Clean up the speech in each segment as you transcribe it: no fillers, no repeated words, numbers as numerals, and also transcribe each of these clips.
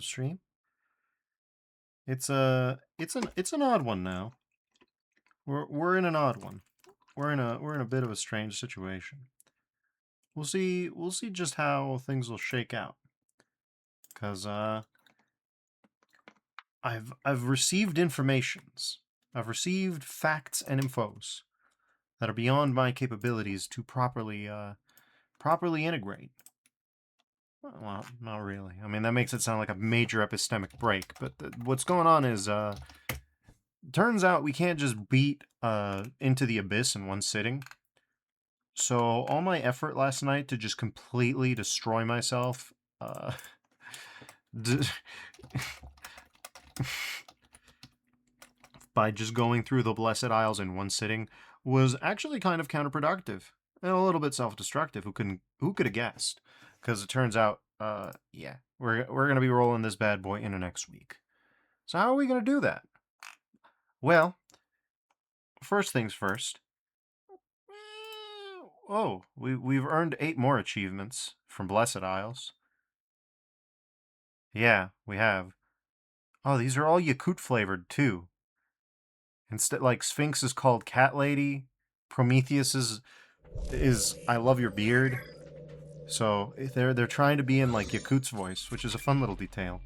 the stream. It's an odd one now. We're in an odd one. We're in a bit of a strange situation. We'll see just how things will shake out. Cause I've received informations. I've received facts and infos that are beyond my capabilities to properly integrate. Well, not really. I mean, that makes it sound like a major epistemic break, but what's going on is, turns out we can't just beat Into the Abyss in one sitting. So all my effort last night to just completely destroy myself, by just going through the Blessed Isles in one sitting was actually kind of counterproductive and a little bit self-destructive. Who could have guessed? Because it turns out, yeah, we're gonna be rolling this bad boy into next week. So how are we gonna do that? Well, first things first. Oh, we've earned 8 more achievements from Blessed Isles. Yeah, we have. Oh, these are all Yakut flavored too. Instead, like Sphinx is called Cat Lady. Prometheus is I love your beard. So they're trying to be in like Yakut's voice, which is a fun little detail.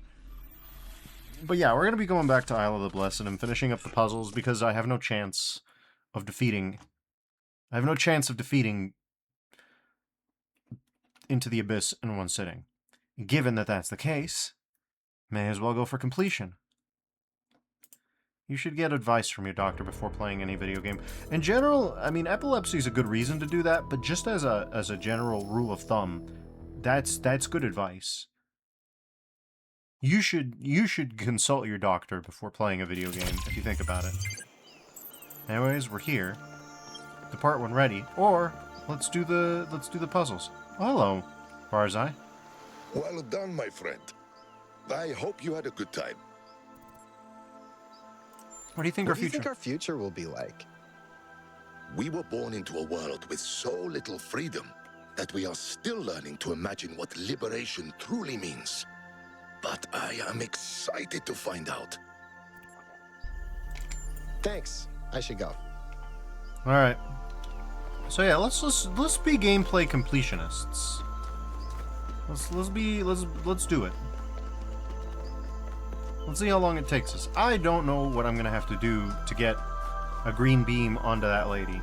But yeah, we're gonna be going back to Isle of the Blessed and finishing up the puzzles because I have no chance of defeating. I have no chance of defeating Into the Abyss in one sitting. Given that that's the case, may as well go for completion. You should get advice from your doctor before playing any video game. In general, I mean, epilepsy is a good reason to do that, but just as a general rule of thumb, that's good advice. You should consult your doctor before playing a video game if you think about it. Anyways, we're here. Depart when ready, or let's do the puzzles. Oh, hello, Barzai. Well done, my friend. I hope you had a good time. What do you think What our do you future? think our future will be like? We were born into a world with so little freedom that we are still learning to imagine what liberation truly means. But I am excited to find out. Thanks. I should go. All right. So yeah, let's be gameplay completionists. Let's do it. Let's see how long it takes us. I don't know what I'm gonna have to do to get a green beam onto that lady.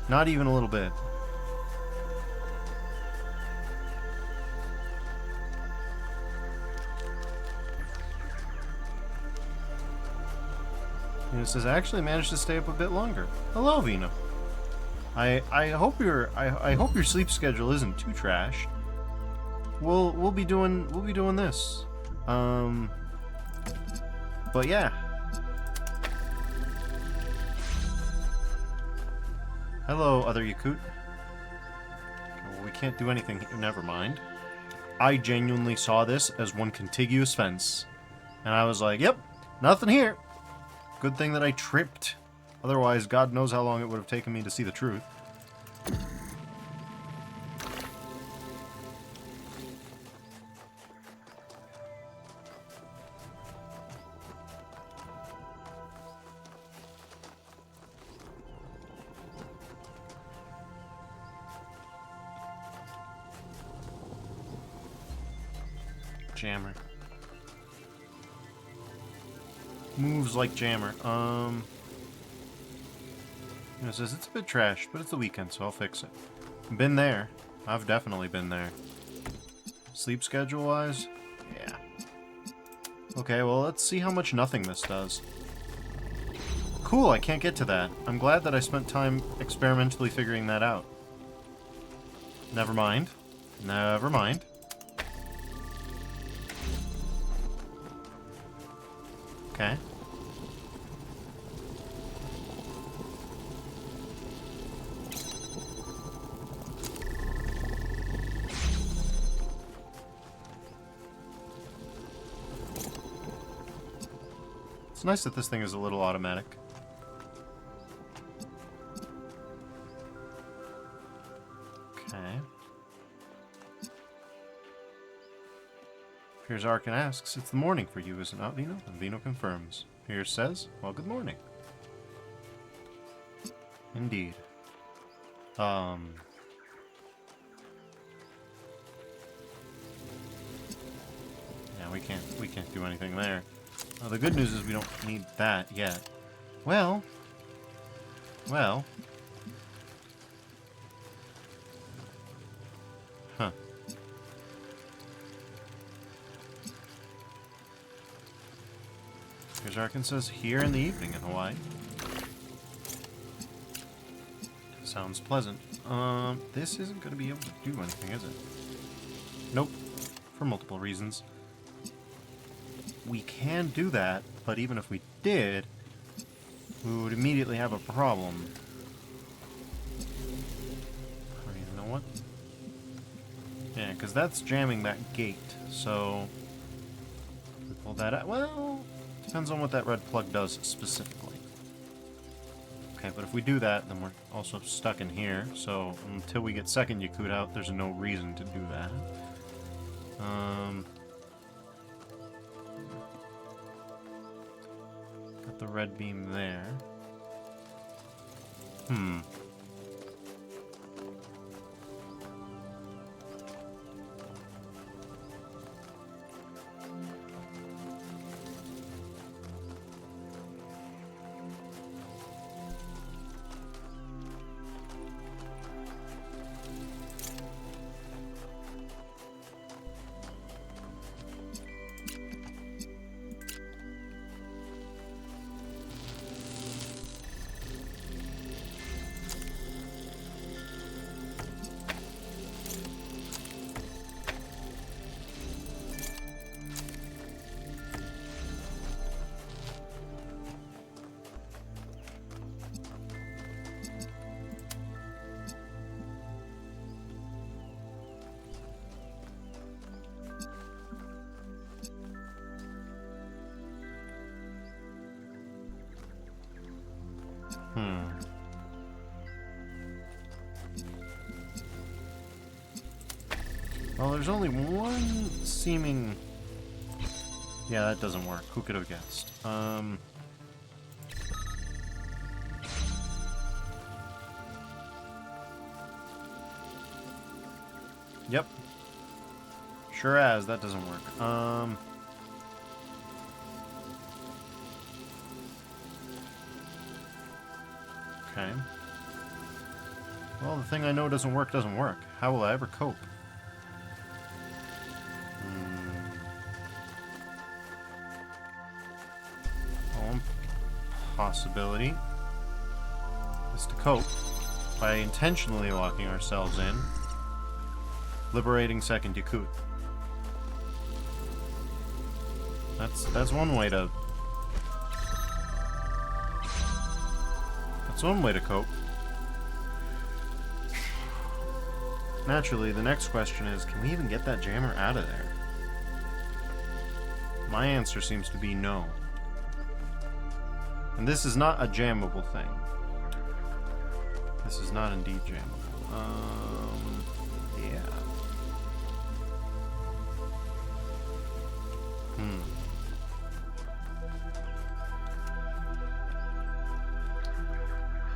Not even a little bit. And it says I actually managed to stay up a bit longer. Hello, Vina. I hope your sleep schedule isn't too trash. We'll be doing this. But yeah. Hello, other Yakut. Well, we can't do anything here. Never mind. I genuinely saw this as one contiguous fence. And I was like, yep, nothing here. Good thing that I tripped. Otherwise, God knows how long it would have taken me to see the truth. Jammer. Moves like Jammer. It says it's a bit trash, but it's the weekend, so I'll fix it. Been there. I've definitely been there. Sleep schedule-wise? Yeah. Okay, well, let's see how much nothingness does. Cool, I can't get to that. I'm glad that I spent time experimentally figuring that out. Never mind. Never mind. Okay. It's nice that this thing is a little automatic. Okay. Piers Arkin asks, it's the morning for you, is it not, Vino? And Vino confirms. Piers says, well, good morning. Indeed. Yeah, we can't do anything there. The good news is we don't need that yet. Well. Huh. Piers Arkin says, here in the evening in Hawaii. Sounds pleasant. This isn't going to be able to do anything, is it? Nope. For multiple reasons. We can do that, but even if we did, we would immediately have a problem. Or you know what? Yeah, because that's jamming that gate, so... If we pull that out... Well, depends on what that red plug does specifically. Okay, but if we do that, then we're also stuck in here, so until we get second Yakut out, there's no reason to do that. Got the red beam there. Well, there's only one seeming... Yeah, that doesn't work. Who could have guessed? Yep. Sure as, that doesn't work. Okay. Well, the thing I know doesn't work. How will I ever cope? One possibility is to cope by intentionally locking ourselves in, liberating second Yakut. That's one way to... That's one way to cope. Naturally, the next question is, can we even get that jammer out of there? My answer seems to be no. And this is not a jammable thing. This is not indeed jammable. Yeah.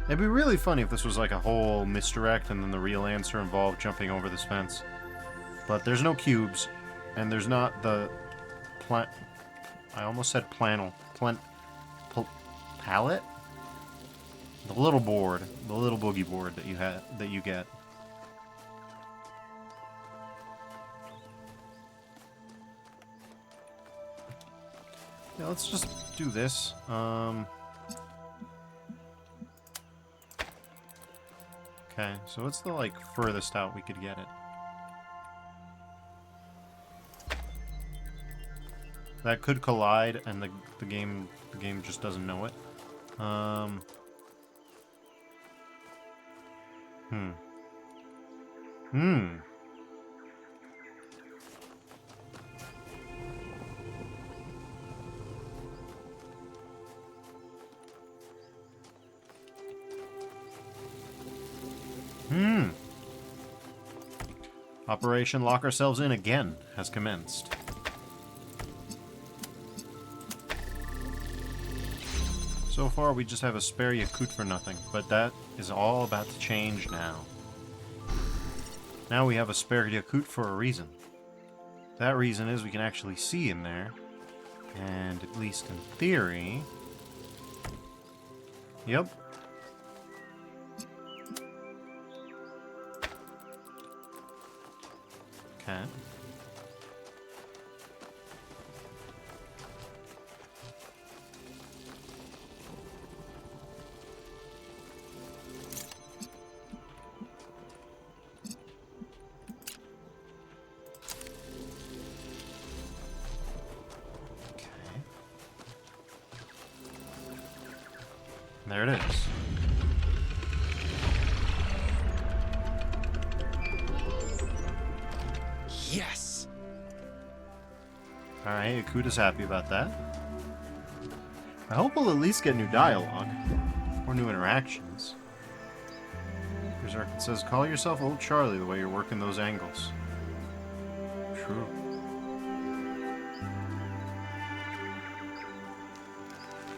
It'd be really funny if this was like a whole misdirect and then the real answer involved jumping over this fence. But there's no cubes, and there's not the I almost said planel. Pallet? The little board, the little boogie board that you get. Yeah, let's just do this. Okay, so what's the like furthest out we could get it? That could collide, and the game just doesn't know it. Operation Lock Ourselves In Again has commenced. So far, we just have a spare Yakut for nothing, but that is all about to change now. Now we have a spare Yakut for a reason. That reason is we can actually see in there, and at least in theory... Yep. Okay. There it is. Yes! Alright, Akuta's happy about that. I hope we'll at least get new dialogue. Or new interactions. Berserk says, call yourself Old Charlie the way you're working those angles. True.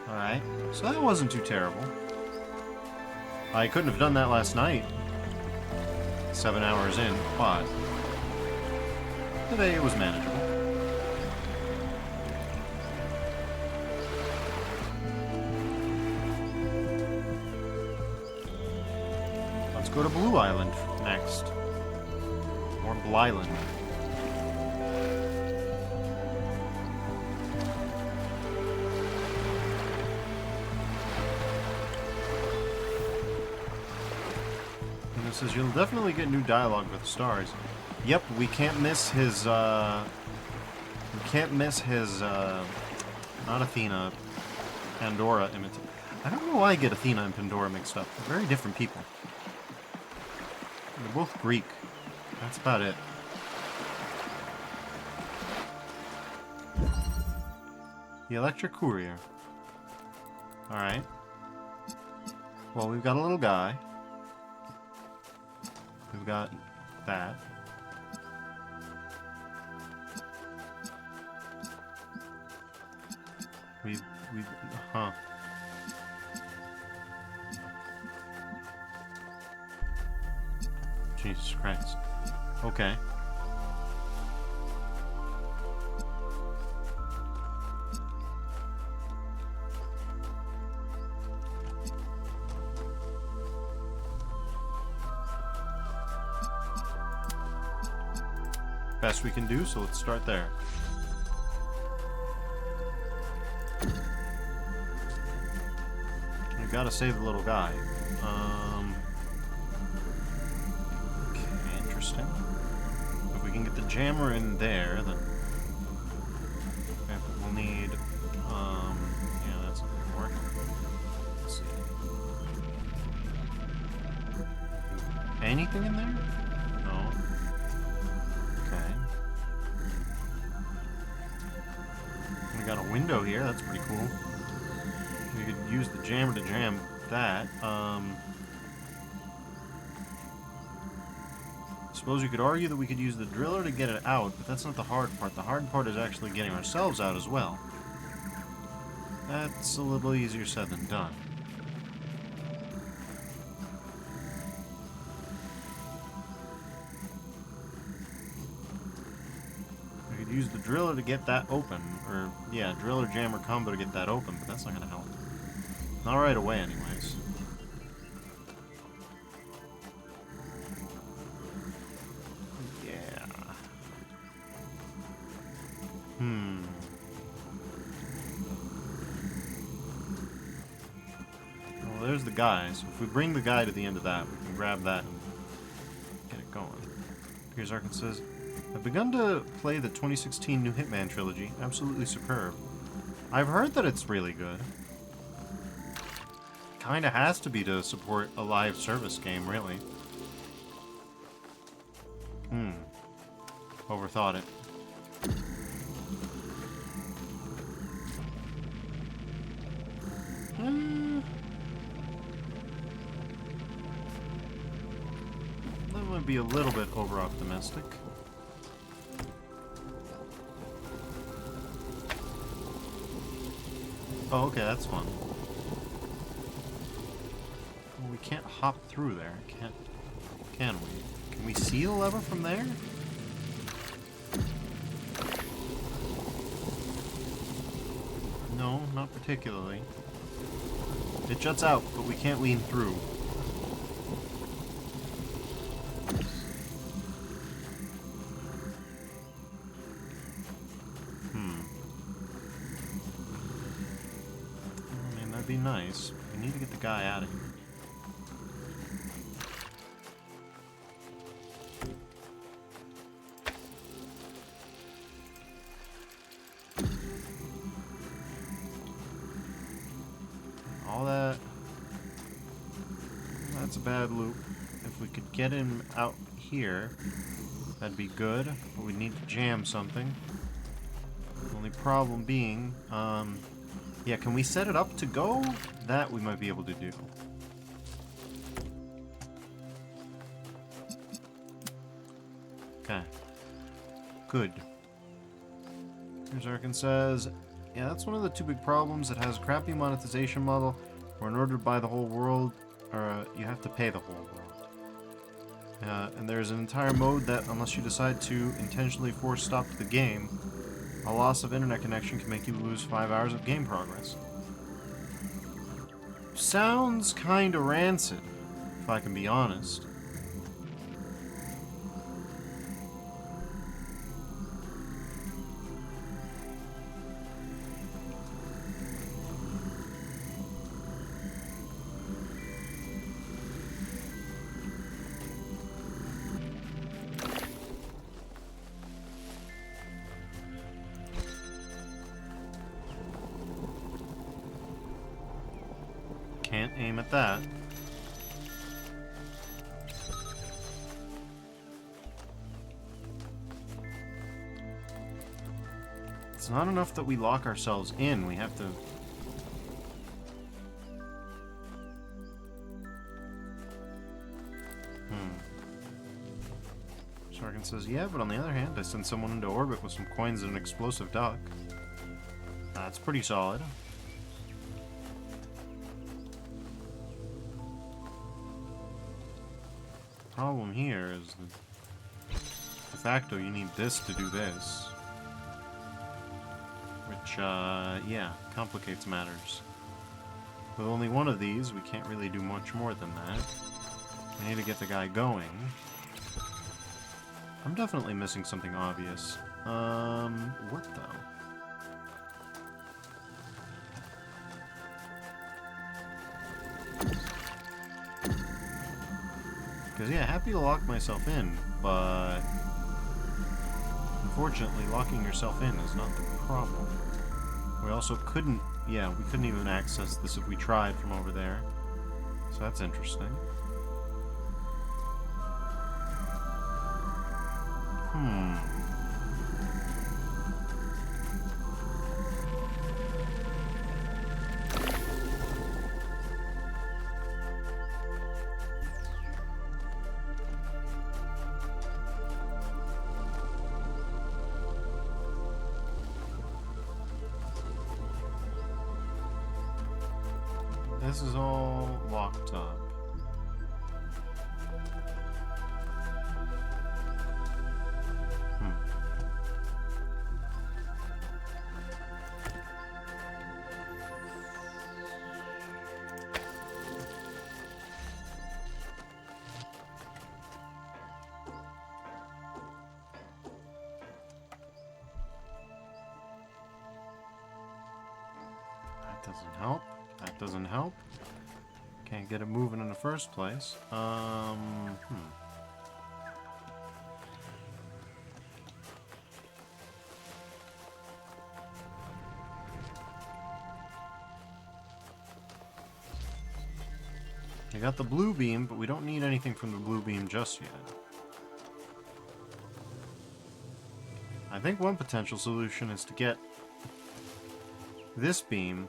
Alright, so that wasn't too terrible. I couldn't have done that last night. 7 hours in, but today it was manageable. Let's go to Blue Island next. Or Blyland. Says you'll definitely get new dialogue with the stars. Yep, we can't miss his, not Athena, Pandora imitate. I don't know why I get Athena and Pandora mixed up. They're very different people. They're both Greek. That's about it. The Electric Courier. Alright. Well, we've got a little guy. We've got that. Huh. Jesus Christ. Okay. Best we can do, so let's start there. We gotta save the little guy. Okay, interesting. If we can get the jammer in there, then we'll need. Yeah, that's not gonna work. Let's see. Anything in there? No. We got a window here, that's pretty cool. We could use the jammer to jam that. Suppose you could argue that we could use the driller to get it out, but that's not the hard part. The hard part is actually getting ourselves out as well. That's a little easier said than done. Use the driller to get that open, or yeah, driller jammer combo to get that open, but that's not gonna help. Not right away anyways. Yeah. Well, there's the guy, so if we bring the guy to the end of that, we can grab that and get it going. Here's Arkin says, I've begun to play the 2016 New Hitman trilogy. Absolutely superb. I've heard that it's really good. Kinda has to be to support a live service game, really. Overthought it. That might be a little bit over-optimistic. Oh, okay, that's fun. can't hop through there. Can we? Can we see the lever from there? No, not particularly. It juts out, but we can't lean through. I mean, that'd be nice. We need to get the guy out of here. All that... That's a bad loop. If we could get him out here, that'd be good. But we need to jam something. The only problem being, yeah, can we set it up to go? That we might be able to do. Okay. Good. Here's Arkin says, yeah, that's one of the two big problems. It has a crappy monetization model, where in order to buy the whole world, you have to pay the whole world. And there's an entire mode that, unless you decide to intentionally force stop to the game, a loss of internet connection can make you lose 5 hours of game progress. Sounds kinda rancid, if I can be honest. Can't aim at that. It's not enough that we lock ourselves in, we have to... Sarkin says, yeah, but on the other hand, I sent someone into orbit with some coins and an explosive duck. That's pretty solid. Problem here is that de facto you need this to do this, which yeah, complicates matters. With only one of these, we can't really do much more than that. We need to get the guy going. I'm definitely missing something obvious. What though? Because, yeah, happy to lock myself in, but unfortunately, locking yourself in is not the problem. We also couldn't, yeah, we couldn't even access this if we tried from over there. So that's interesting. This is all locked up. That doesn't help. That doesn't help. Can't get it moving in the first place. I got the blue beam, but we don't need anything from the blue beam just yet. I think one potential solution is to get this beam,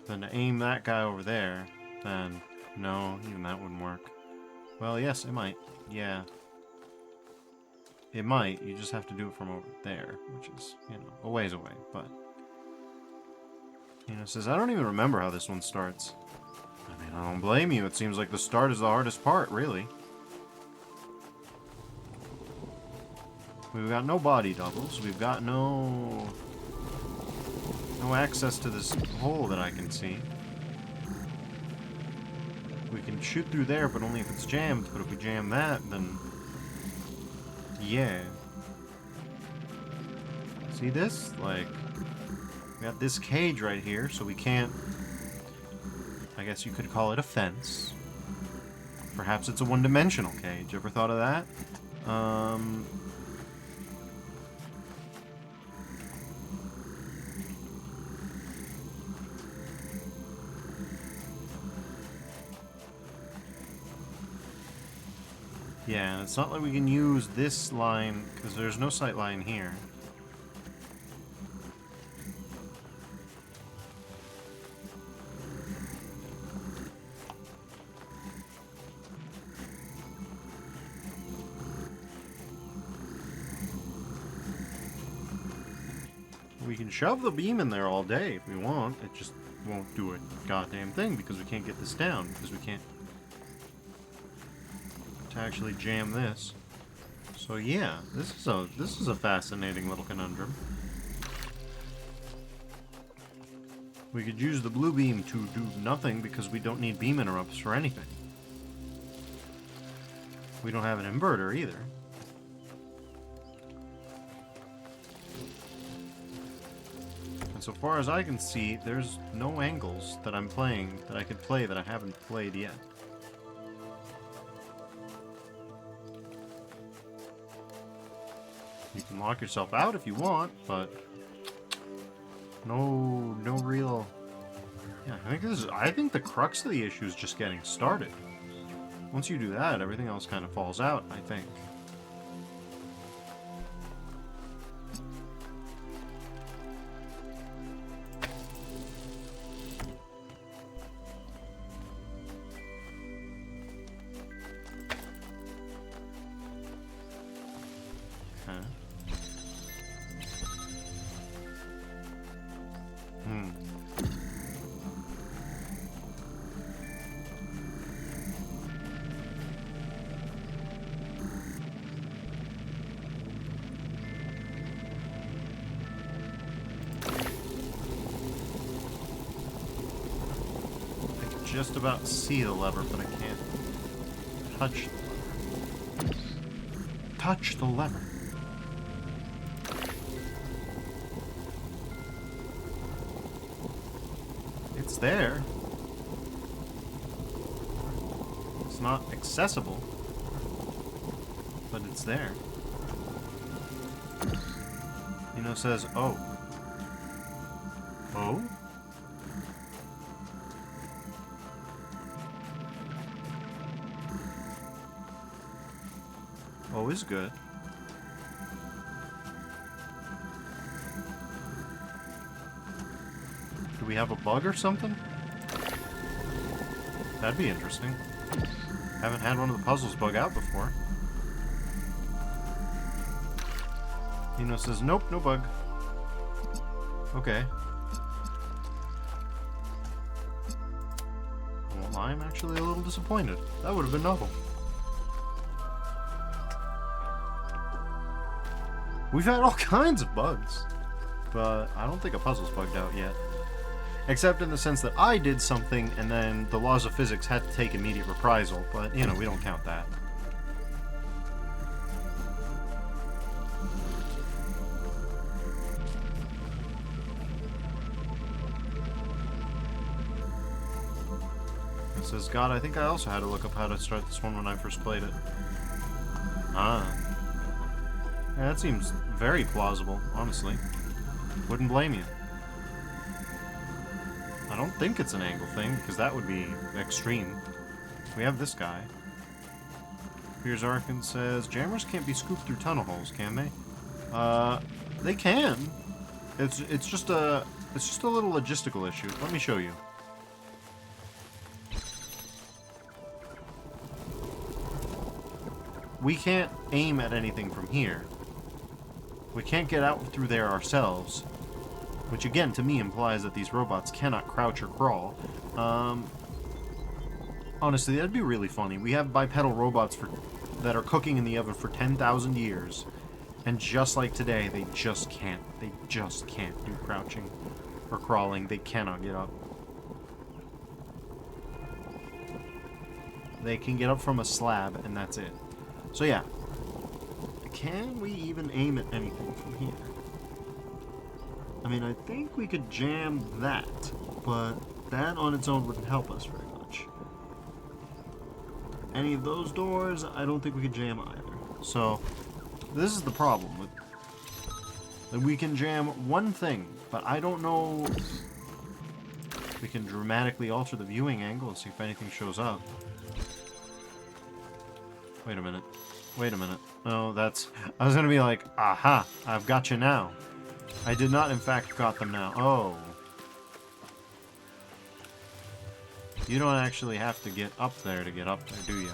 then to aim that guy over there, then no, even that wouldn't work. Well, yes, it might. Yeah. It might. You just have to do it from over there, which is, you know, a ways away, but... You know, it says, I don't even remember how this one starts. I mean, I don't blame you. It seems like the start is the hardest part, really. We've got no body doubles. We've got no access to this hole that I can see. We can shoot through there, but only if it's jammed. But if we jam that, then... yeah. See this? Like, we got this cage right here, so we can't... I guess you could call it a fence. Perhaps it's a one-dimensional cage. Ever thought of that? Yeah, and it's not like we can use this line, because there's no sight line here. We can shove the beam in there all day if we want. It just won't do a goddamn thing because we can't get this down, because we can't actually jam this. So yeah, this is a fascinating little conundrum. We could use the blue beam to do nothing because we don't need beam interrupts for anything. We don't have an inverter either. And so far as I can see, there's no angles that I'm playing that I could play that I haven't played yet. You can lock yourself out if you want, but no real. Yeah, I think the crux of the issue is just getting started. Once you do that, everything else kind of falls out, I think. Just about see the lever, but I can't touch the lever. Touch the lever. It's there. It's not accessible, but it's there. You know, it says, oh. Oh? Oh is good. Do we have a bug or something? That'd be interesting. Haven't had one of the puzzles bug out before. Nino says, nope, no bug. Okay. Well, I'm actually a little disappointed. That would have been novel. We've had all kinds of bugs, but I don't think a puzzle's bugged out yet. Except in the sense that I did something and then the laws of physics had to take immediate reprisal, but, you know, we don't count that. It says, God, I think I also had to look up how to start this one when I first played it. Ah. Yeah, that seems very plausible, honestly. Wouldn't blame you. I don't think it's an angle thing, because that would be extreme. We have this guy. Here's Arkin says, jammers can't be scooped through tunnel holes, can they? They can. It's just a little logistical issue. Let me show you. We can't aim at anything from here. We can't get out through there ourselves, which again to me implies that these robots cannot crouch or crawl. Honestly, that'd be really funny. We have bipedal robots that are cooking in the oven for 10,000 years, and just like today, they just can't. They just can't do crouching or crawling. They cannot get up. They can get up from a slab, and that's it. So yeah. Can we even aim at anything from here? I mean, I think we could jam that, but that on its own wouldn't help us very much. Any of those doors, I don't think we could jam either. So, this is the problem with that we can jam one thing, but I don't know if we can dramatically alter the viewing angle and see if anything shows up. Wait a minute. Wait a minute. No, that's... I was gonna be like, aha, I've got you now. I did not, in fact, got them now. Oh. You don't actually have to get up there to get up there, do you?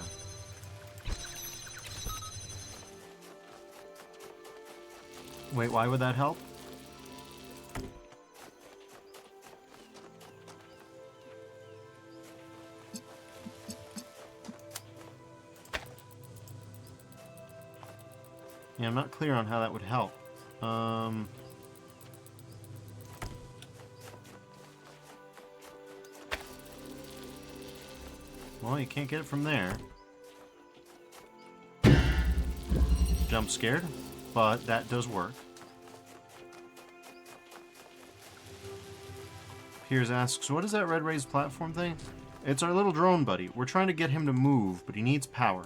Wait, why would that help? Yeah, I'm not clear on how that would help. Well, you can't get it from there. Jump scared, but that does work. Piers asks, what is that red raised platform thing? It's our little drone buddy. We're trying to get him to move, but he needs power.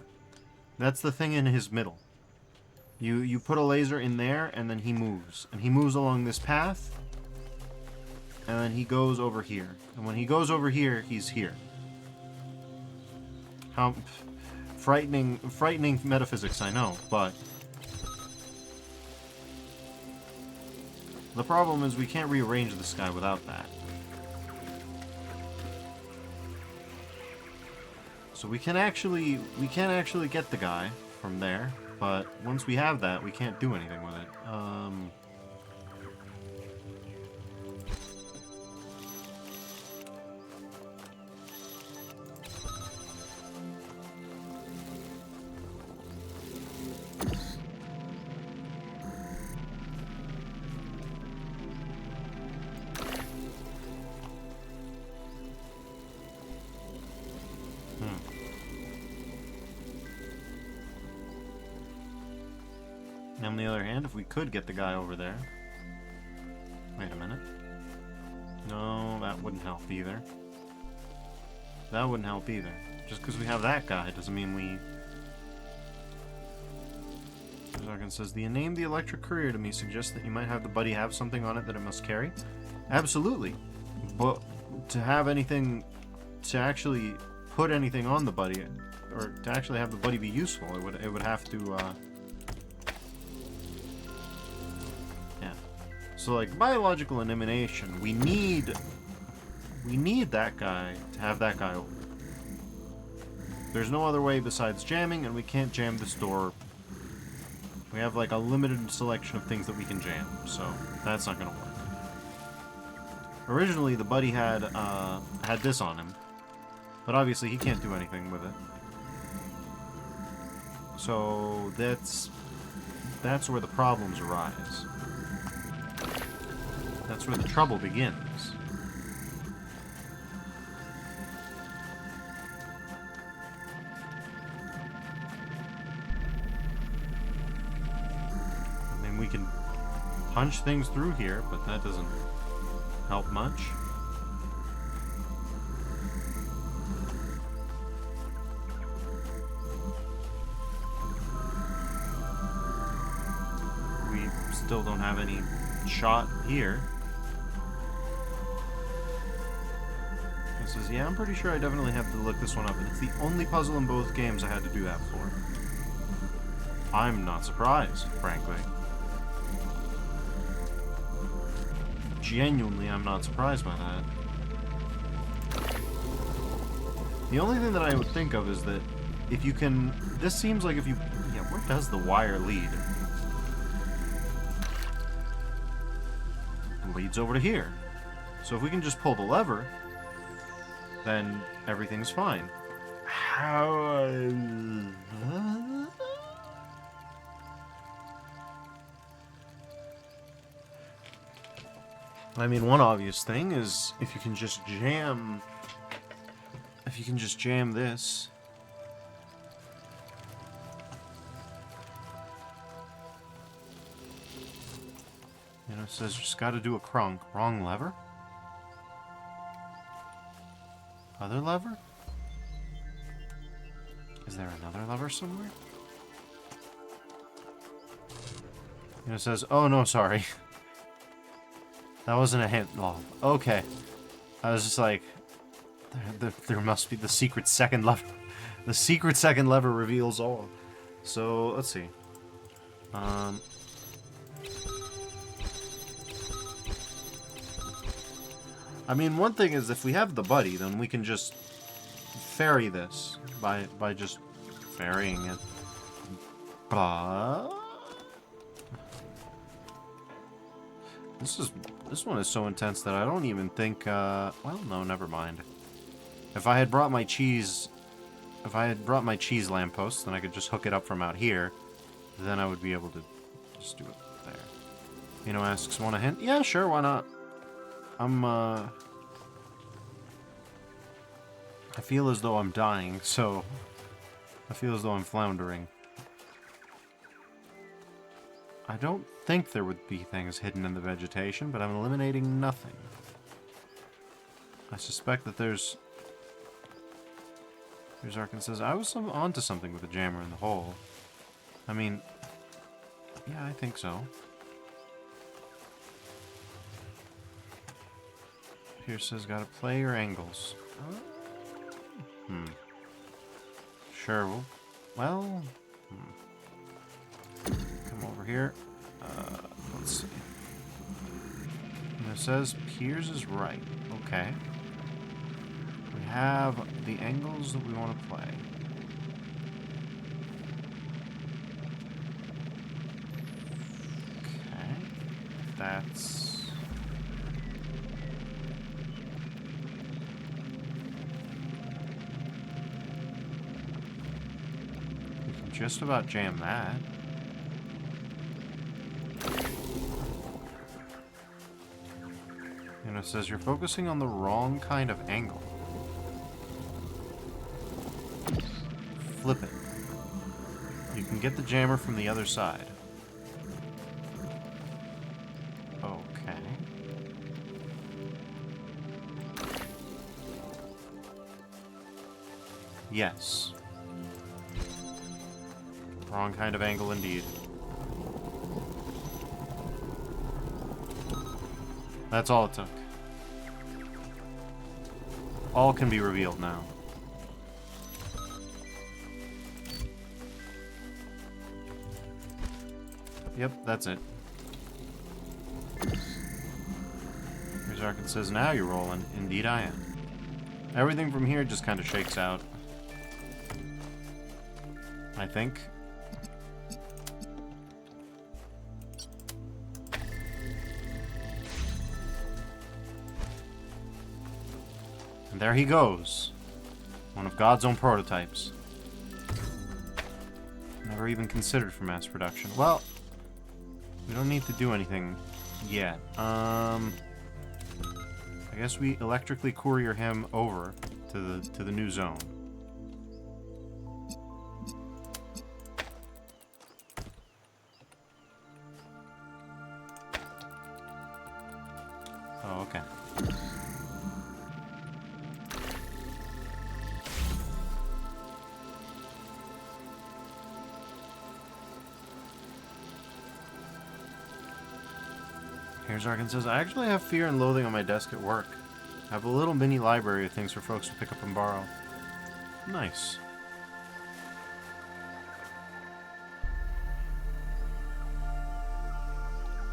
That's the thing in his middle. You put a laser in there, and then he moves. And he moves along this path, and then he goes over here. And when he goes over here, he's here. How frightening metaphysics, I know, but the problem is we can't rearrange this guy without that. So we can't actually get the guy from there, but once we have that, we can't do anything with it. On the other hand, if we could get the guy over there... Wait a minute. No, that wouldn't help either. That wouldn't help either. Just because we have that guy doesn't mean we... Zarkin says, the name the electric courier to me suggests that you might have the buddy have something on it that it must carry. Absolutely. But to have anything... To actually put anything on the buddy, or to actually have the buddy be useful, it would have to... So, like, biological elimination, we need that guy to have that guy over. There's no other way besides jamming, and we can't jam this door. We have, like, a limited selection of things that we can jam, so that's not gonna work. Originally, the buddy had this on him, but obviously he can't do anything with it. So, that's where the problems arise. That's where the trouble begins. I mean, we can punch things through here, but that doesn't help much. We still don't have any shot here. Says, yeah, I'm pretty sure I definitely have to look this one up, and it's the only puzzle in both games I had to do that for. I'm not surprised, frankly. Genuinely, I'm not surprised by that. The only thing that I would think of is that if you can... This seems like if you... Yeah, where does the wire lead? It leads over to here. So if we can just pull the lever, then everything's fine. How? I mean, one obvious thing is if you can just jam. If you can just jam this. You know, it says just gotta do a crunk. Wrong lever? Other lever? Is there another lever somewhere? You know, it says, oh no, sorry. That wasn't a hint. Oh, okay. I was just like, there must be the secret second lever. The secret second lever reveals all. So, let's see. I mean, one thing is if we have the buddy, then we can just ferry this by just ferrying it. But this one is so intense that I don't even think. Well, no, never mind. If I had brought my cheese lamppost, then I could just hook it up from out here. Then I would be able to just do it there. You know, asks, want a hint? Yeah, sure, why not? I feel as though I'm dying, so I feel as though I'm floundering. I don't think there would be things hidden in the vegetation, but I'm eliminating nothing. I suspect that there's... Here's Arkin says, I was onto something with the jammer in the hole. I mean, yeah, I think so. Here says, gotta play your angles. Sure, well, come over here. Let's see. And it says Piers is right. Okay. We have the angles that we want to play. Okay. That's... just about jam that. And it says you're focusing on the wrong kind of angle. Flip it. You can get the jammer from the other side. Okay. Yes. Wrong kind of angle indeed. That's all it took. All can be revealed now. Yep, that's it. Here's Arkin says, now you're rolling. Indeed I am. Everything from here just kind of shakes out. I think. And there he goes. One of God's own prototypes. Never even considered for mass production. Well, we don't need to do anything yet. I guess we electrically courier him over to the new zone. Oh, okay. Here's Arkin says, I actually have fear and loathing on my desk at work. I have a little mini library of things for folks to pick up and borrow. Nice.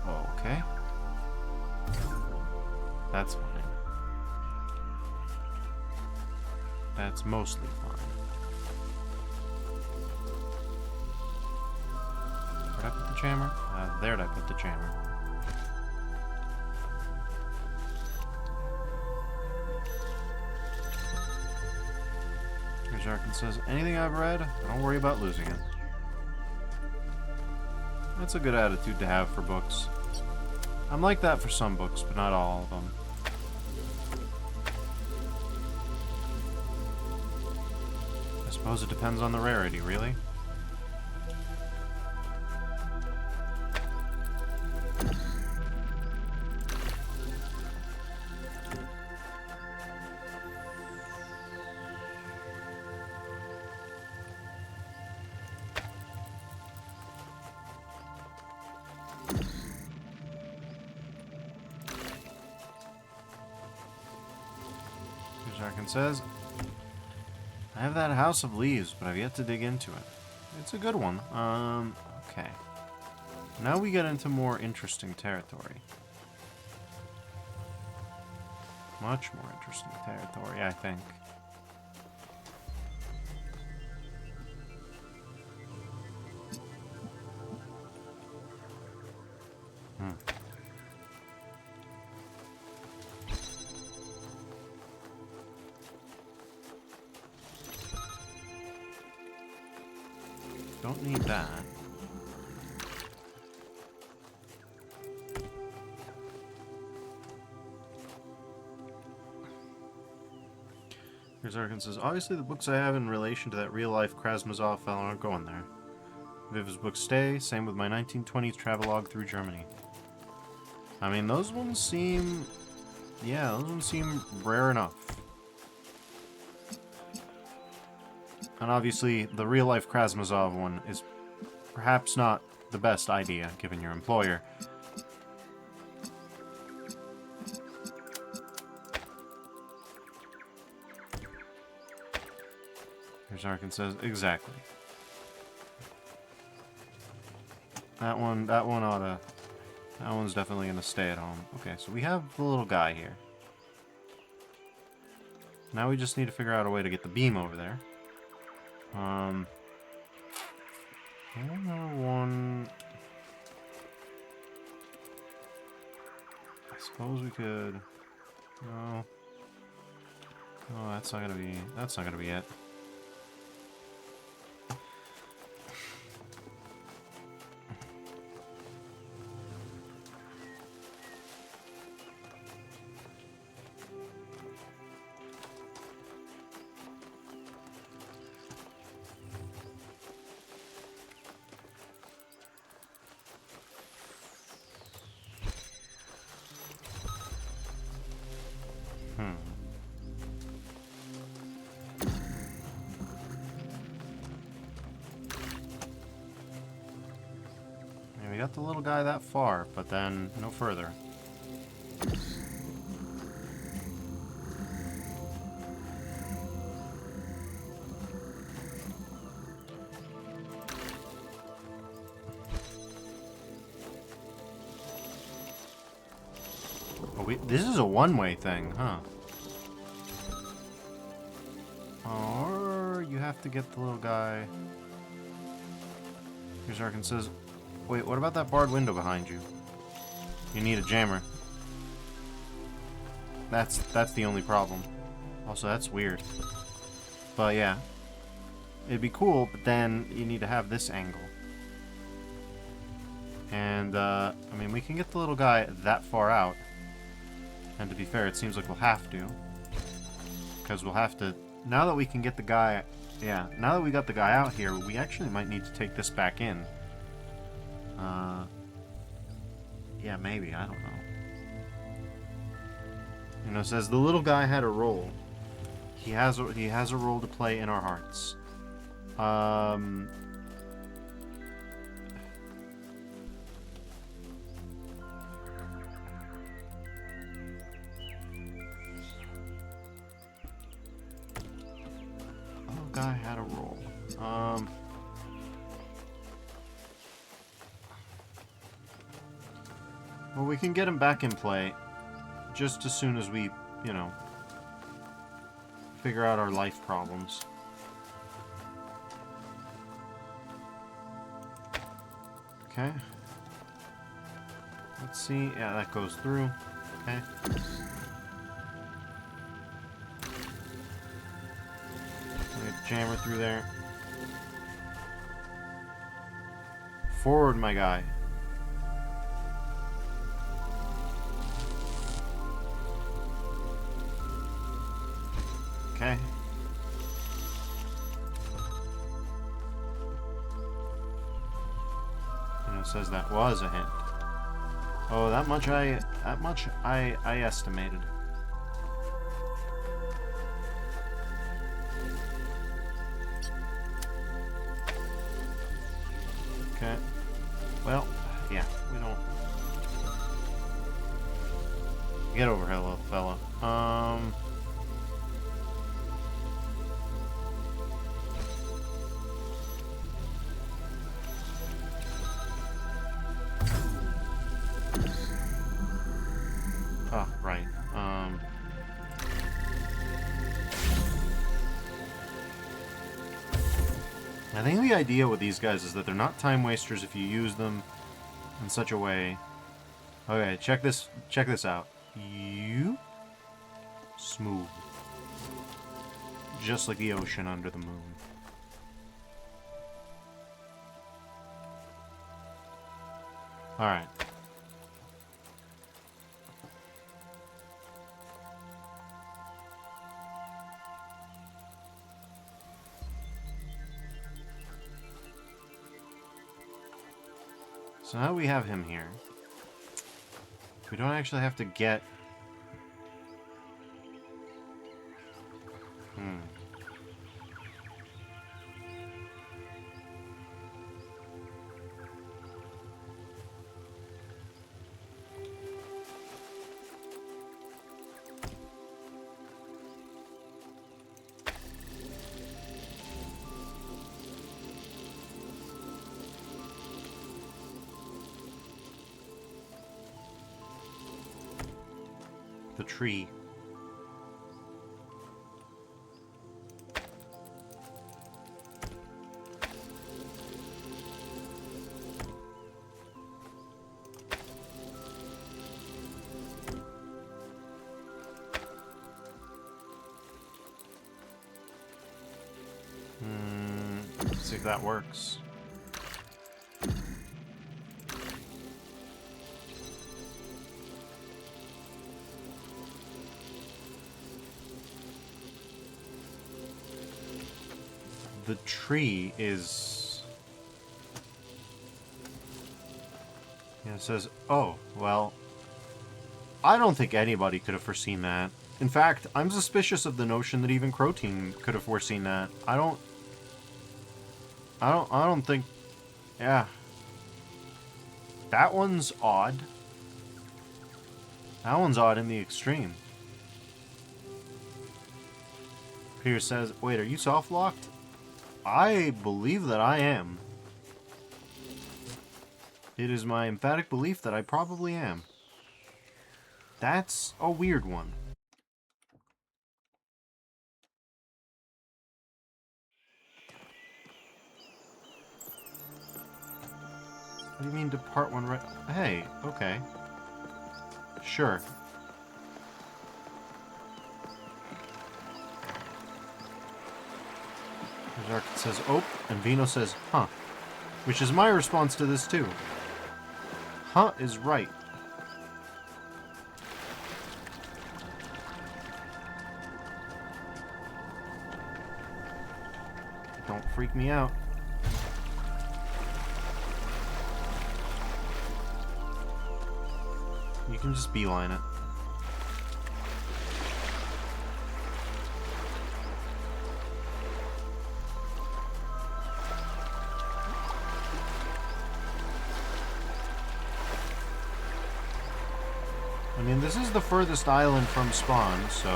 Okay. That's fine. That's mostly fine. Where'd I put the jammer? There'd I put the jammer. Jarkin says, anything I've read, don't worry about losing it. That's a good attitude to have for books. I'm like that for some books, but not all of them. I suppose it depends on the rarity, really. Jarkin says, I have that House of Leaves, but I've yet to dig into it. It's a good one. Okay. Now we get into more interesting territory. Much more interesting territory, I think. Don't need that. Here's Arkin says, obviously the books I have in relation to that real-life Krasmazov fellow aren't going there. Viv's books stay, same with my 1920s travelogue through Germany. I mean, those ones seem... yeah, those ones seem rare enough. And obviously, the real-life Krasmazov one is perhaps not the best idea, given your employer. Here's Arkin says, exactly. That one's definitely gonna stay at home. Okay, so we have the little guy here. Now we just need to figure out a way to get the beam over there. Another one. I suppose we could. No. Oh, that's not gonna be it. We got the little guy that far, but then no further. Oh, this is a one-way thing, huh? Or you have to get the little guy. Here's Arkin says, wait, what about that barred window behind you? You need a jammer. That's the only problem. Also, that's weird. But yeah. It'd be cool, but then you need to have this angle. And, I mean, we can get the little guy that far out. And to be fair, it seems like we'll have to. Because we'll have to... now that we can get the guy... yeah, now that we got the guy out here, we actually might need to take this back in. Yeah, maybe. I don't know. You know, it says the little guy had a role. He has a role to play in our hearts. Little guy had a role. Well, we can get him back in play just as soon as we, you know, figure out our life problems. Okay. Let's see. Yeah, that goes through. Okay. jammer through there. Forward, my guy. Okay. And it says that was a hint. Oh, that much I estimated. Okay. Well, yeah, we don't. Get over here, little fella. Oh, right. I think the idea with these guys is that they're not time wasters if you use them in such a way. Okay, check this out. You smooth. Just like the ocean under the moon. Alright. So now we have him here. We don't actually have to get... the tree. Let's see if that works. The tree is... Yeah, it says, oh, well, I don't think anybody could have foreseen that. In fact, I'm suspicious of the notion that even Crow Team could have foreseen that. I don't think... Yeah. That one's odd. That one's odd in the extreme. Peter says, wait, are you soft-locked? I believe that I am. It is my emphatic belief that I probably am. That's a weird one. What do you mean depart one right... Hey, okay. Sure. Zarkin says, oh, and Vino says, huh. Which is my response to this, too. Huh is right. Don't freak me out. You can just beeline it. I mean, this is the furthest island from spawn, so...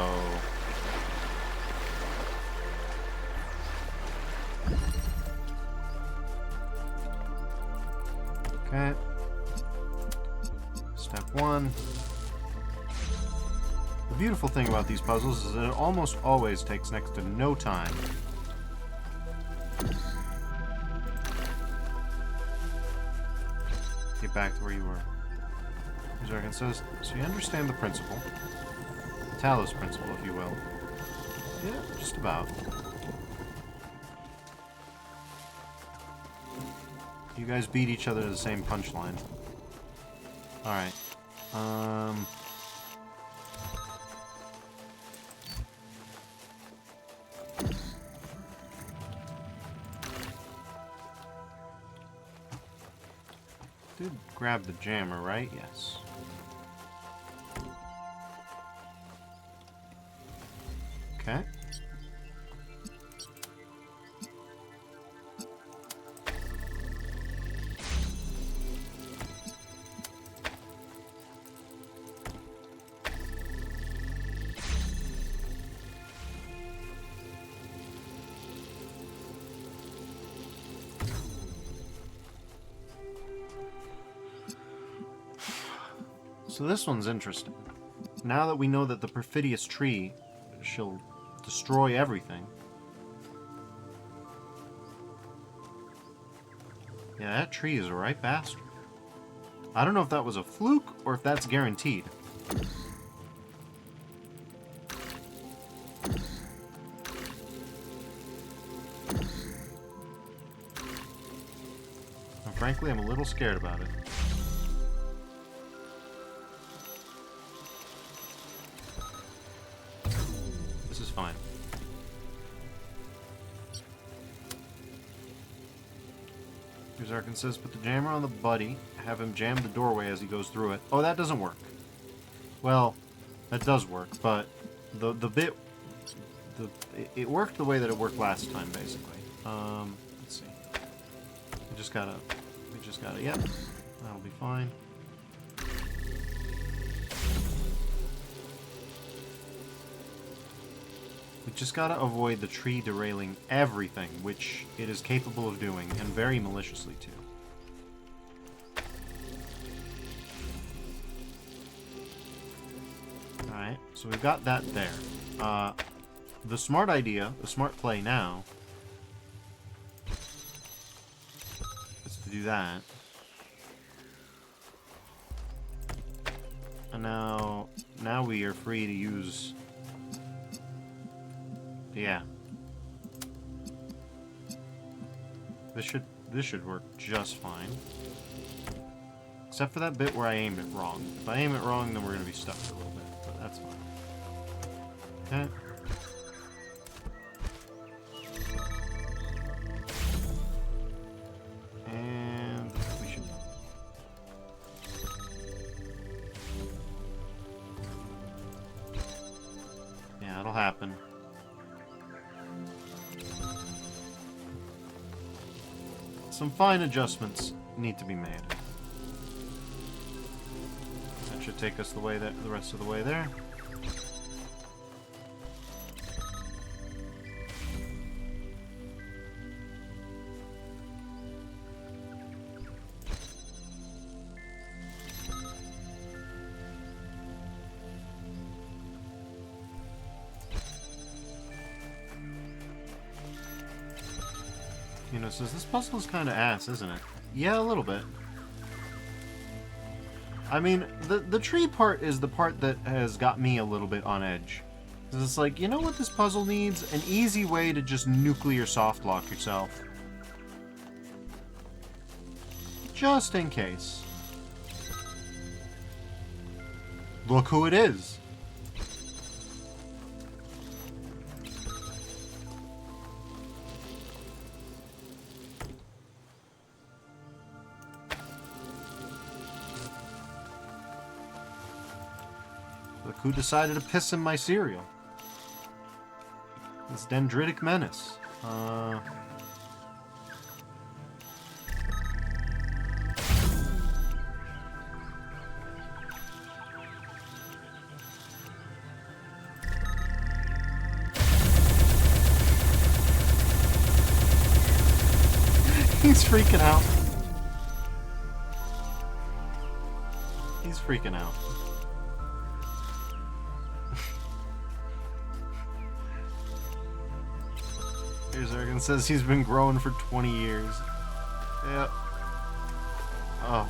Okay. Step one. The beautiful thing about these puzzles is that it almost always takes next to no time. Get back to where you were. Zarkin says, so you understand the principle. The Talos principle, if you will. Yeah, just about. You guys beat each other to the same punchline. Alright. Did grab the jammer, right? Yes. Okay. So this one's interesting. Now that we know that the perfidious tree shall destroy everything. Yeah, that tree is a right bastard. I don't know if that was a fluke or if that's guaranteed. And frankly, I'm a little scared about it. This is fine. Here's Arkin says, put the jammer on the buddy, have him jam the doorway as he goes through it. Oh, that doesn't work. Well, that does work, but it worked the way that it worked last time, basically. Let's see. We just gotta, yep, that'll be fine. We just gotta avoid the tree derailing everything, which it is capable of doing, and very maliciously, too. Alright, so we've got that there. The smart idea, the smart play now, is to do that. And now we are free to use... Yeah. This should work just fine. Except for that bit where I aimed it wrong. If I aim it wrong, then we're going to be stuck for a little bit, but that's fine. Okay. And we should... Yeah, it'll happen. Some fine adjustments need to be made. That should take us the rest of the way there. You know, says this puzzle is kind of ass, isn't it? Yeah, a little bit. I mean, the tree part is the part that has got me a little bit on edge. 'Cause it's like, you know what this puzzle needs? An easy way to just nuclear softlock yourself. Just in case. Look who it is. Look who decided to piss in my cereal. This dendritic menace. He's freaking out. He's freaking out. Here's Ergen says he's been growing for 20 years. Yep. Oh.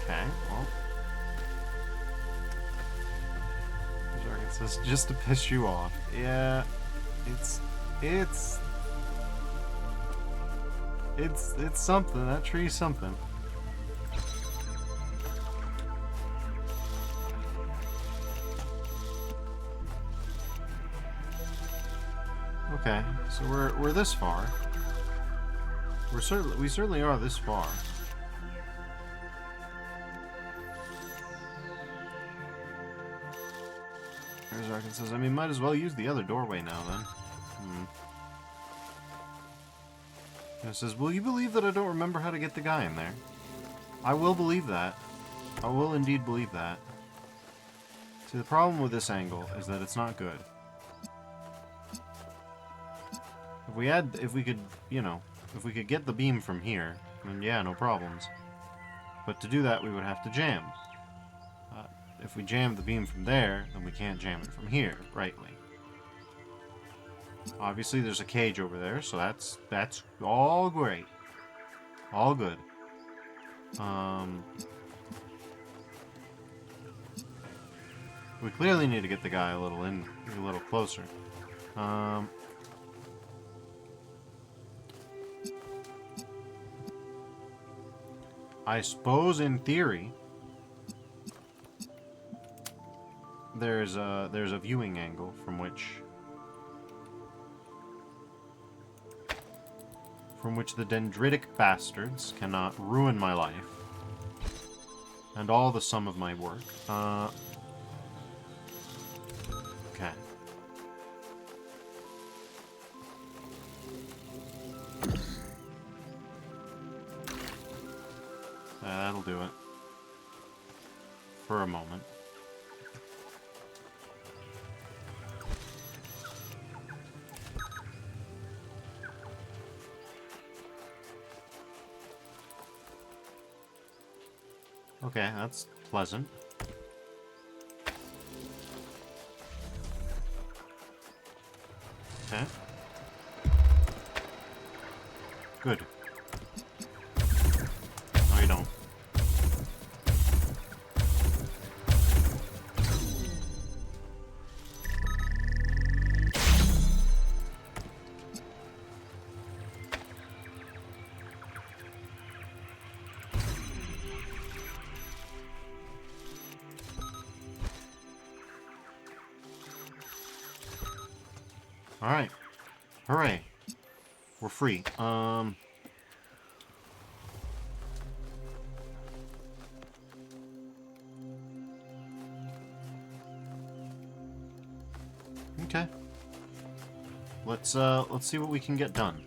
Okay, well. Here's Ergen says just to piss you off. Yeah. It's It's something. That tree's something. Okay, so we're this far. We certainly are this far. There's Arkin says, I mean, might as well use the other doorway now then. It says, will you believe that I don't remember how to get the guy in there? I will believe that. I will indeed believe that. See, the problem with this angle is that it's not good. If we could, you know, if we could get the beam from here, then yeah, no problems. But to do that, we would have to jam. If we jam the beam from there, then we can't jam it from here, rightly. Obviously, there's a cage over there, so that's all great. All good. We clearly need to get the guy a little closer. I suppose in theory there's a viewing angle from which the dendritic bastards cannot ruin my life and all the sum of my work. Okay. That'll do it. For a moment. Okay, that's pleasant. Okay. Good. No, you don't. Alright. Hooray. We're free. Okay. Let's see what we can get done.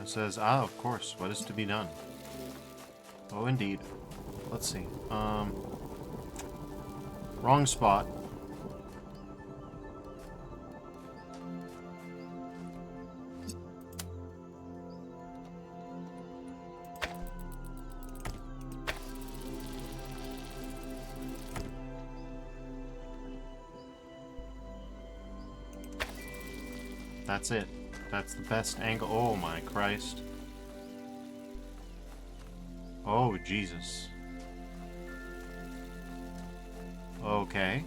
Says, of course, what is to be done? Oh, indeed. Let's see. Wrong spot. That's it. That's the best angle. Oh my Christ. Oh, Jesus. Okay.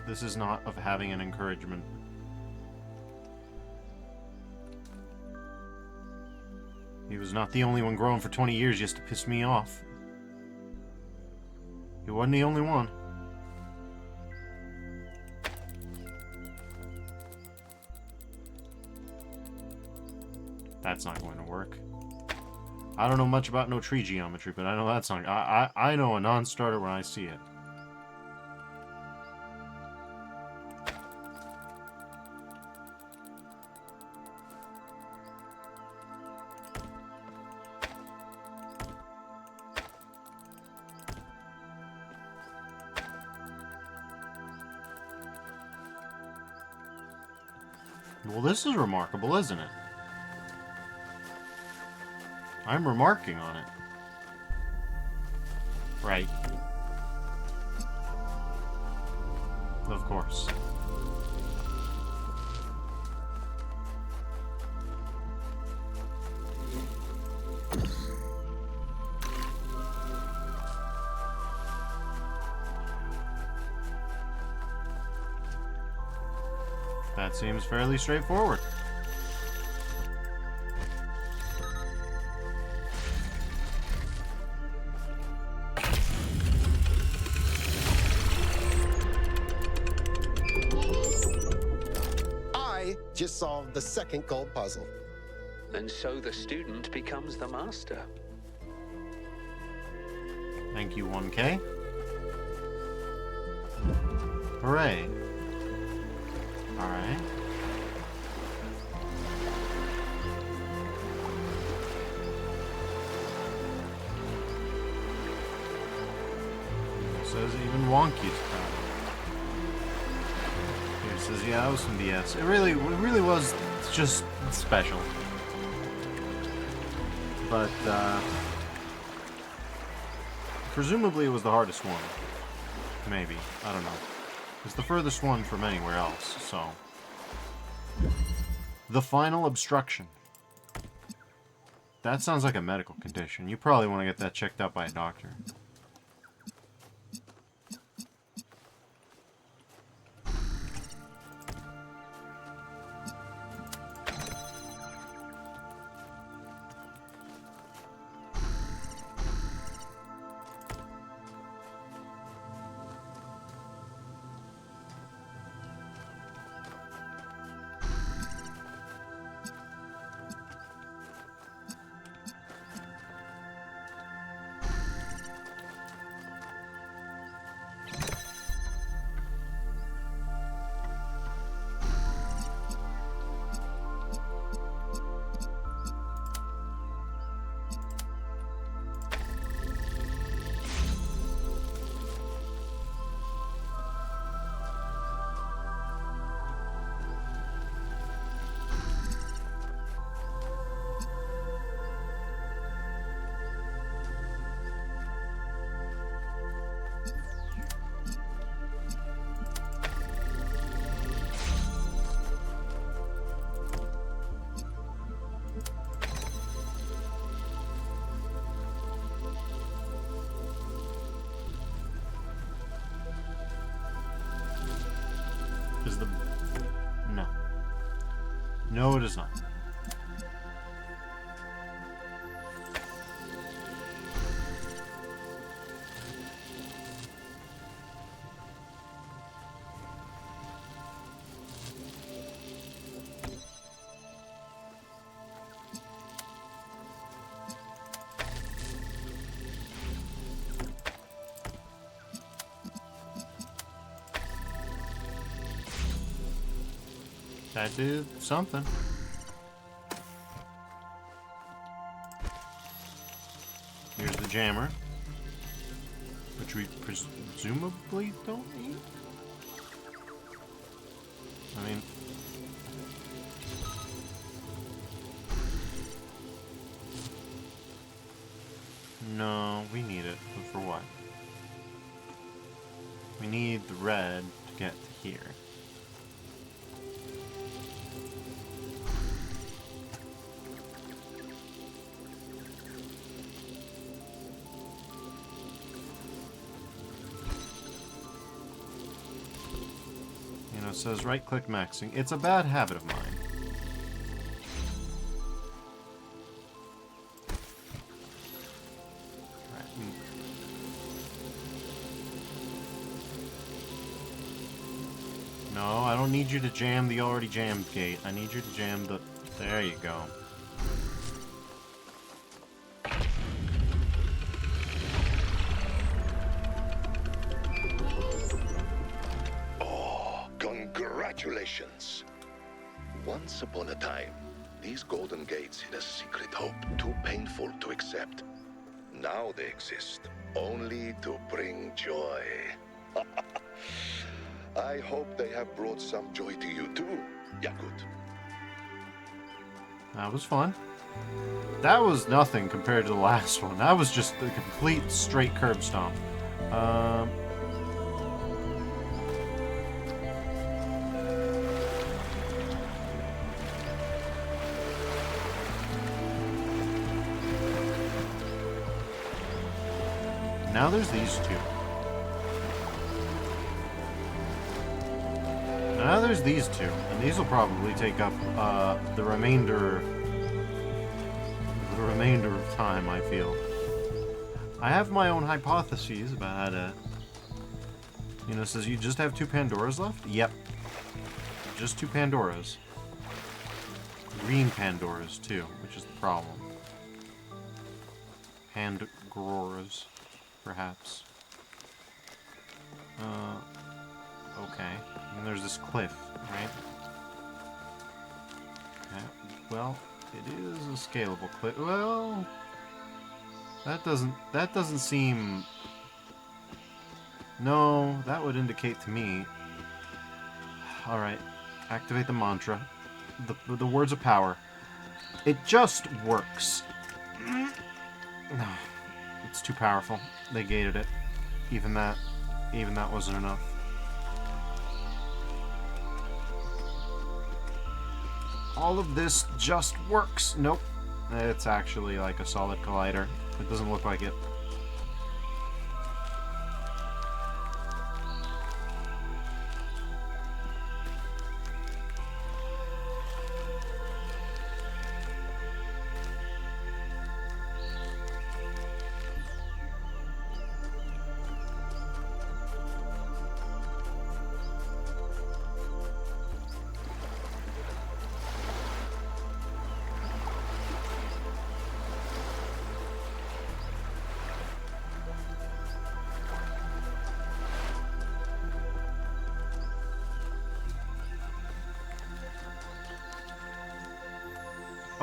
This is not of having an encouragement. He was not the only one growing for 20 years just to piss me off. He wasn't the only one. That's not going to work. I don't know much about no tree geometry, but I know that's not... I know a non-starter when I see it. Well, this is remarkable, isn't it? I'm remarking on it. Right. Of course. That seems fairly straightforward. I just solved the second gold puzzle. And so the student becomes the master. Thank you, 1K. Hooray. Alright. It says even Wonky's proud. Here it says, yeah, that was some BS. It really was just special. But, presumably it was the hardest one. Maybe. I don't know. It's the furthest one from anywhere else, so... The final obstruction. That sounds like a medical condition. You probably want to get that checked out by a doctor. Is the... No. No, it is not. That did something. Here's the jammer, which we presumably don't need. I mean, no, we need it, but for what? We need the red to get to here. It says right-click maxing. It's a bad habit of mine. Right. No, I don't need you to jam the already jammed gate. I need you to jam the... There you go. Congratulations. Once upon a time, these golden gates hid a secret hope too painful to accept. Now they exist only to bring joy. I hope they have brought some joy to you too, Yakut. That was fun. That was nothing compared to the last one. That was just a complete straight curb stomp. Now there's these two. Now there's these two, and these will probably take up the remainder of time, I feel. I have my own hypotheses about how to... You know, it says you just have 2 Pandoras left? Yep. Just 2 Pandoras. Green Pandoras, too, which is the problem. Pandoras, perhaps. Okay. And there's this cliff, right? Okay. Well, it is a scalable cliff. Well, that doesn't seem... No, that would indicate to me... Alright, activate the mantra. The words of power. It just works. It's too powerful. They gated it. Even that wasn't enough. All of this just works. Nope. It's actually like a solid collider. It doesn't look like it.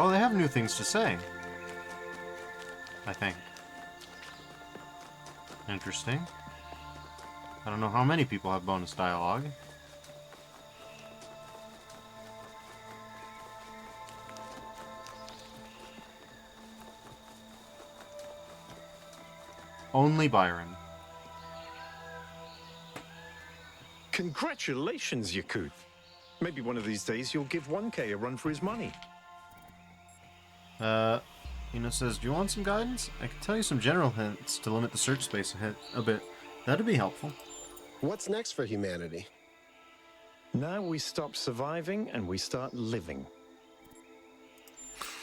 Oh, they have new things to say. I think. Interesting. I don't know how many people have bonus dialogue. Only Byron. Congratulations, Yakut. Maybe one of these days you'll give 1K a run for his money. Ina says, do you want some guidance? I can tell you some general hints to limit the search space a bit. That'd be helpful. What's next for humanity? Now we stop surviving and we start living.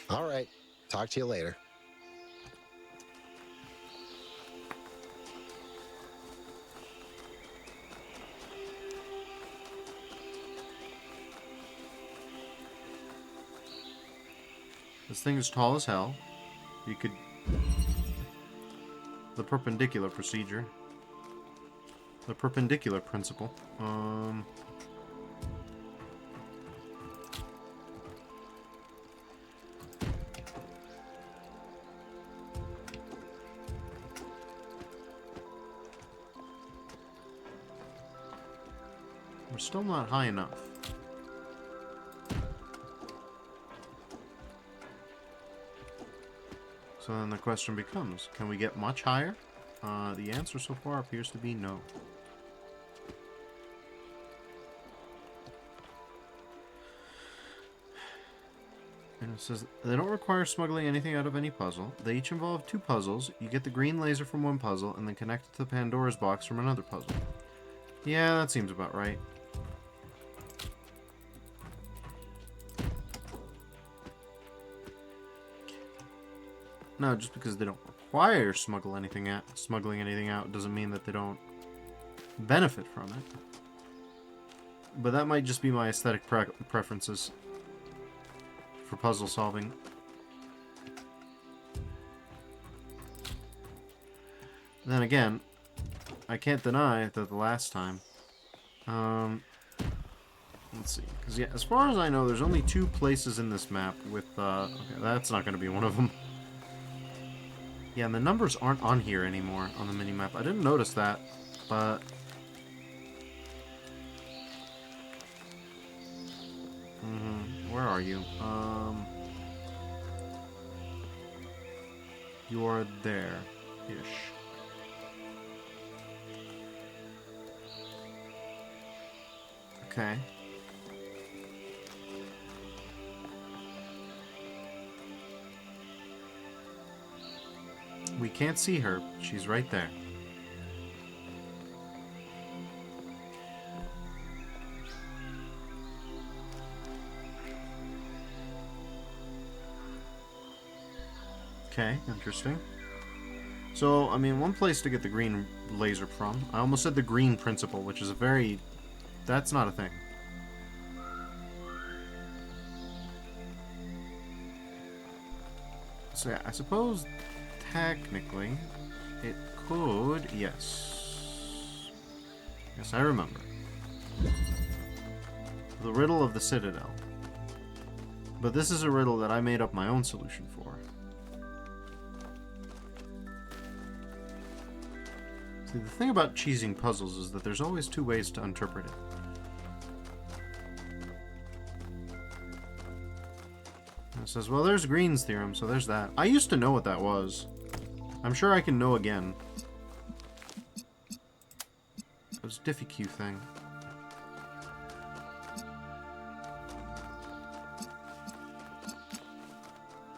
All right. Talk to you later. This thing is tall as hell. You could... The perpendicular procedure. The perpendicular principle. We're still not high enough. So then the question becomes, can we get much higher? The answer so far appears to be no. And it says, they don't require smuggling anything out of any puzzle. They each involve 2 puzzles. You get the green laser from one puzzle, and then connect it to the Pandora's box from another puzzle. Yeah, that seems about right. No, just because they don't require smuggling anything out doesn't mean that they don't benefit from it. But that might just be my aesthetic preferences for puzzle solving. Then again, I can't deny that the last time... let's see. Because yeah, as far as I know, there's only 2 places in this map with... okay, that's not going to be one of them. Yeah, and the numbers aren't on here anymore on the minimap. I didn't notice that, but... Where are you? You are there-ish. Okay. We can't see her. She's right there. Okay, interesting. So, I mean, one place to get the green laser from. I almost said the green principle, which is a very... That's not a thing. So yeah, I suppose technically it could... Yes. Yes, I remember. The riddle of the Citadel. But this is a riddle that I made up my own solution for. See, the thing about cheesing puzzles is that there's always two ways to interpret it. And it says, well, there's Green's theorem, so there's that. I used to know what that was. I'm sure I can know again. It was a Diffie Q thing.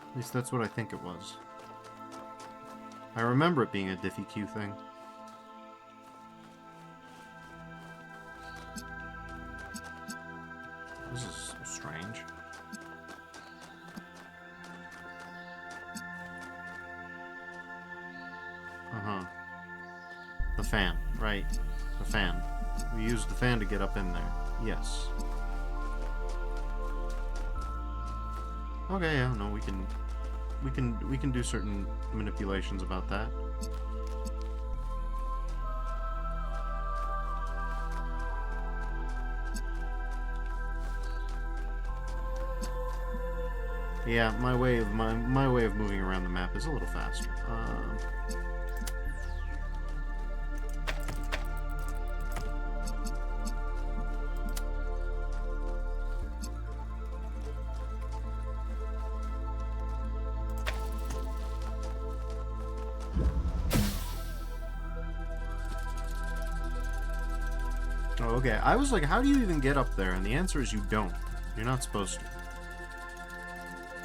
At least that's what I think it was. I remember it being a Diffie Q thing. This is so strange. Uh-huh. The fan, right. The fan. We used the fan to get up in there. Yes. Okay, yeah, no, we can do certain manipulations about that. Yeah, my way of moving around the map is a little faster. Oh, okay. I was like, how do you even get up there? And the answer is you don't. You're not supposed to.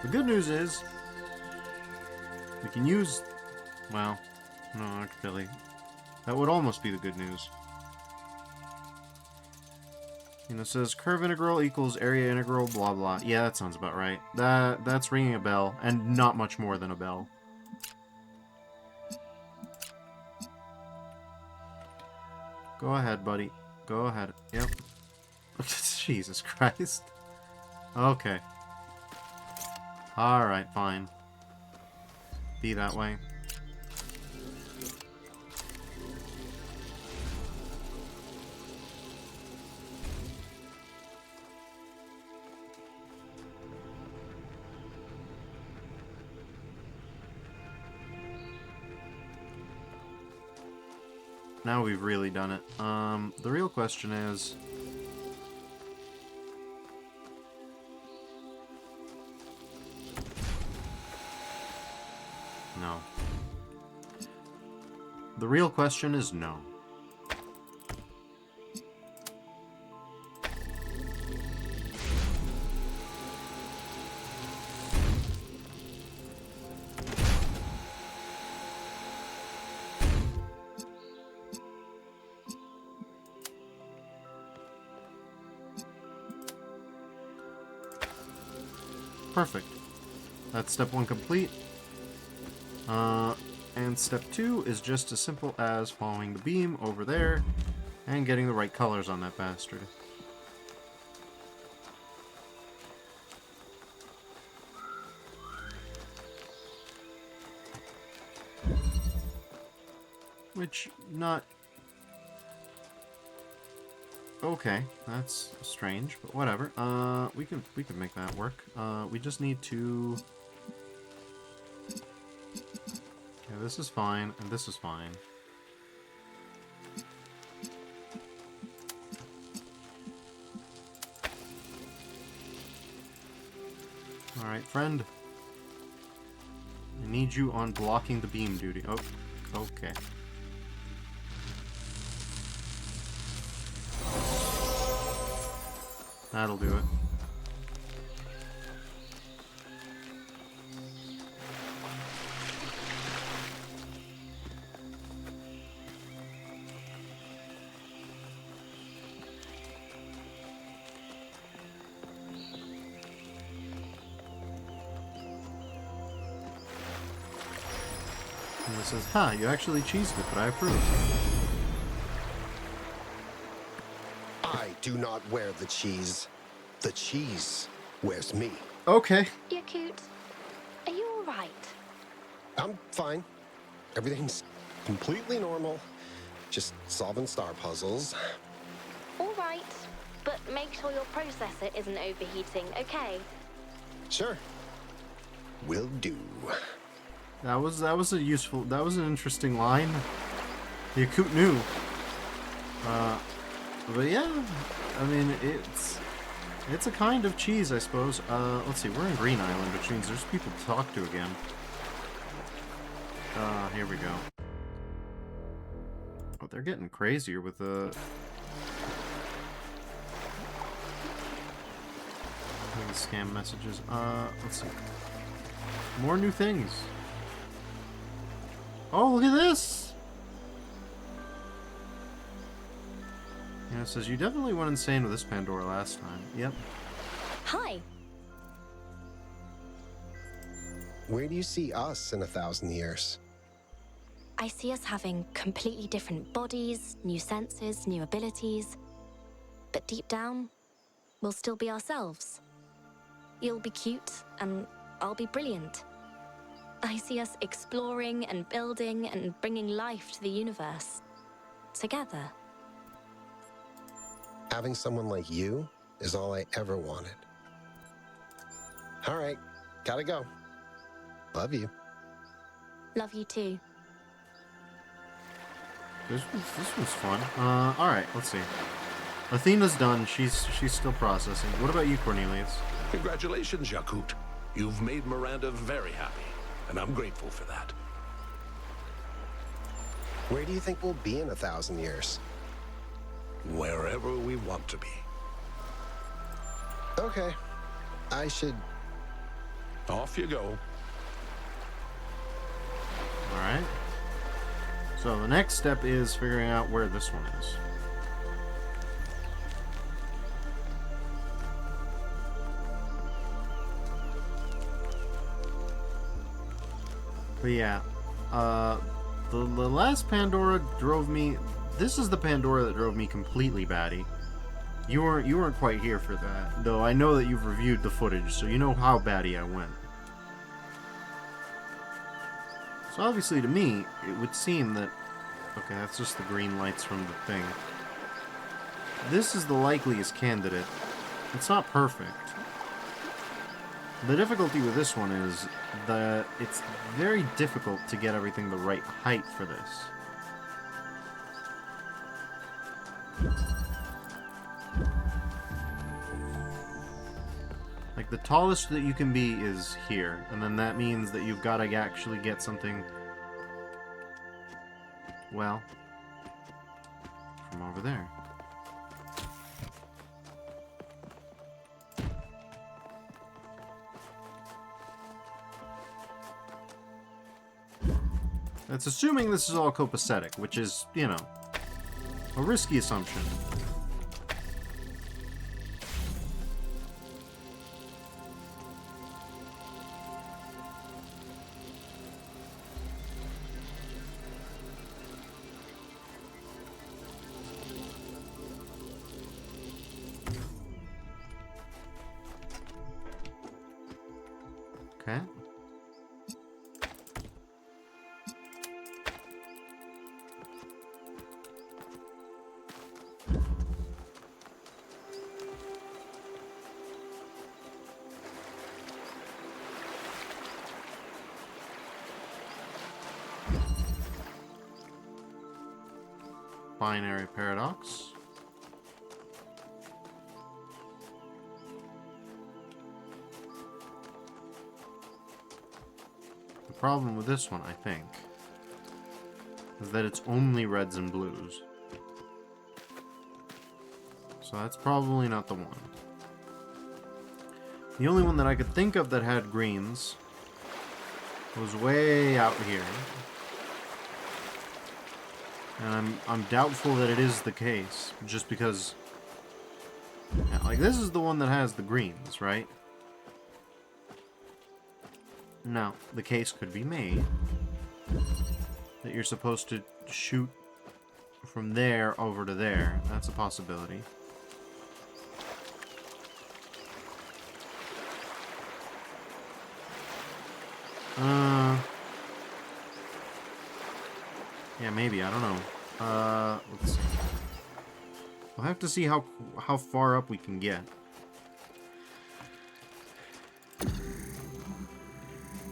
The good news is, we can use... Well, no, not really. That would almost be the good news. You know, it says curve integral equals area integral, blah blah. Yeah, that sounds about right. That's ringing a bell, and not much more than a bell. Go ahead, buddy. Go ahead. Yep. Jesus Christ. Okay. Alright, fine. Be that way. Now we've really done it. The real question is... No. The real question is no. Perfect. That's step 1 complete. And step 2 is just as simple as following the beam over there and getting the right colors on that bastard. Which, not... Okay, that's strange, but whatever. We can make that work. We just need to... Okay, this is fine, and this is fine. Alright, friend. I need you on blocking the beam duty. Oh, okay. That'll do it. And it says, "Ha, you actually cheesed it, but I approve." I do not wear the cheese. The cheese wears me. Okay. Yakut, are you alright? I'm fine. Everything's completely normal. Just solving star puzzles. Alright, but make sure your processor isn't overheating, okay? Sure. Will do. That was an interesting line. Yakut knew. But yeah, I mean, it's a kind of cheese, I suppose. Let's see, we're in Green Island, which means there's people to talk to again. Here we go. Oh, they're getting crazier with the scam messages. Let's see. More new things. Oh, look at this! Yeah, it says, you definitely went insane with this Pandora last time. Yep. Hi. Where do you see us in 1,000 years? I see us having completely different bodies, new senses, new abilities. But deep down, we'll still be ourselves. You'll be cute, and I'll be brilliant. I see us exploring and building and bringing life to the universe. Together. Having someone like you is all I ever wanted. All right, gotta go. Love you. Love you too. This was fun. Alright, let's see. Athena's done. She's still processing. What about you, Cornelius? Congratulations, Yakut. You've made Miranda very happy, and I'm grateful for that. Where do you think we'll be in 1,000 years? Wherever we want to be. Okay. I should... Off you go. Alright. So the next step is figuring out where this one is. But yeah, the last Pandora drove me... This is the Pandora that drove me completely batty. You weren't quite here for that, though I know that you've reviewed the footage, so you know how batty I went. So obviously to me, it would seem that... Okay, that's just the green lights from the thing. This is the likeliest candidate. It's not perfect. The difficulty with this one is that it's very difficult to get everything the right height for this. Like, the tallest that you can be is here, and then that means that you've got to actually get something, well, from over there. That's assuming this is all copacetic, which is, you know, a risky assumption. Okay. Binary paradox. The problem with this one, I think, is that it's only reds and blues. So that's probably not the one. The only one that I could think of that had greens was way out here. And I'm doubtful that it is the case, just because, yeah, like, this is the one that has the greens, right? Now, the case could be made that you're supposed to shoot from there over to there. That's a possibility. Yeah, maybe. I don't know. Let's see. We'll have to see how far up we can get.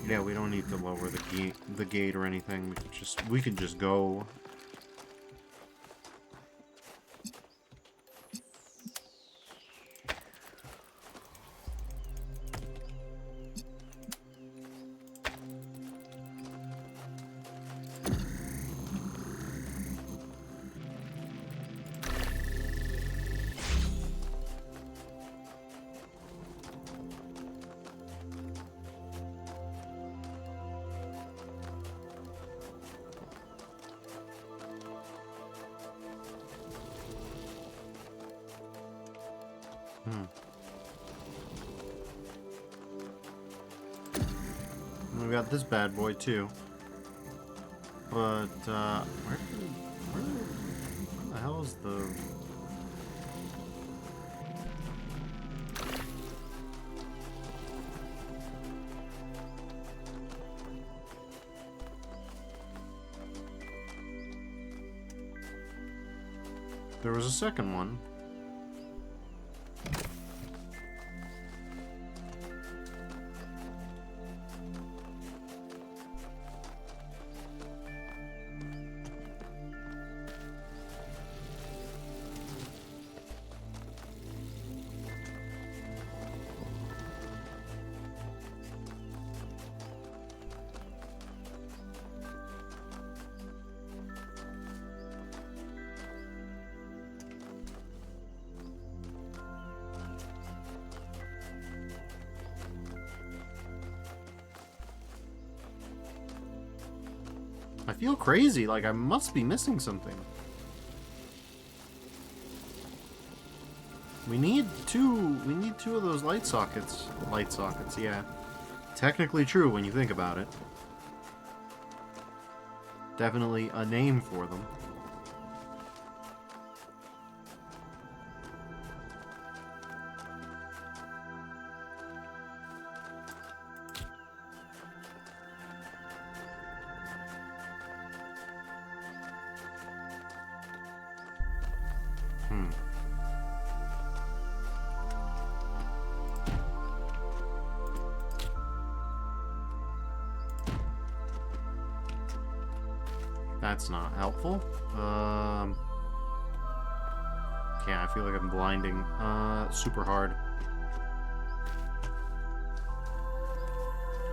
Yeah, we don't need to lower the gate or anything. We can just go. We got this bad boy too. But where the hell is the? There was a second one. I feel crazy, like I must be missing something. We need two of those light sockets. Light sockets, yeah. Technically true when you think about it. Definitely a name for them. That's not helpful. Yeah, I feel like I'm blinding. Super hard.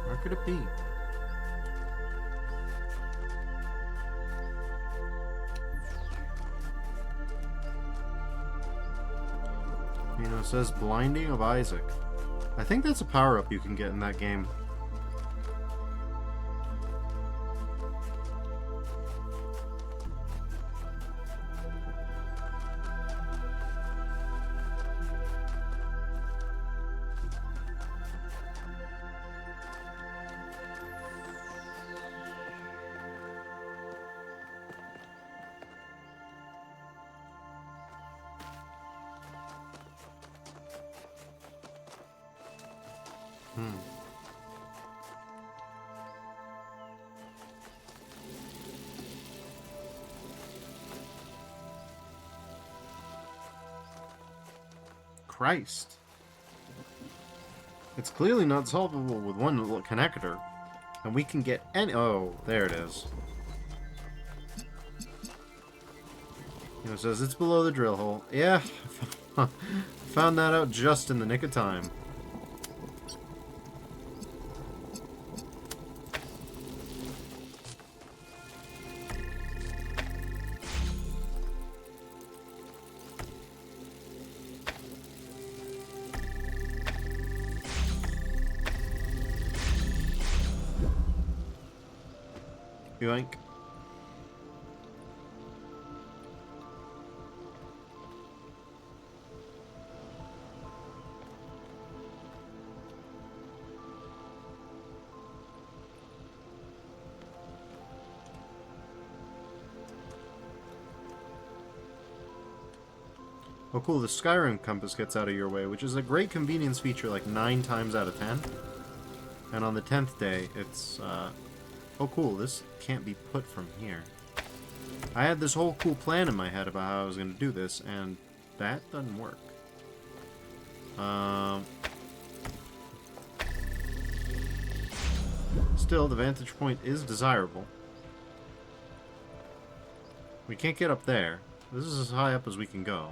Where could it be? You know, it says Blinding of Isaac. I think that's a power-up you can get in that game. Christ. It's clearly not solvable with one little connector. And we can get any... Oh, there it is. You know, it says it's below the drill hole. Yeah, found that out just in the nick of time. Yoink. Oh cool, the Skyrim compass gets out of your way, which is a great convenience feature like 9 times out of 10. And on the 10th day, it's, oh cool, this can't be put from here. I had this whole cool plan in my head about how I was going to do this, and that doesn't work. Still, the vantage point is desirable. We can't get up there. This is as high up as we can go.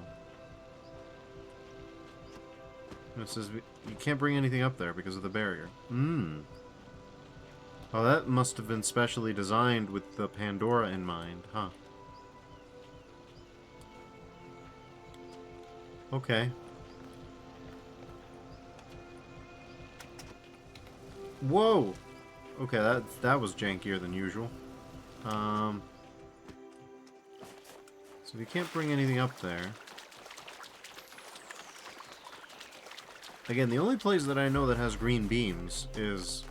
And it says you can't bring anything up there because of the barrier. Oh, that must have been specially designed with the Pandora in mind, huh? Okay. Whoa! Okay, that was jankier than usual. So if you can't bring anything up there... Again, the only place that I know that has green beams is...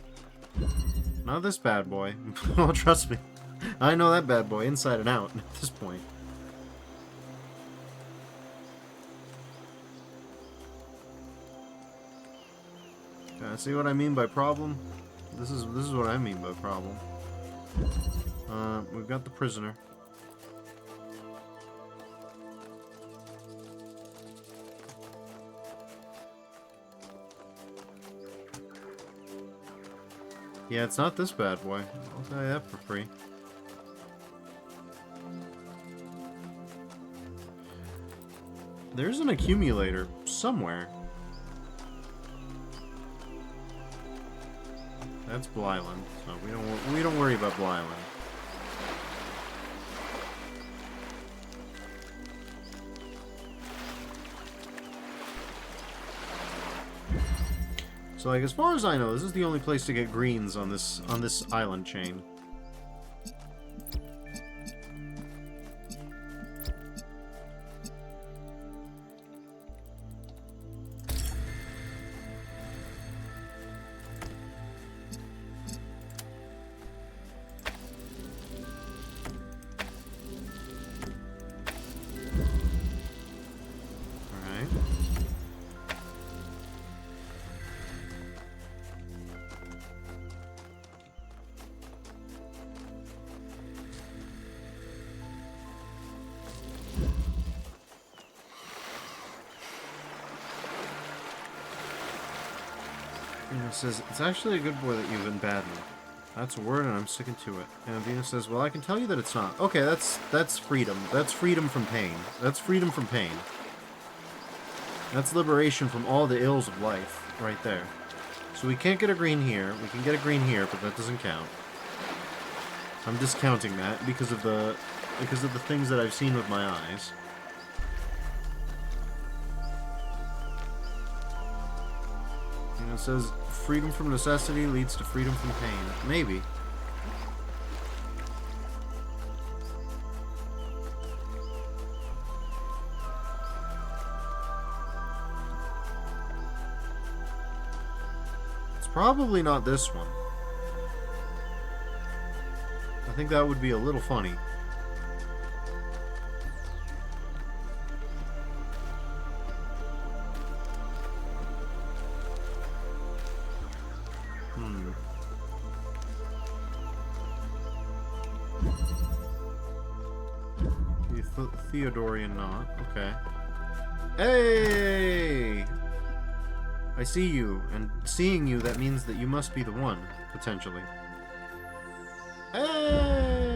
Not this bad boy. Oh, trust me. I know that bad boy inside and out at this point. See what I mean by problem? This is what I mean by problem. We've got the prisoner. Yeah, it's not this bad boy. I'll tell you that for free. There's an accumulator somewhere. That's Blyland, so we don't worry about Blyland. So, like, as far as I know, this is the only place to get greens on this island chain. Venus says, it's actually a good boy that you've abandoned. That's a word and I'm sticking to it. And Venus says, well, I can tell you that it's not. Okay, that's freedom. That's freedom from pain. That's freedom from pain. That's liberation from all the ills of life, right there. So we can't get a green here. We can get a green here, but that doesn't count. I'm discounting that because of the things that I've seen with my eyes. You know, it says freedom from necessity leads to freedom from pain. Maybe. It's probably not this one. I think that would be a little funny. Theodorian knot. Okay. Hey! I see you, and seeing you, that means that you must be the one, potentially. Hey!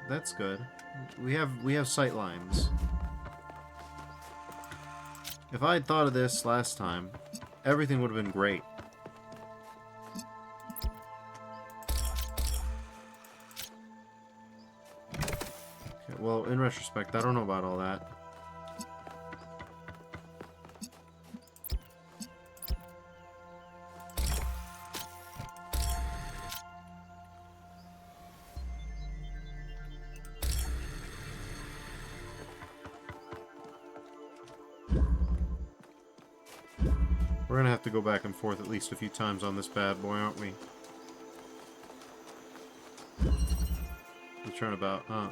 That's good. We have sight lines. If I had thought of this last time, everything would have been great. Well, in retrospect, I don't know about all that. We're gonna have to go back and forth at least a few times on this bad boy, aren't we? The turnabout, huh?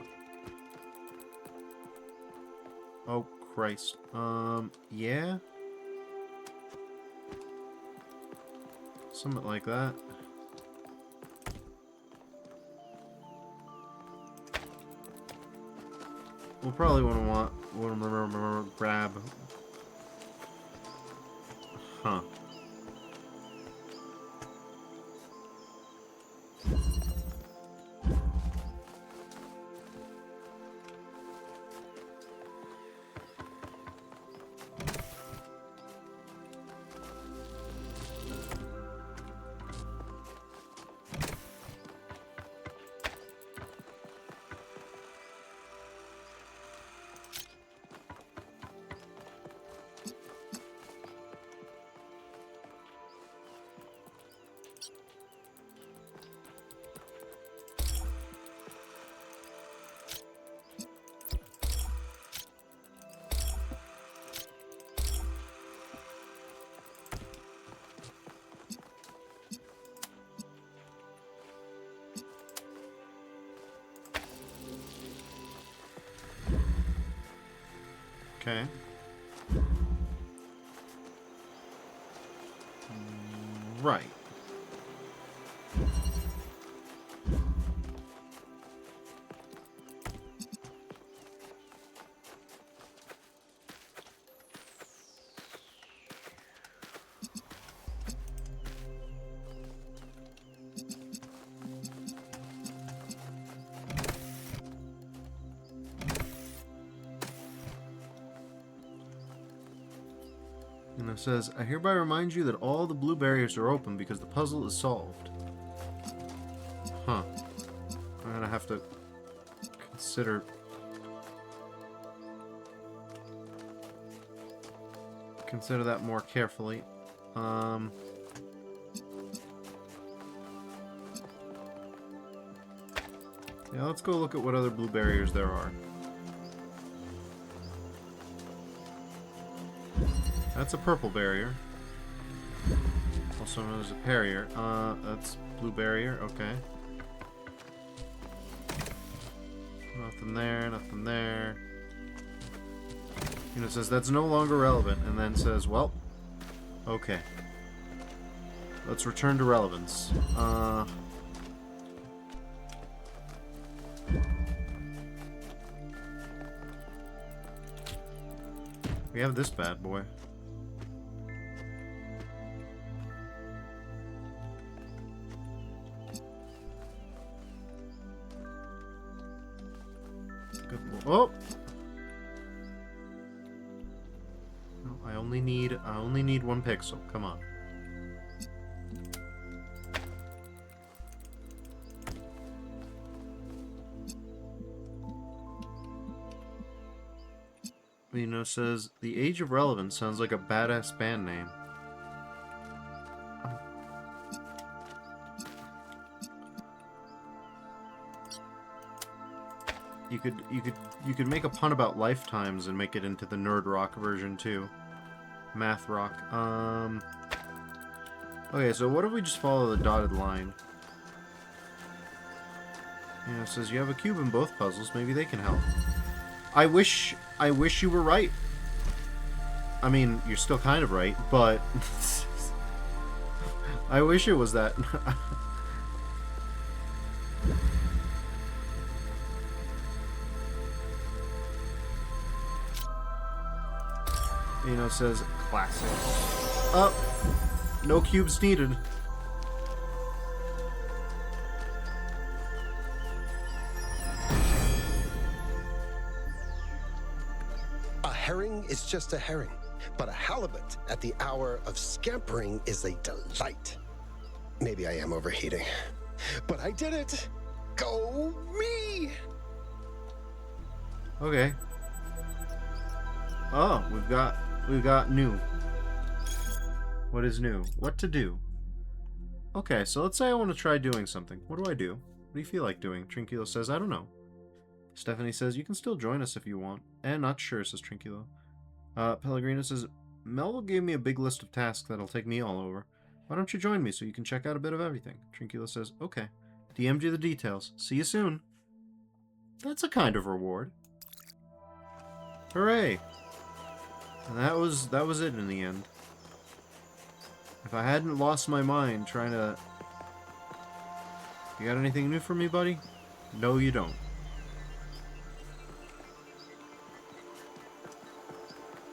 Oh, Christ. Yeah. Something like that. We'll probably want to grab. Huh. Okay. Right. And it says, I hereby remind you that all the blue barriers are open because the puzzle is solved. Huh. I'm gonna have to consider that more carefully. Yeah, let's go look at what other blue barriers there are. That's a purple barrier. Also known as a barrier. That's blue barrier, okay. Nothing there, nothing there. And it says that's no longer relevant, and then says, well, okay. Let's return to relevance. We have this bad boy. Good. Oh! No, I only need one pixel. Come on. It says, the Age of Relevance sounds like a badass band name. You could make a pun about lifetimes and make it into the nerd rock version too. Math rock. Okay, so what if we just follow the dotted line? It says you have a cube in both puzzles. Maybe they can help. I wish you were right. I mean, you're still kind of right, but I wish it was that. It says classic. Oh, no cubes needed. A herring is just a herring, but a halibut at the hour of scampering is a delight. Maybe I am overheating, but I did it. Go me! Okay. Oh, we've got new. What is new? What to do? Okay, so let's say I want to try doing something. What do I do? What do you feel like doing? Trinculo says, I don't know. Stephanie says, you can still join us if you want. And not sure, says Trinculo. Pellegrino says, Melville gave me a big list of tasks that'll take me all over. Why don't you join me so you can check out a bit of everything? Trinculo says, okay. DM'd you the details. See you soon. That's a kind of reward. Hooray! And that was it in the end. If I hadn't lost my mind trying to... You got anything new for me, buddy? No, you don't.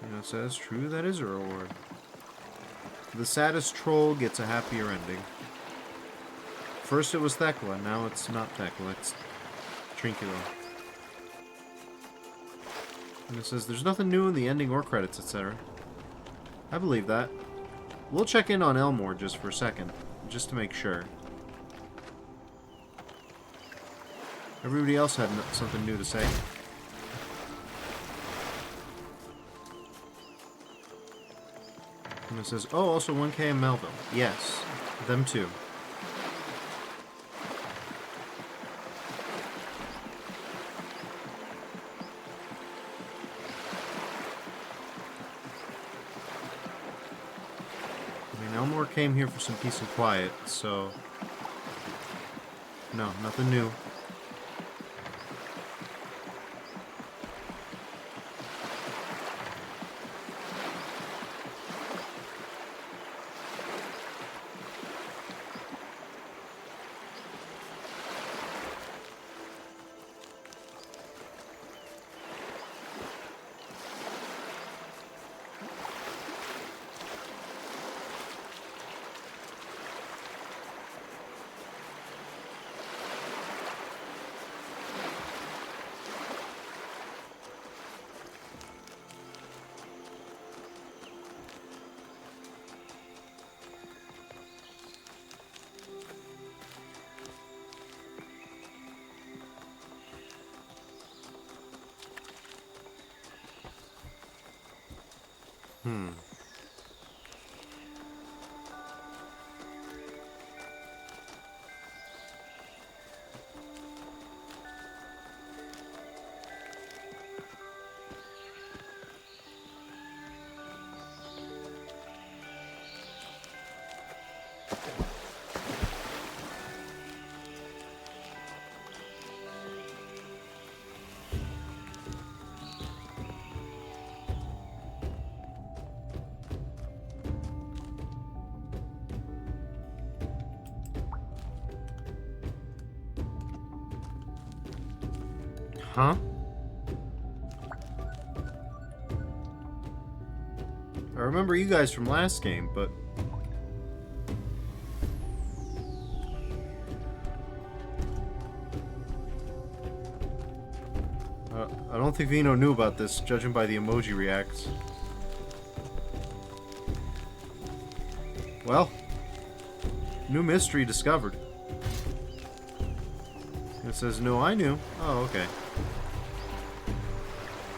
You know, it says, true, that is a reward. The saddest troll gets a happier ending. First it was Thekla, now it's not Thekla, it's Trinculo. And it says, there's nothing new in the ending or credits, etc. I believe that. We'll check in on Elmore just for a second, just to make sure. Everybody else had something new to say. And it says, oh, also 1K in Melville. Yes, them too. I mean, Elmore came here for some peace and quiet, so... No, nothing new. Huh? I remember you guys from last game, but... I don't think Vino knew about this, judging by the emoji reacts. Well, new mystery discovered. It says, no, I knew. Oh, okay.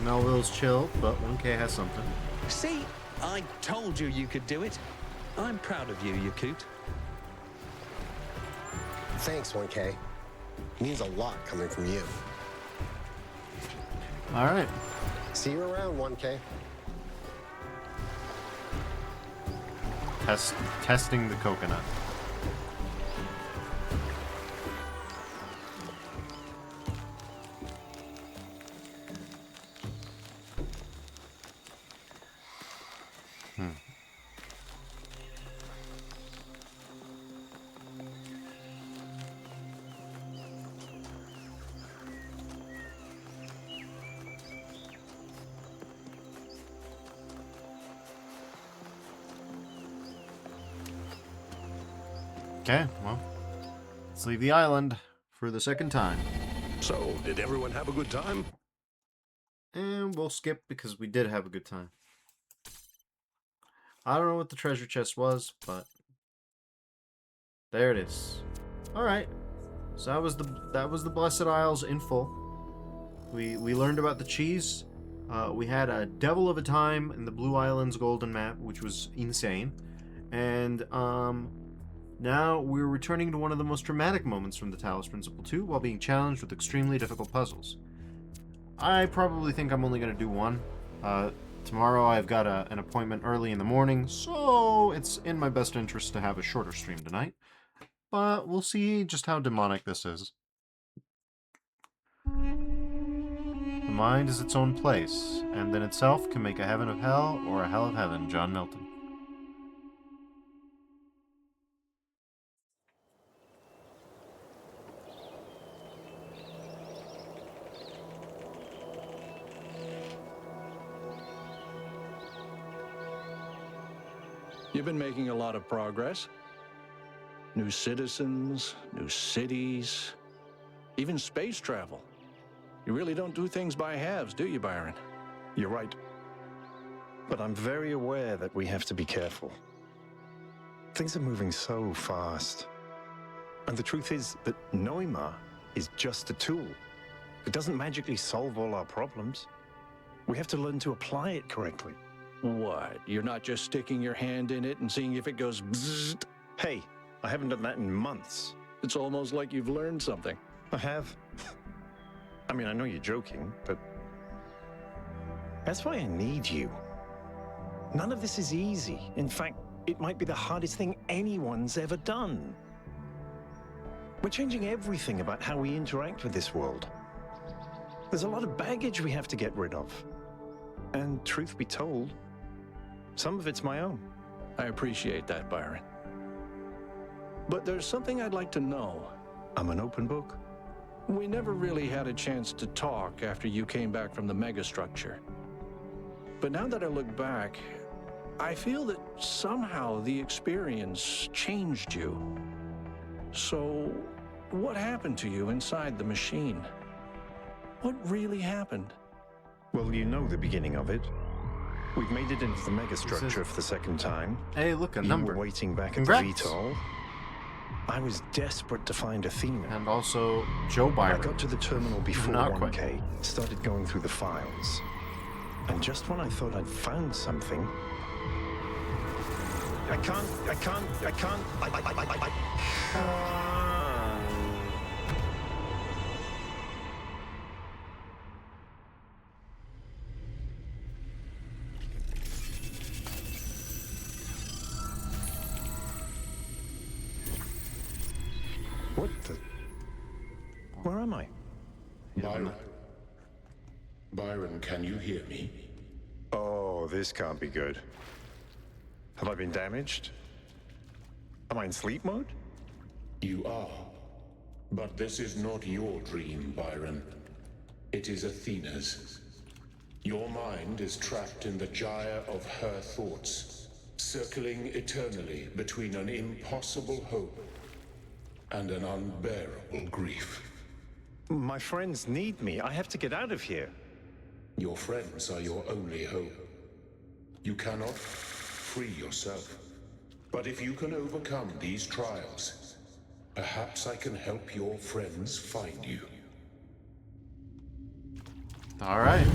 Melville's chill, but 1K has something. See, I told you you could do it. I'm proud of you, you coot. Thanks, 1K. Means a lot coming from you. Alright. See you around, 1K. Testing the coconut. Okay, well, let's leave the island for the second time. So, did everyone have a good time? And we'll skip because we did have a good time. I don't know what the treasure chest was, but there it is. Alright. So that was the Blessed Isles in full. We learned about the cheese. We had a devil of a time in the Blue Islands Golden Map, which was insane. And now we're returning to one of the most dramatic moments from the Talos Principle 2 while being challenged with extremely difficult puzzles. I probably think I'm only going to do one. Tomorrow I've got an appointment early in the morning, so it's in my best interest to have a shorter stream tonight. But we'll see just how demonic this is. The mind is its own place, and in itself can make a heaven of hell or a hell of heaven. John Milton. You've been making a lot of progress. New citizens, new cities, even space travel. You really don't do things by halves, do you, Byron? You're right. But I'm very aware that we have to be careful. Things are moving so fast. And the truth is that Noima is just a tool. It doesn't magically solve all our problems. We have to learn to apply it correctly. What? You're not just sticking your hand in it and seeing if it goes bzzzt? Hey, I haven't done that in months. It's almost like you've learned something. I have. I mean, I know you're joking, but that's why I need you. None of this is easy. In fact, it might be the hardest thing anyone's ever done. We're changing everything about how we interact with this world. There's a lot of baggage we have to get rid of. And truth be told, some of it's my own. I appreciate that, Byron. But there's something I'd like to know. I'm an open book. We never really had a chance to talk after you came back from the megastructure. But now that I look back, I feel that somehow the experience changed you. So, what happened to you inside the machine? What really happened? Well, you know the beginning of it. We've made it into the megastructure for the second time. Hey, look, a You number. were waiting back Congrats. at the VTOL. I was desperate to find Athena. And also Joe I Byron. got to the terminal before Not quite. 1K, started going through the files. And just when I thought I'd found something... I can't... What the... Where am I? Byron, can you hear me? Oh, this can't be good. Have I been damaged? Am I in sleep mode? You are. But this is not your dream, Byron. It is Athena's. Your mind is trapped in the gyre of her thoughts, circling eternally between an impossible hope and an unbearable grief. My friends need me. I have to get out of here. Your friends are your only hope. You cannot free yourself. But if you can overcome these trials, perhaps I can help your friends find you. All right.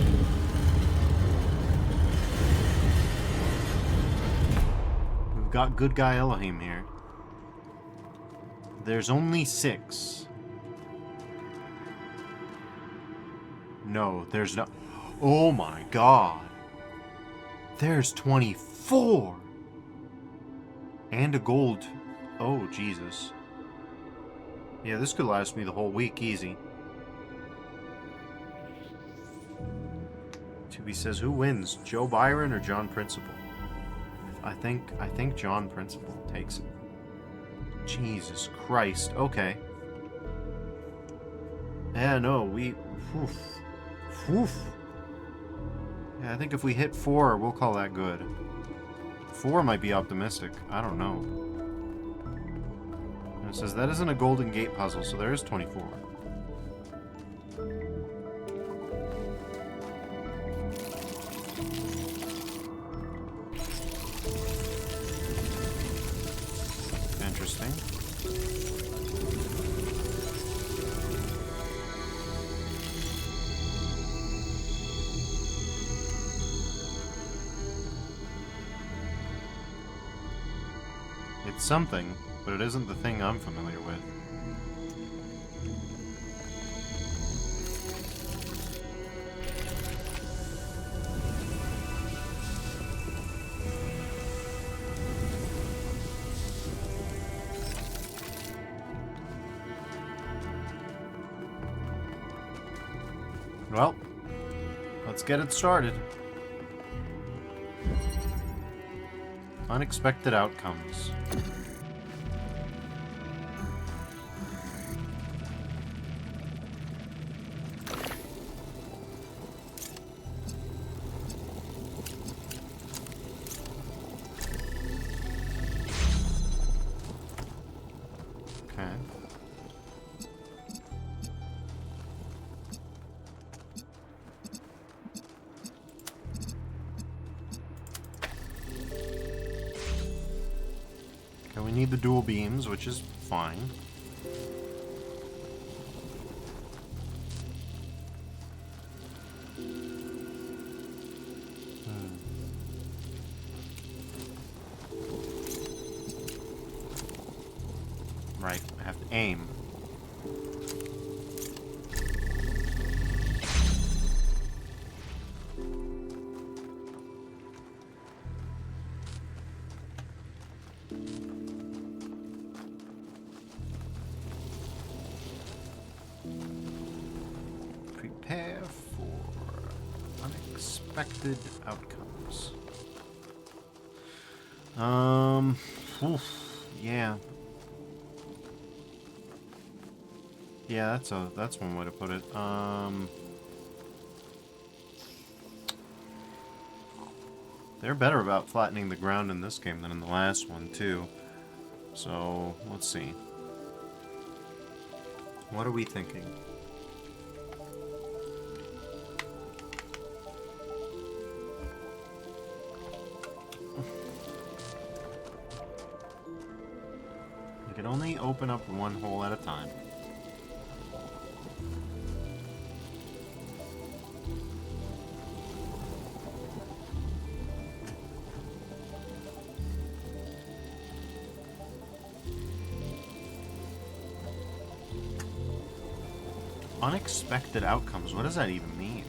We've got good guy Elohim here. There's only 6. No, there's no... Oh my god. There's 24. And a gold. Oh, Jesus. Yeah, this could last me the whole week, easy. Tubi says, who wins, Joe Byron or John Principle? I think John Principle takes it. Jesus Christ. Okay. Yeah, no, we... Oof. Oof. Yeah, I think if we hit 4, we'll call that good. 4 might be optimistic. I don't know. And it says that isn't a Golden Gate puzzle, so there is 24. Interesting. It's something, but it isn't the thing I'm familiar with. Well, Let's get it started. Unexpected outcomes. Okay. Okay, we need the dual beams, which is fine. Right, I have to aim. Prepare for unexpected outcomes. Yeah. Yeah, that's one way to put it. They're better about flattening the ground in this game than in the last one, too. So, let's see. What are we thinking? You can only open up one hole at a time. Unexpected outcomes. What does that even mean?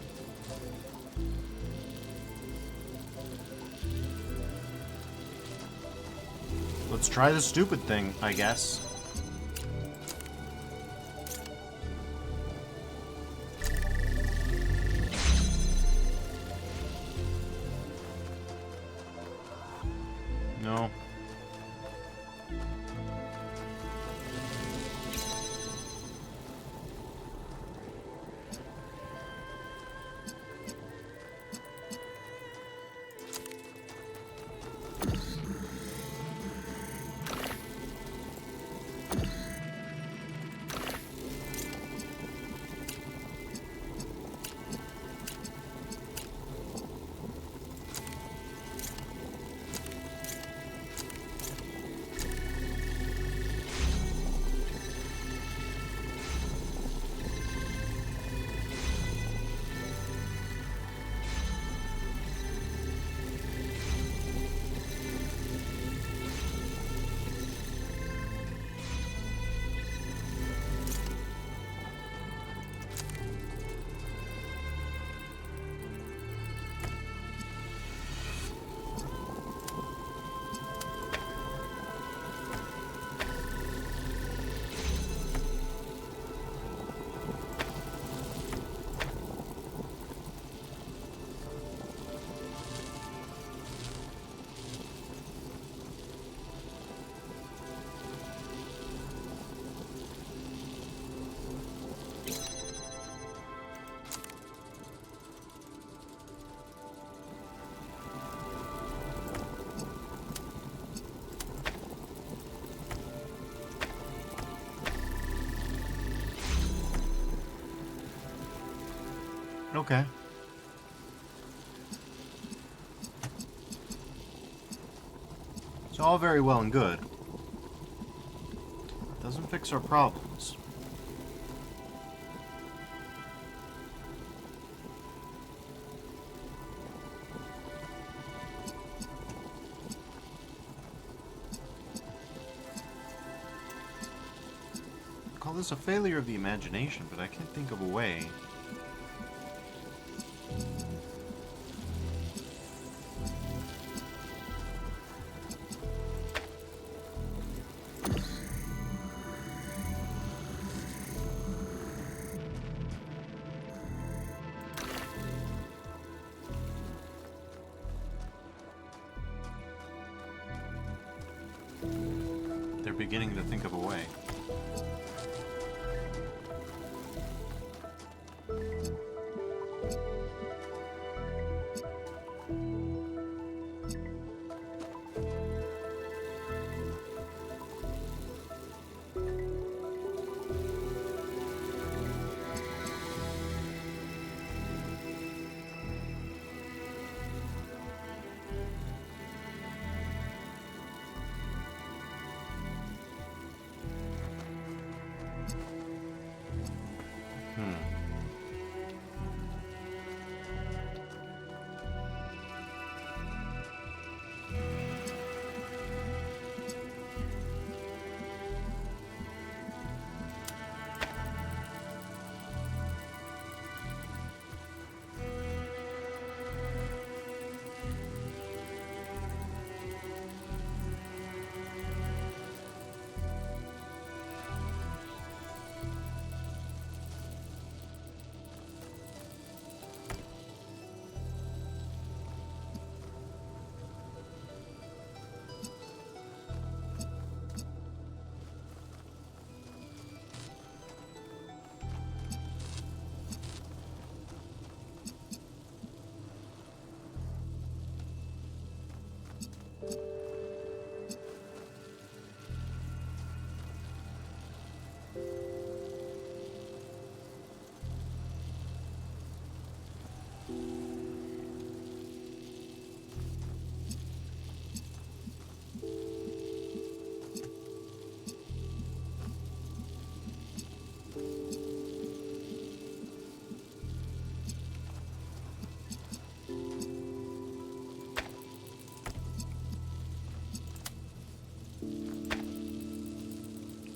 Let's try the stupid thing, I guess. No. Okay. It's all very well and good. It doesn't fix our problems. I call this a failure of the imagination, but I can't think of a way. beginning to think of a way.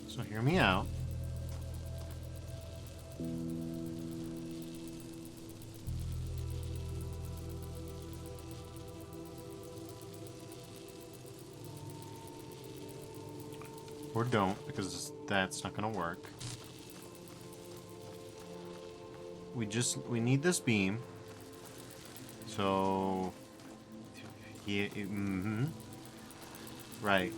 So hear me out. Or don't, because that's not gonna work. We need this beam. So yeah, right.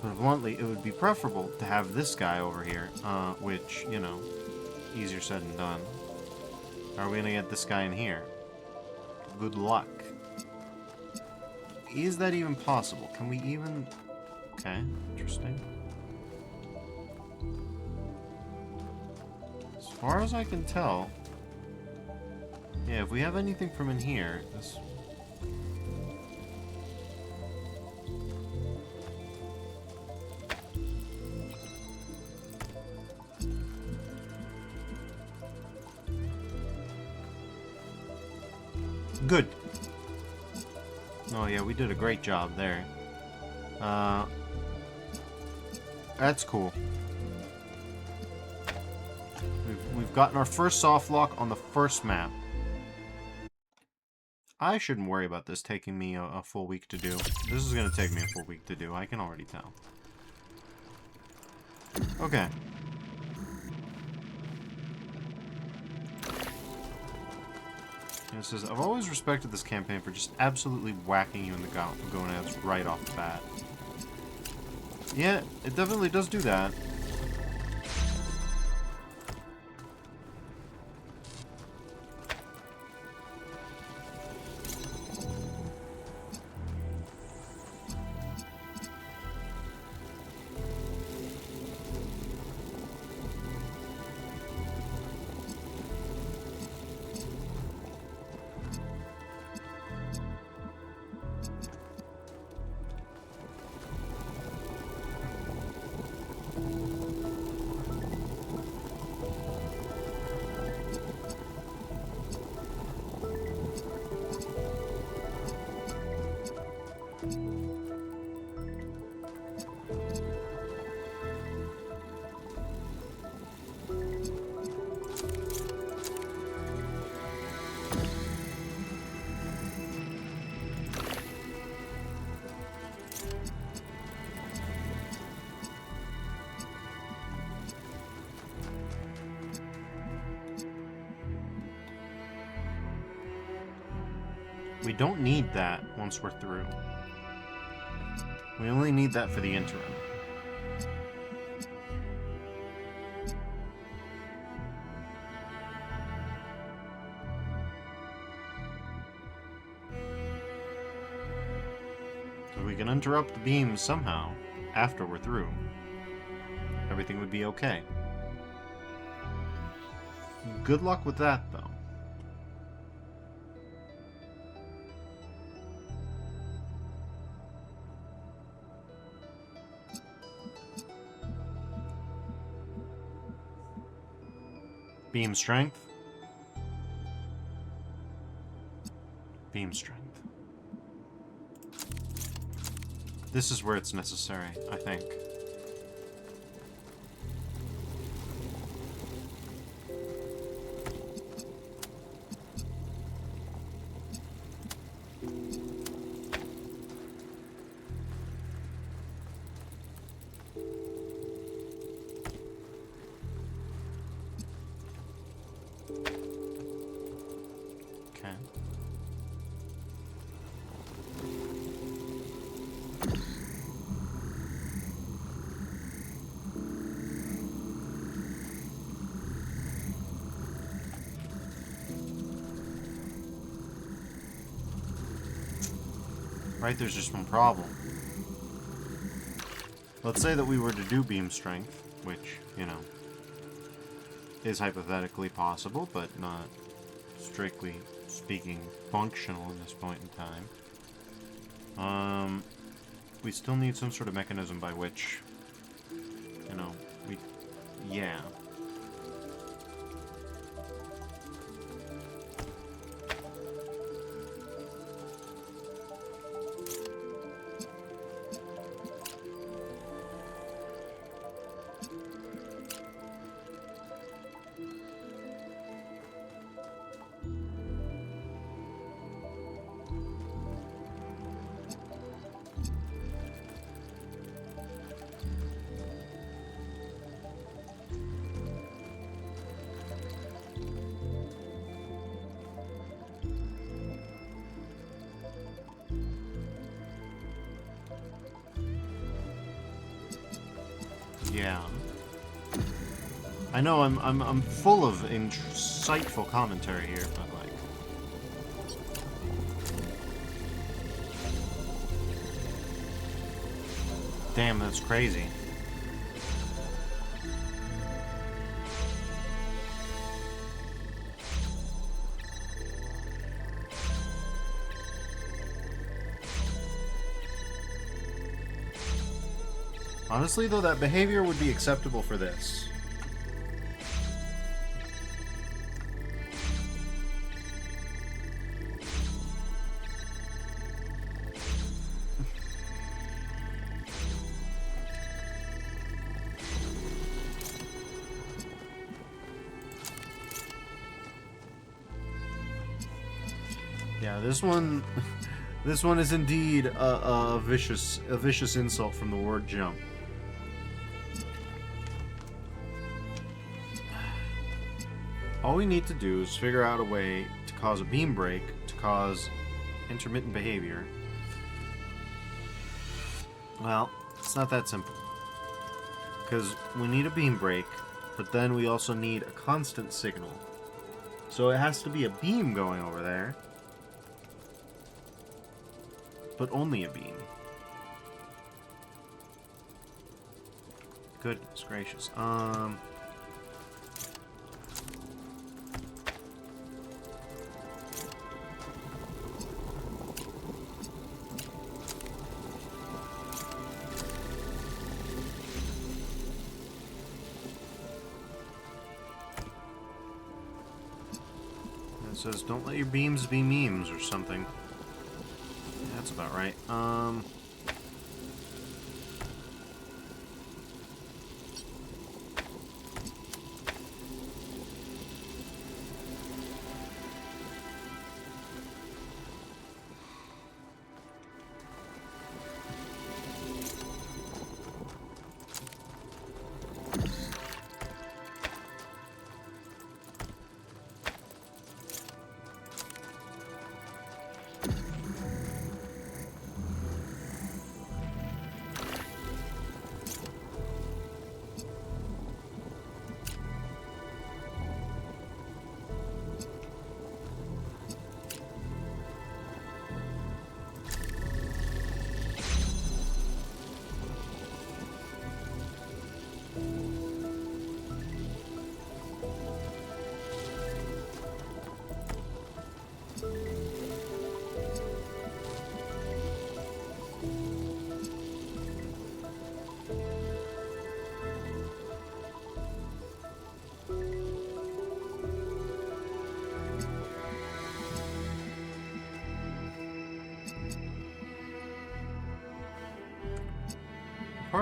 But bluntly, it would be preferable to have this guy over here, which, you know, easier said than done. How are we gonna get this guy in here? Good luck. Is that even possible? Can we even... Okay, interesting. As far as I can tell... Yeah, if we have anything from in here, this... Good. Oh yeah, we did a great job there. That's cool. We've gotten our first soft lock on the first map. I shouldn't worry about this taking me a full week to do. This is going to take me a full week to do. I can already tell. Okay. And it says, I've always respected this campaign for just absolutely whacking you in the gonads right off the bat. Yeah, it definitely does do that. We don't need that once we're through. We only need that for the interim. So we can interrupt the beams somehow after we're through. Everything would be okay. Good luck with that, though. Beam strength. Beam strength. This is where it's necessary, I think. Okay. Right, there's just one problem. Let's say that we were to do beam strength, which, you know, is hypothetically possible, but not strictly speaking functional at this point in time. We still need some sort of mechanism by which, you know, yeah. Yeah. I know I'm full of insightful commentary here, but like, damn, that's crazy. Honestly, though, that behavior would be acceptable for this. Yeah, this one is indeed a vicious insult from the word jump. All we need to do is figure out a way to cause a beam break, to cause intermittent behavior. Well, it's not that simple. Because we need a beam break, but then we also need a constant signal. So it has to be a beam going over there, but only a beam. Goodness gracious. It says, don't let your beams be memes or something. Yeah, that's about right.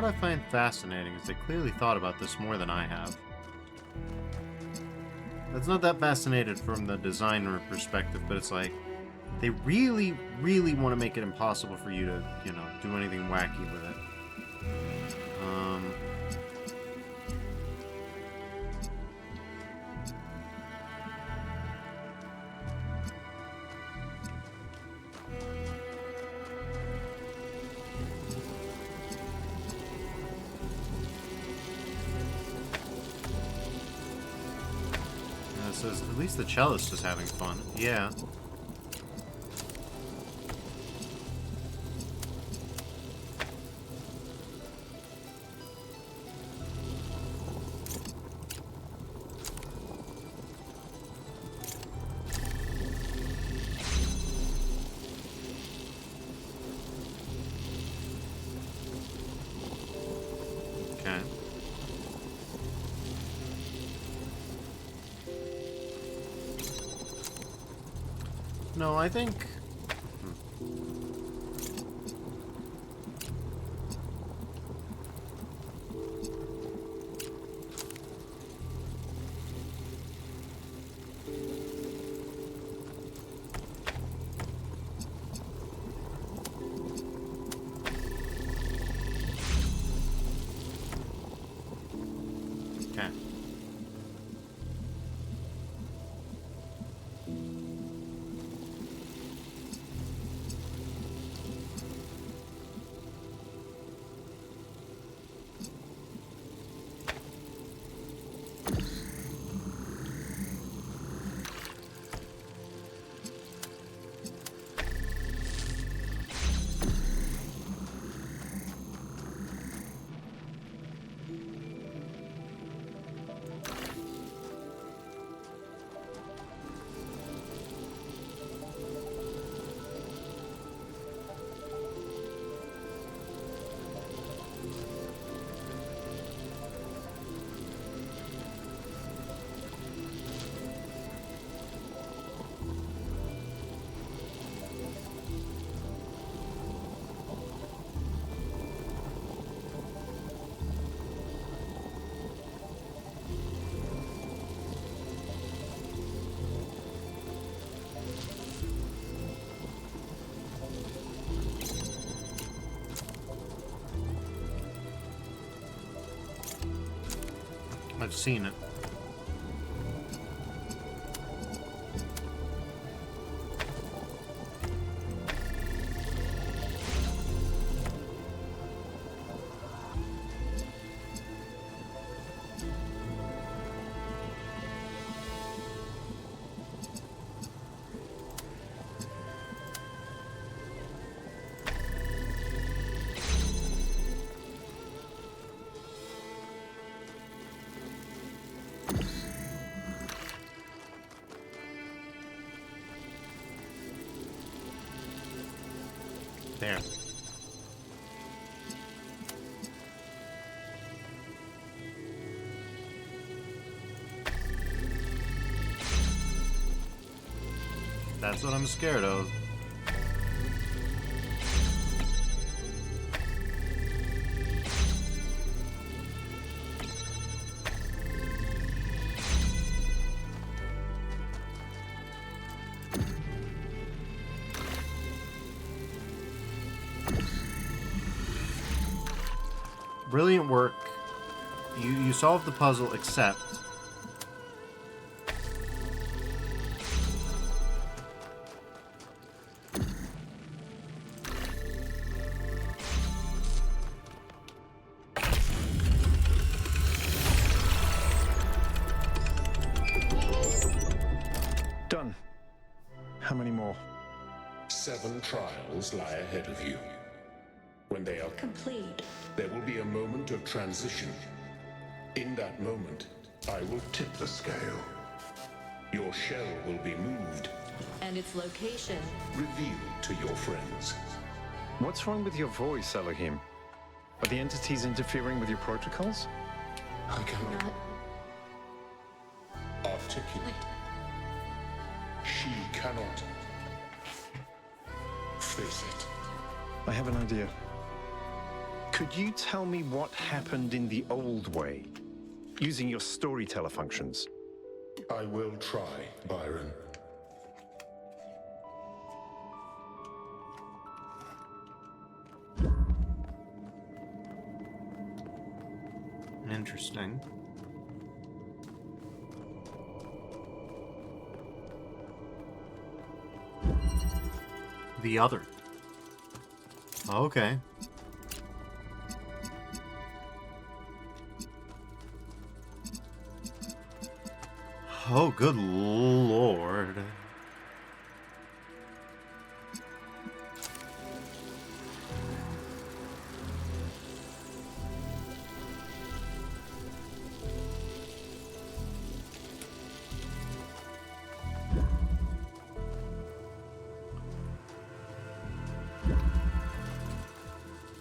part I find fascinating is they clearly thought about this more than I have. It's not that fascinated from the designer perspective, but it's like, they really, really want to make it impossible for you to, you know, do anything wacky with it. It says, at least the cellist is having fun. Yeah. Okay. No, I think... Okay. I've seen it. There. That's what I'm scared of. Brilliant work. You solved the puzzle, except... Done. How many more? 7 trials lie ahead of you. When they are Complete. there will be a moment of transition. In that moment, I will tip the scale. Your shell will be moved, And its location. revealed to your friends. What's wrong with your voice, Elohim? Are the entities interfering with your protocols? I cannot Not articulate. She cannot face it. I have an idea. Could you tell me what happened in the old way, using your storyteller functions? I will try, Byron. Interesting. The other. Okay. Oh, good lord.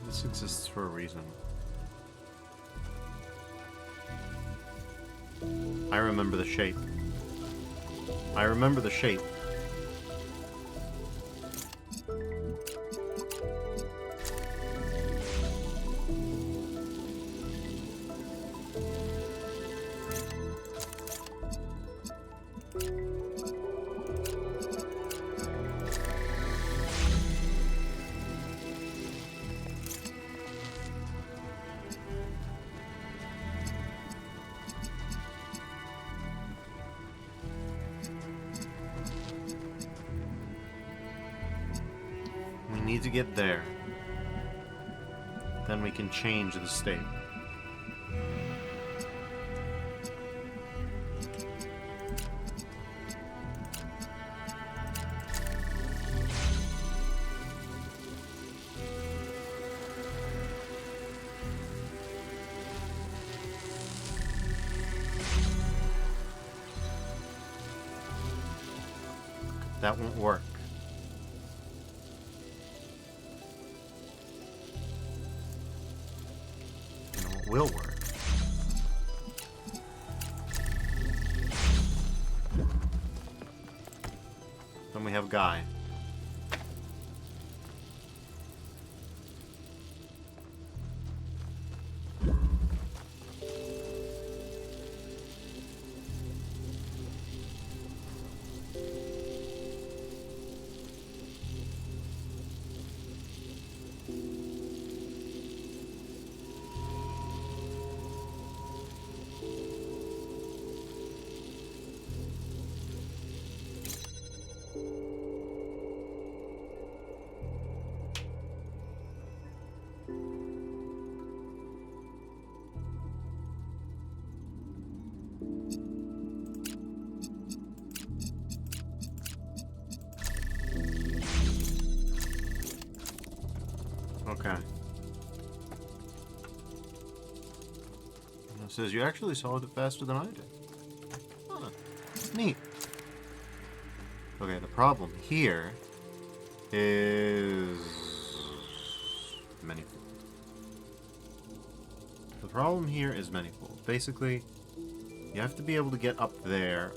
This exists for a reason. I remember the shape. I remember the shape. We need to get there. Then we can change the state. That won't work. You know what will work? Then we have Guy. Okay. It says you actually solved it faster than I did. Huh. Neat. Okay, the problem here is manifold. The problem here is manifold. Basically, you have to be able to get up there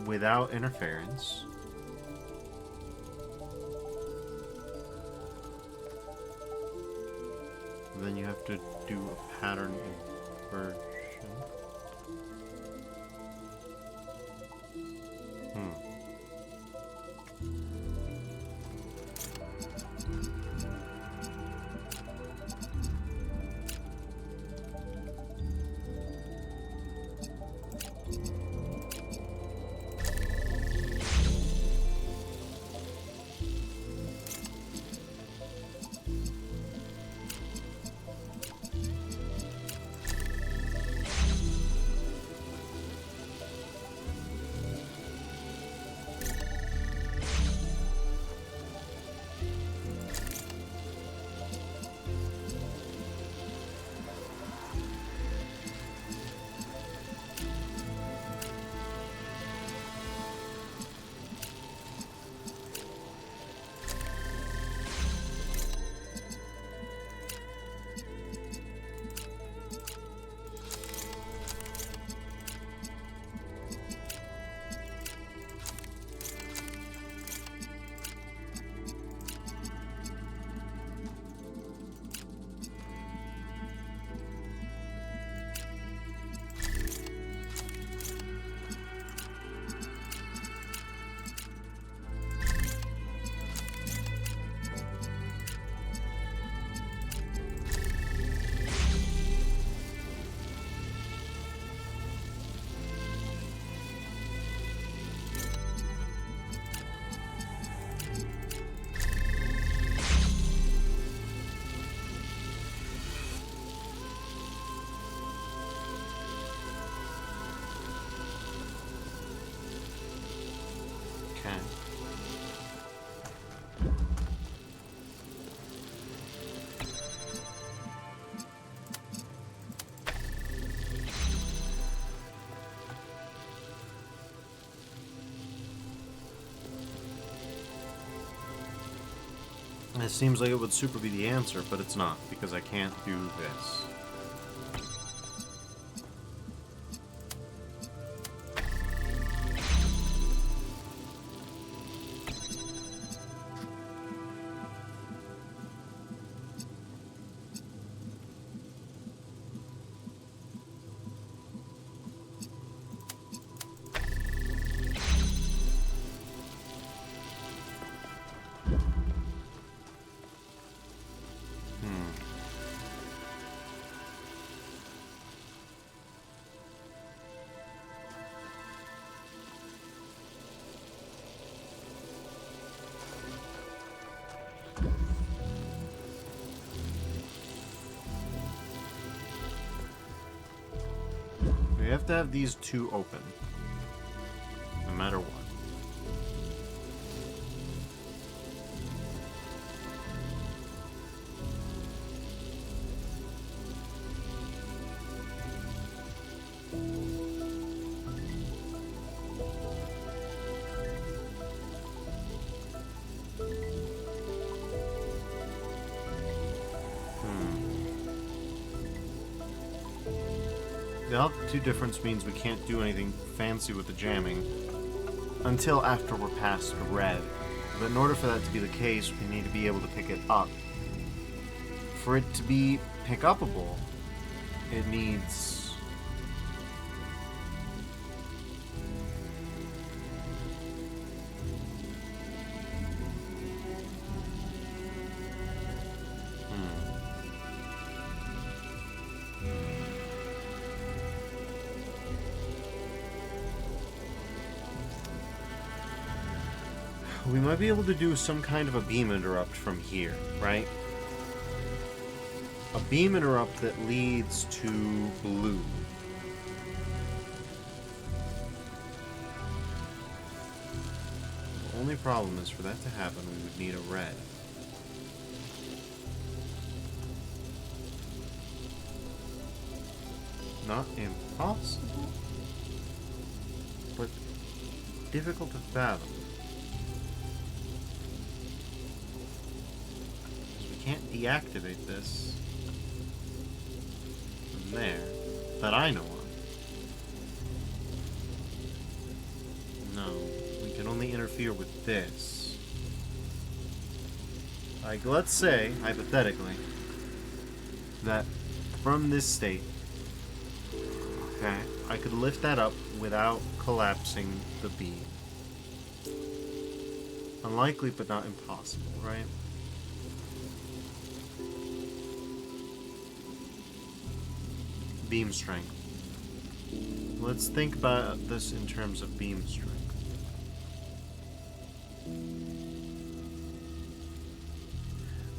without interference. Then you have to do a pattern inversion. It seems like it would super be the answer, but it's not, because I can't do this. We have to have these two open, no matter what. The altitude difference means we can't do anything fancy with the jamming until after we're past red. But in order for that to be the case, we need to be able to pick it up. For it to be pick-upable, it needs... We might be able to do some kind of a beam interrupt from here, right? A beam interrupt that leads to blue. The only problem is for that to happen, we would need a red. Not impossible, but difficult to fathom. Can't deactivate this from there that I know of. No, we can only interfere with this. Like, let's say, hypothetically, that from this state, okay, I could lift that up without collapsing the beam. Unlikely, but not impossible, right? Beam strength. Let's think about this in terms of beam strength.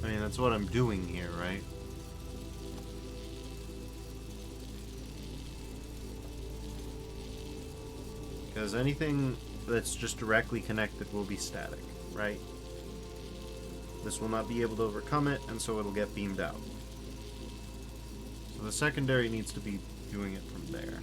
I mean, that's what I'm doing here, right? Because anything that's just directly connected will be static, right? This will not be able to overcome it, and so it'll get beamed out. So the secondary needs to be doing it from there.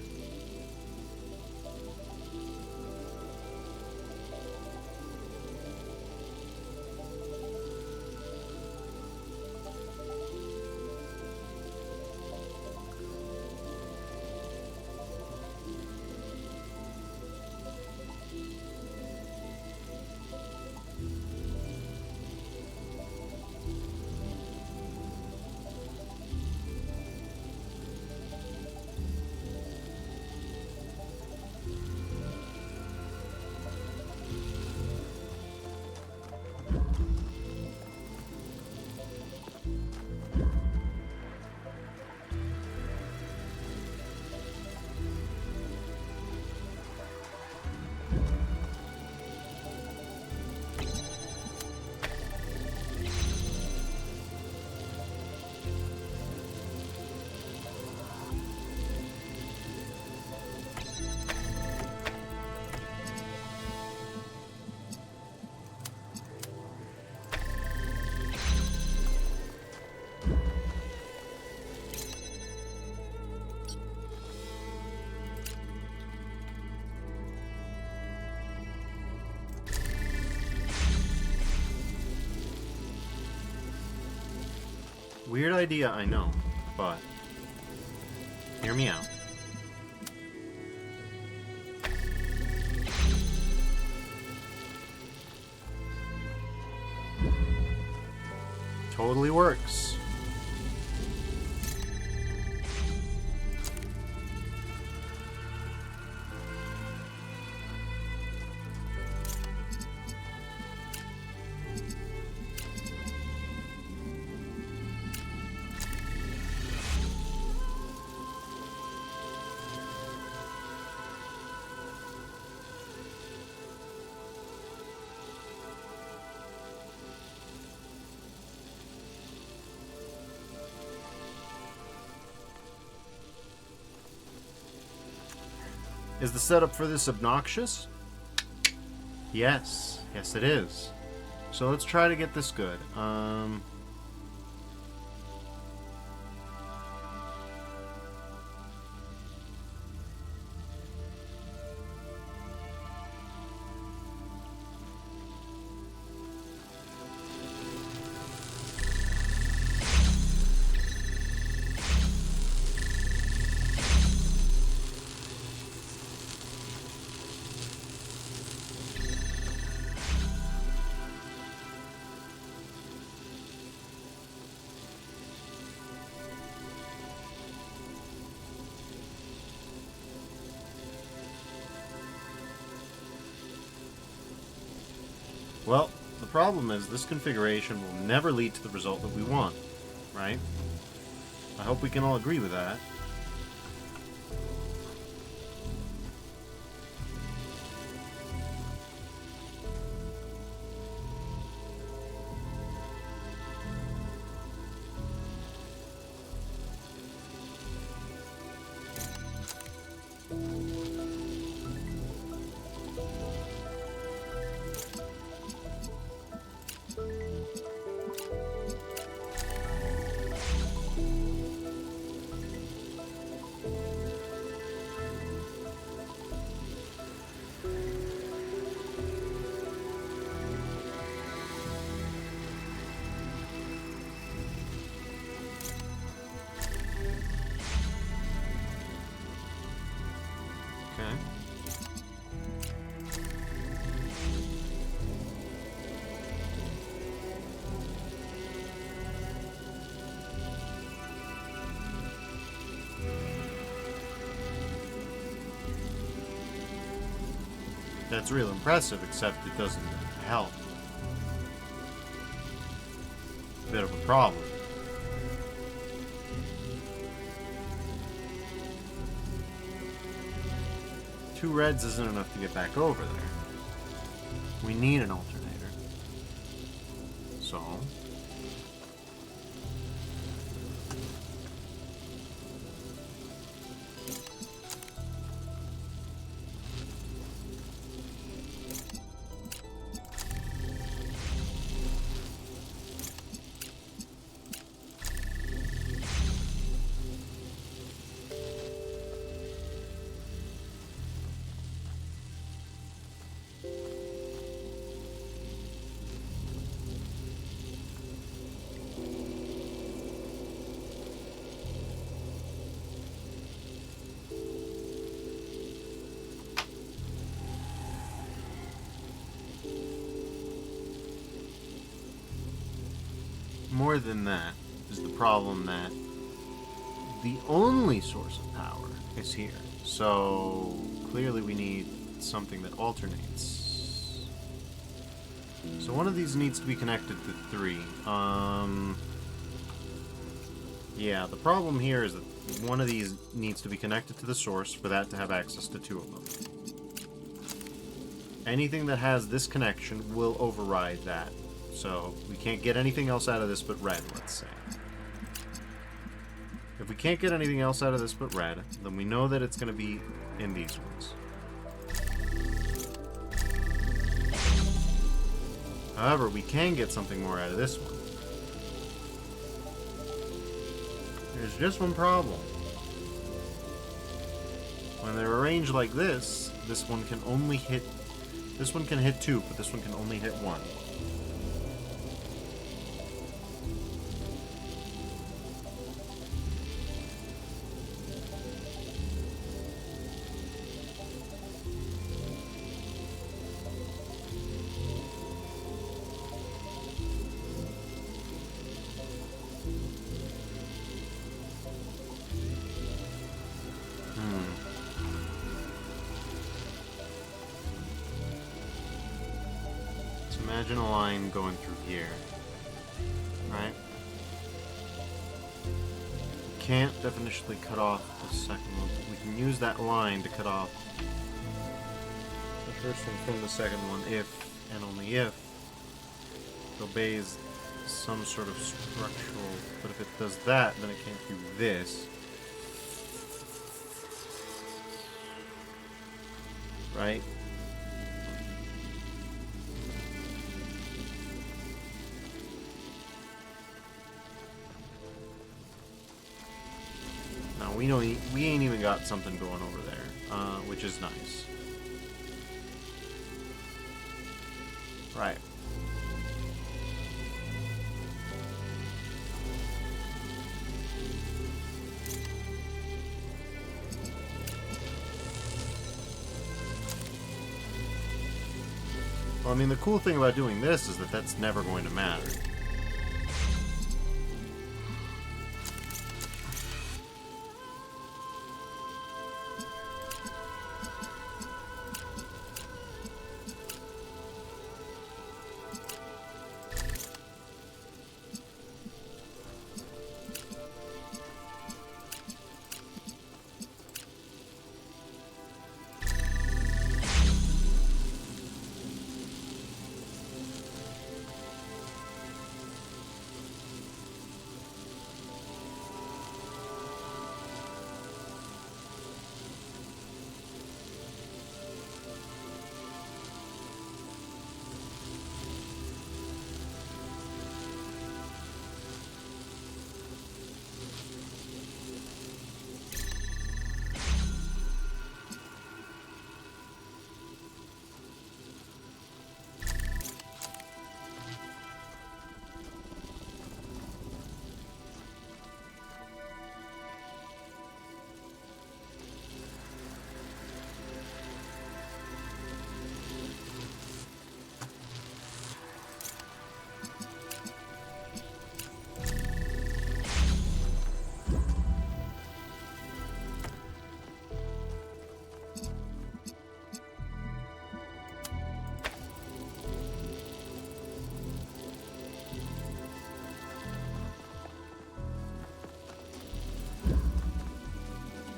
Weird idea, I know, but hear me out. Totally works. Is the setup for this obnoxious? Yes. Yes, it is. So let's try to get this good. Well, the problem is this configuration will never lead to the result that we want, right? I hope we can all agree with that. Okay. That's real impressive, except it doesn't help. Bit of a problem. Two reds isn't enough to get back over there. We need an alternator. So... More than that is the problem that the only source of power is here. So clearly we need something that alternates. So one of these needs to be connected to 3. Yeah, the problem here is that one of these needs to be connected to the source for that to have access to 2 of them. Anything that has this connection will override that. So we can't get anything else out of this but red, let's say. If we can't get anything else out of this but red, then we know that it's going to be in these ones. However, we can get something more out of this one. There's just one problem. When they're arranged like this, this one can only hit... This one can hit 2, but this one can only hit 1. Imagine a line going through here. Right? We can't definitionally cut off the second one. We can use that line to cut off the first one from the second one if, and only if, it obeys some sort of structural... But if it does that, then it can't do this. Right? Now we ain't even got something going over there, which is nice. Right. Well, I mean, the cool thing about doing this is that that's never going to matter.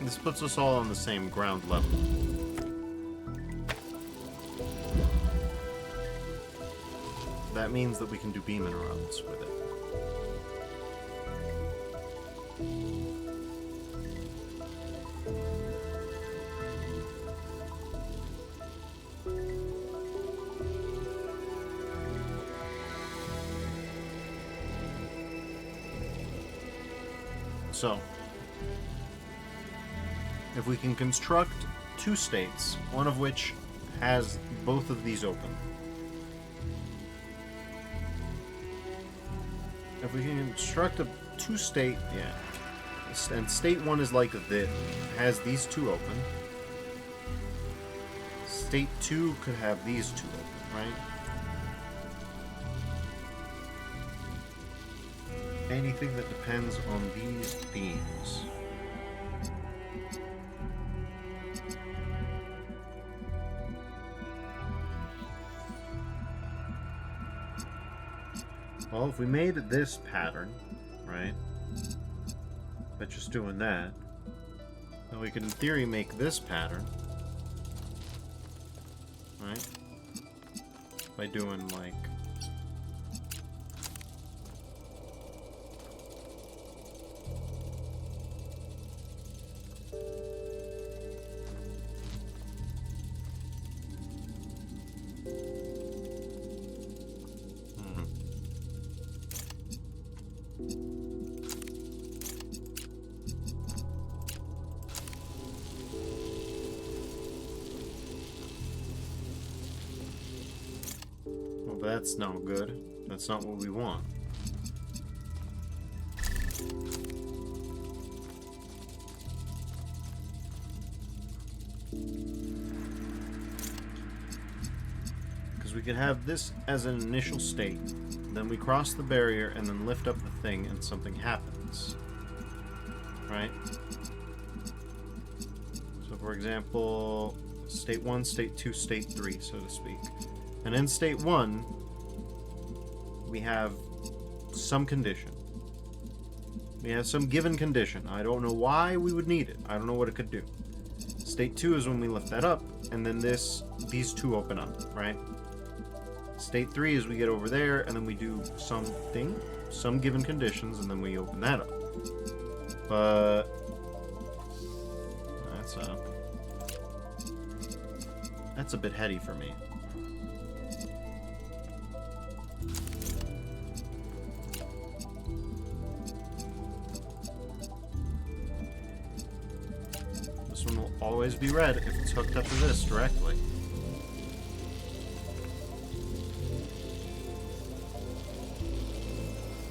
This puts us all on the same ground level. That means that we can do beam interrupts with it. So, if we can construct two states, one of which has both of these open. If we can construct a two-state, yeah, and state one is like this, has these two open. State two could have these two open, right? Anything that depends on these beams. Well, if we made this pattern, right, by just doing that, then we could in theory make this pattern, right, by doing like that's no good. That's not what we want. Because we could have this as an initial state, then we cross the barrier and then lift up the thing and something happens. Right? So for example, state 1, state 2, state 3, so to speak. And in state 1, we have some condition. We have some given condition. I don't know why we would need it. I don't know what it could do. State 2 is when we lift that up, and then these two open up, right? State 3 is we get over there, and then we do something, some given conditions, and then we open that up. But that's a bit heady for me. This one will always be red if it's hooked up to this directly.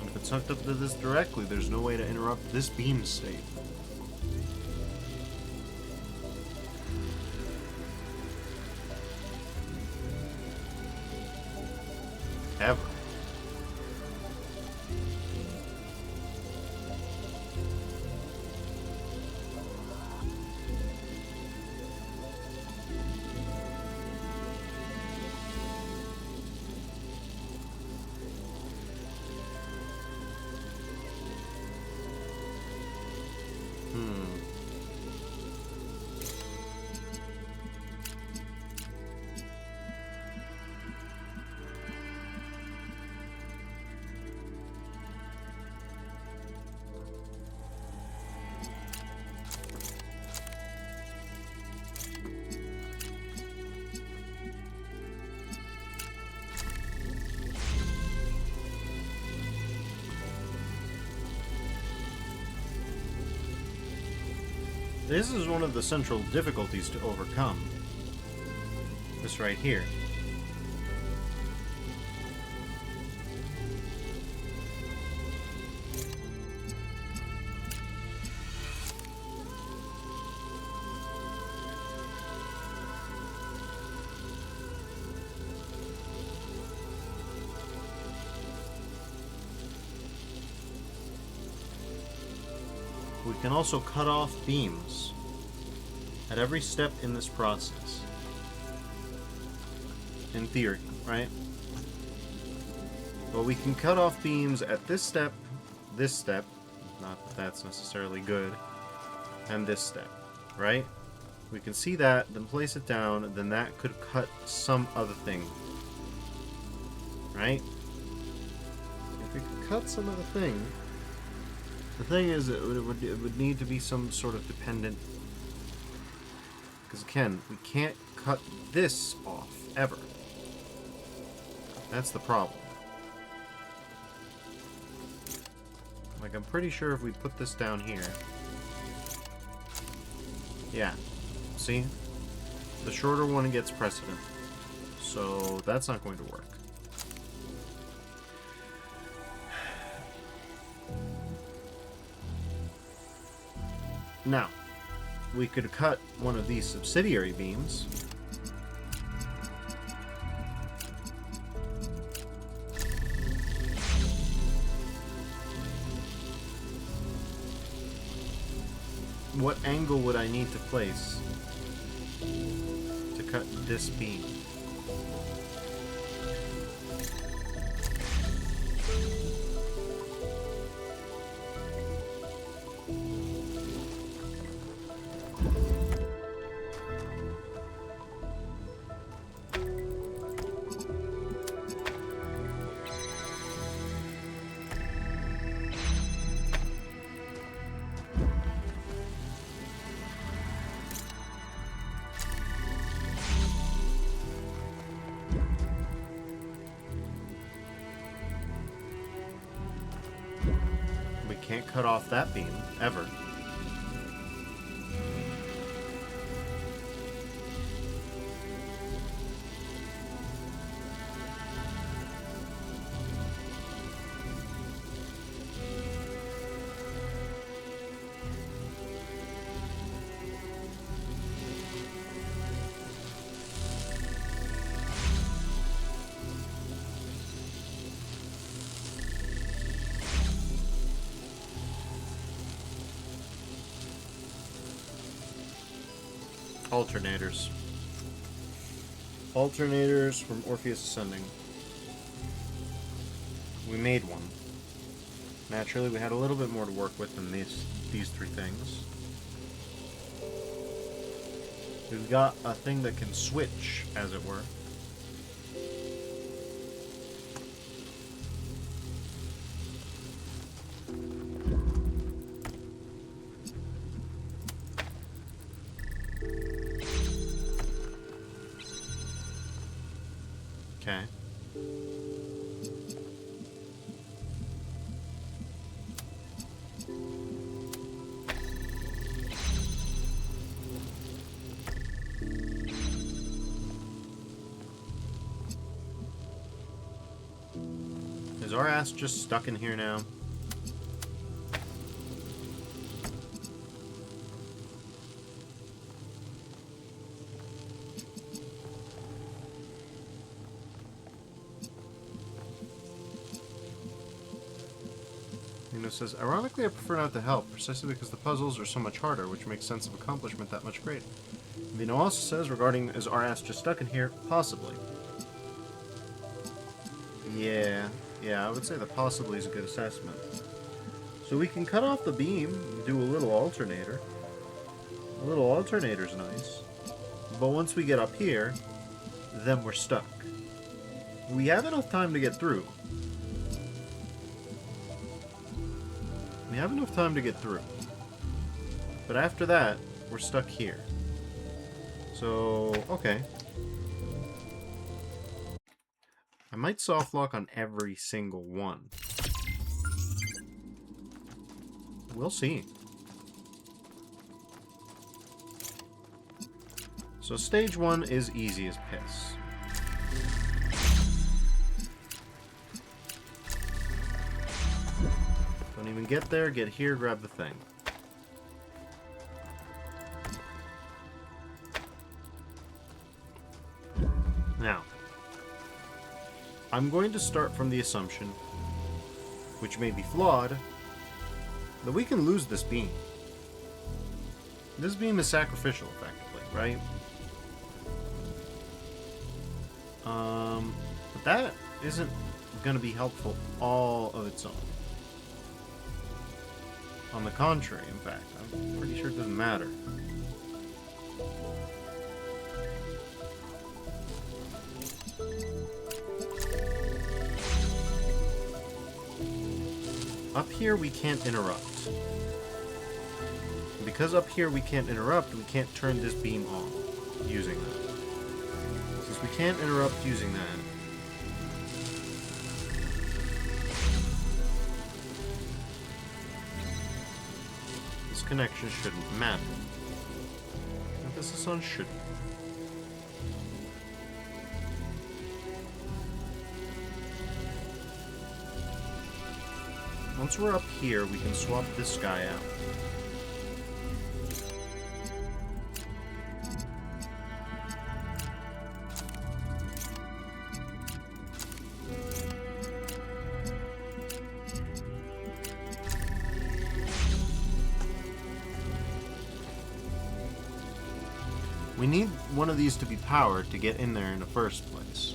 And if it's hooked up to this directly, there's no way to interrupt this beam state. Ever. This is one of the central difficulties to overcome. This right here. We can also cut off beams at every step in this process. In theory, right? But we can cut off beams at this step, not that that's necessarily good, and this step, right? We can see that, then place it down, then that could cut some other thing, right? If we could cut some other thing, the thing is, it would need to be some sort of dependent. Because again, we can't cut this off, ever. That's the problem. Like, I'm pretty sure if we put this down here... Yeah. See? The shorter one gets precedent. So, that's not going to work. Now, we could cut one of these subsidiary beams. What angle would I need to place to cut this beam? Can't cut off that beam, ever. Alternators. Alternators from Orpheus Ascending. We made one. Naturally, we had a little bit more to work with than these three things. We've got a thing that can switch, as it were. Okay. Is our ass just stuck in here now? Says, ironically, I prefer not to help, precisely because the puzzles are so much harder, which makes sense of accomplishment that much greater. Vino also says, regarding is our ass just stuck in here? Possibly. Yeah, I would say that possibly is a good assessment. So we can cut off the beam, and do a little alternator. A little alternator's nice. But once we get up here, then we're stuck. We have enough time to get through. We have enough time to get through. But after that, we're stuck here. So, okay. I might soft lock on every single one. We'll see. So stage 1 is easy as piss. Don't even get there, get here, grab the thing. Now, I'm going to start from the assumption, which may be flawed, that we can lose this beam. This beam is sacrificial, effectively, right? But that isn't going to be helpful all of its own. On the contrary, in fact, I'm pretty sure it doesn't matter. Up here, we can't interrupt. Because up here we can't interrupt, we can't turn this beam on using that. Since we can't interrupt using that, this connection shouldn't matter. Emphasis on shouldn't. Once we're up here, we can swap this guy out. We need one of these to be powered to get in there in the first place.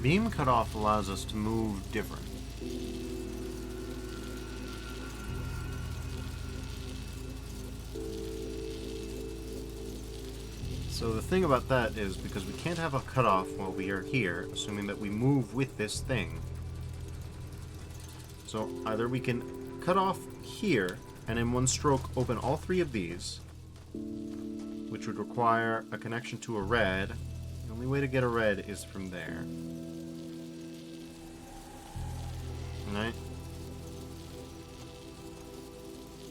Beam cutoff allows us to move different. So the thing about that is, because we can't have a cutoff while we are here, assuming that we move with this thing. So either we can cut off here, and in one stroke open all three of these, which would require a connection to a red. The only way to get a red is from there. Right?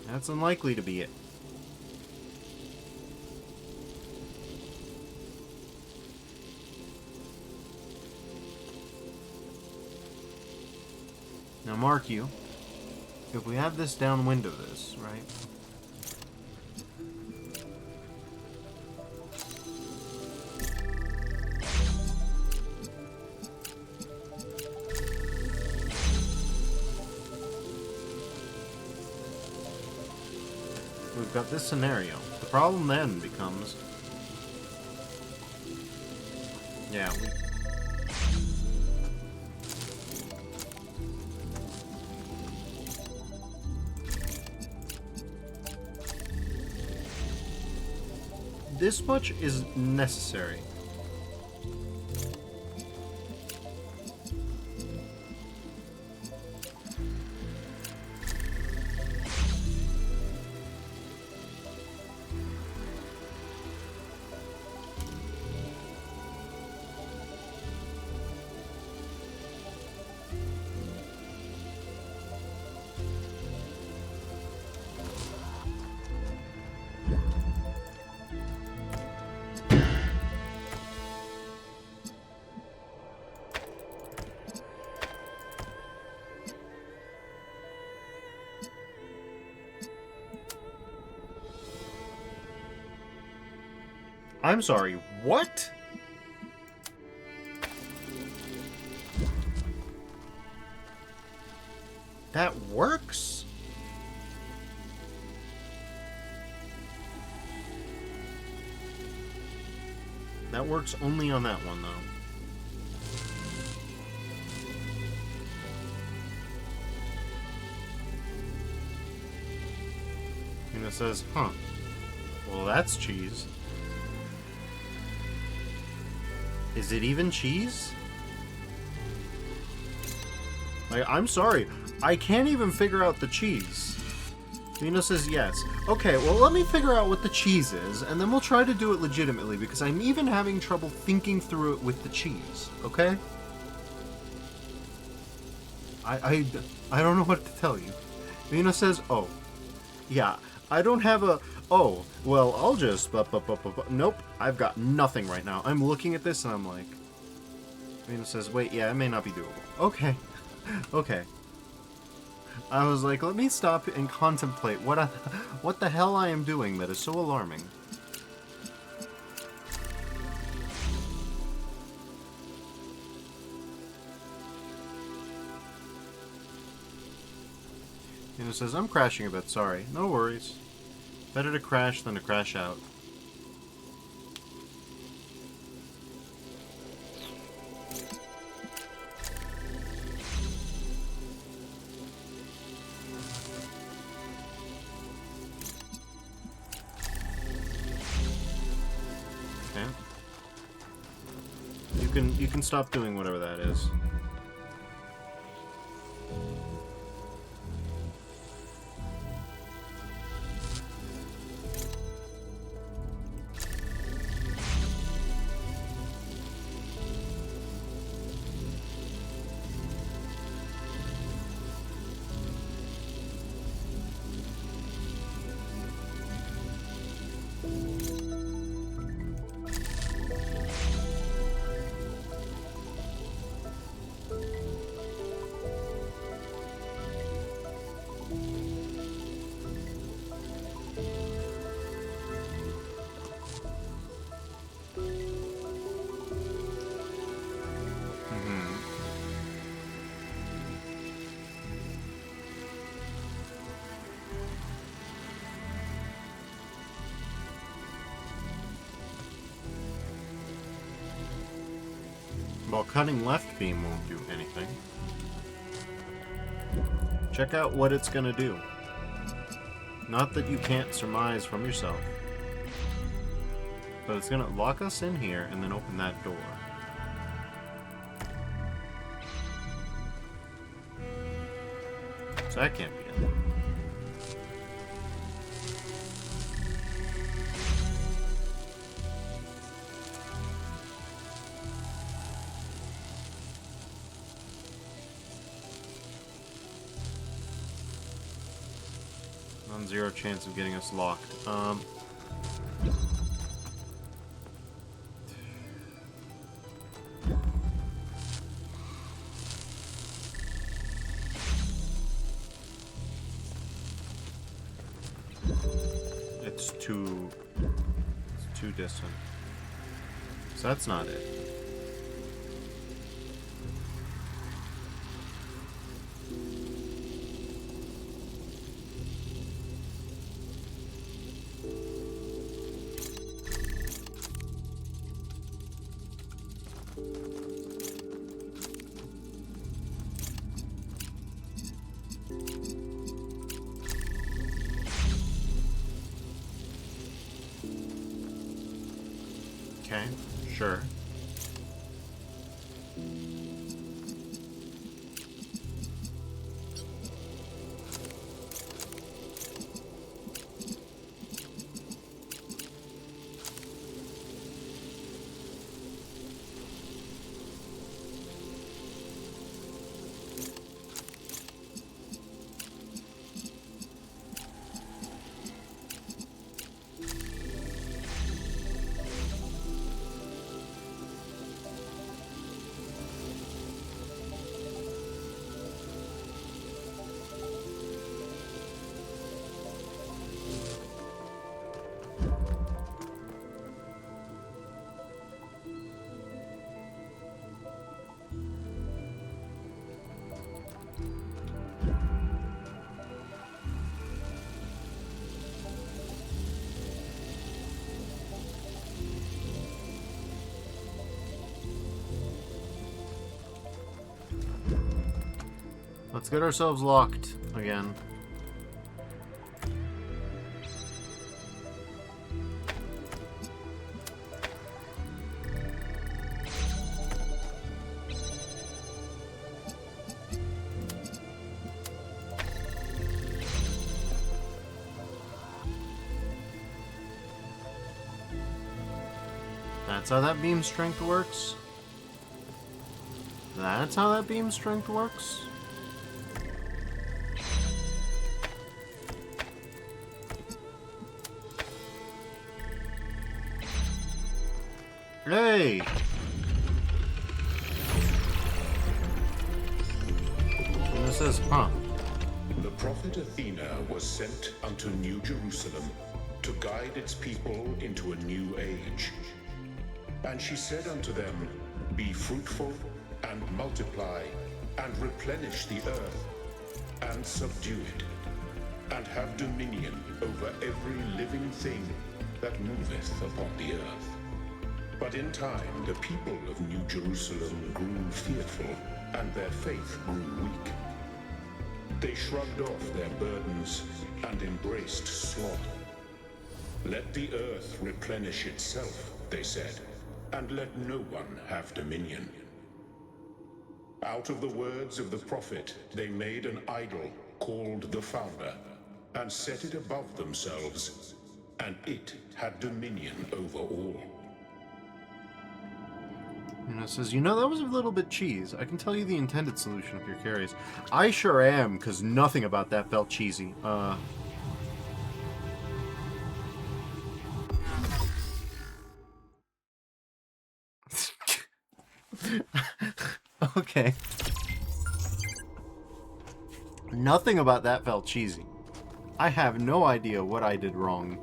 That's unlikely to be it. Now mark you, if we have this downwind of this, right? We've got this scenario. The problem then becomes... Yeah, this much is necessary. I'm sorry, what? That works? That works only on that one, though. And it says, huh. Well, that's cheese. Is it even cheese? Like, I'm sorry. I can't even figure out the cheese. Vino says yes. Okay, well, let me figure out what the cheese is, and then we'll try to do it legitimately, because I'm even having trouble thinking through it with the cheese, okay? I don't know what to tell you. Vino says, oh. Yeah, I don't have a... Oh, well, I'll just... Nope, I've got nothing right now. I'm looking at this and I'm like... Vino says, wait, yeah, it may not be doable. Okay. Okay. I was like, let me stop and contemplate what the hell I am doing that is so alarming. Vino says, I'm crashing a bit, sorry. No worries. Better to crash than to crash out. Okay. You can stop doing whatever that is. Well, cutting left beam won't do anything. Check out what it's gonna do. Not that you can't surmise from yourself. But it's gonna lock us in here and then open that door. So that can't be it. Non-zero chance of getting us locked. too distant. So that's not it. Okay, sure. Let's get ourselves locked again. That's how that beam strength works? That's how that beam strength works? Hey! And this says, huh. The prophet Athena was sent unto New Jerusalem to guide its people into a new age. And she said unto them, Be fruitful, and multiply, and replenish the earth, and subdue it, and have dominion over every living thing that moveth upon the earth. But in time the people of New Jerusalem grew fearful, and their faith grew weak. They shrugged off their burdens, and embraced sloth. Let the earth replenish itself, they said, and let no one have dominion. Out of the words of the prophet, they made an idol called the Founder, and set it above themselves, and it had dominion over all. And it says, you know, that was a little bit cheese. I can tell you the intended solution if you're curious. I sure am, because nothing about that felt cheesy. Okay. Nothing about that felt cheesy. I have no idea what I did wrong.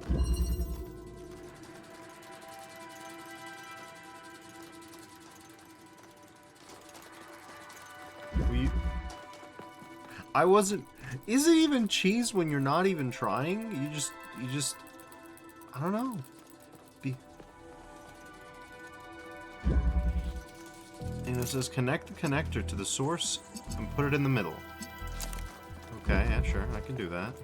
I wasn't... Is it even cheese when you're not even trying? You just... I don't know. And it says connect the connector to the source and put it in the middle. Okay, yeah, sure, I can do that.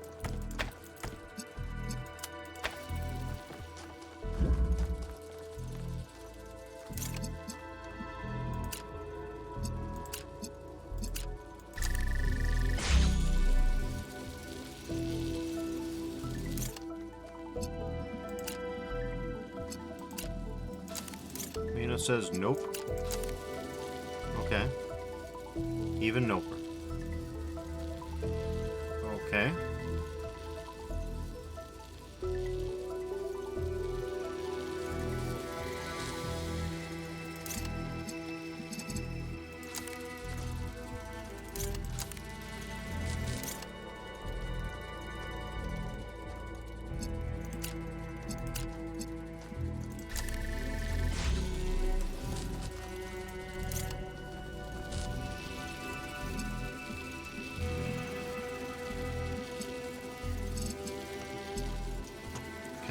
Mina says nope. Okay. Even nope. Okay.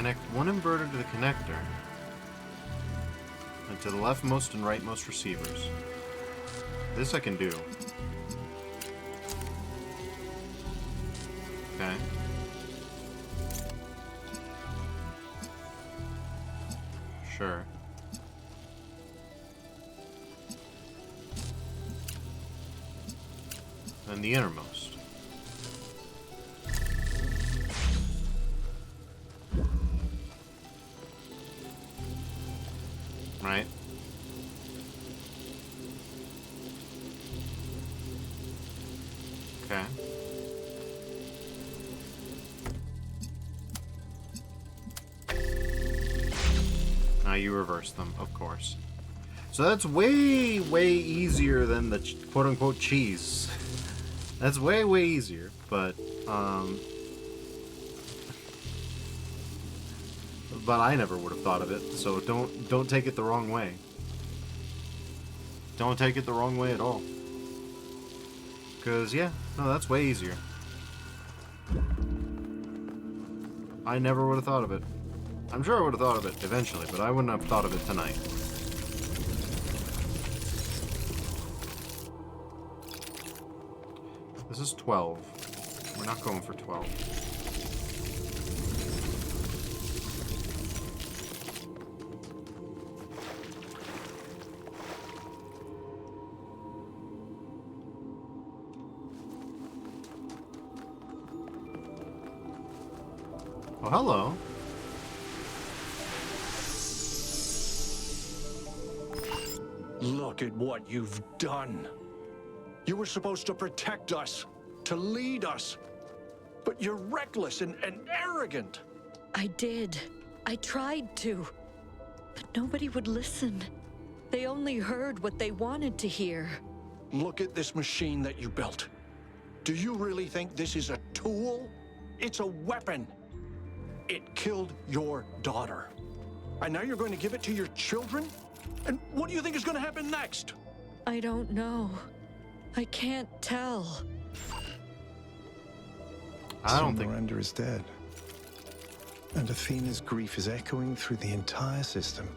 Connect one inverter to the connector. And to the leftmost and rightmost receivers. This I can do. Okay. Sure. And the innermost. Right? Okay. Now you reverse them, of course. So that's way, way easier than the quote-unquote cheese. That's way, way easier, but I never would have thought of it, so don't take it the wrong way. Don't take it the wrong way at all. Because, yeah, no, that's way easier. I never would have thought of it. I'm sure I would have thought of it eventually, but I wouldn't have thought of it tonight. This is 12. We're not going for 12. Oh, hello. Look at what you've done. You were supposed to protect us, to lead us. But you're reckless and arrogant. I did. I tried to. But nobody would listen. They only heard what they wanted to hear. Look at this machine that you built. Do you really think this is a tool? It's a weapon. It killed your daughter. And now you're going to give it to your children? And what do you think is going to happen next? I don't know. I can't tell. I don't So think... Miranda is dead. And Athena's grief is echoing through the entire system.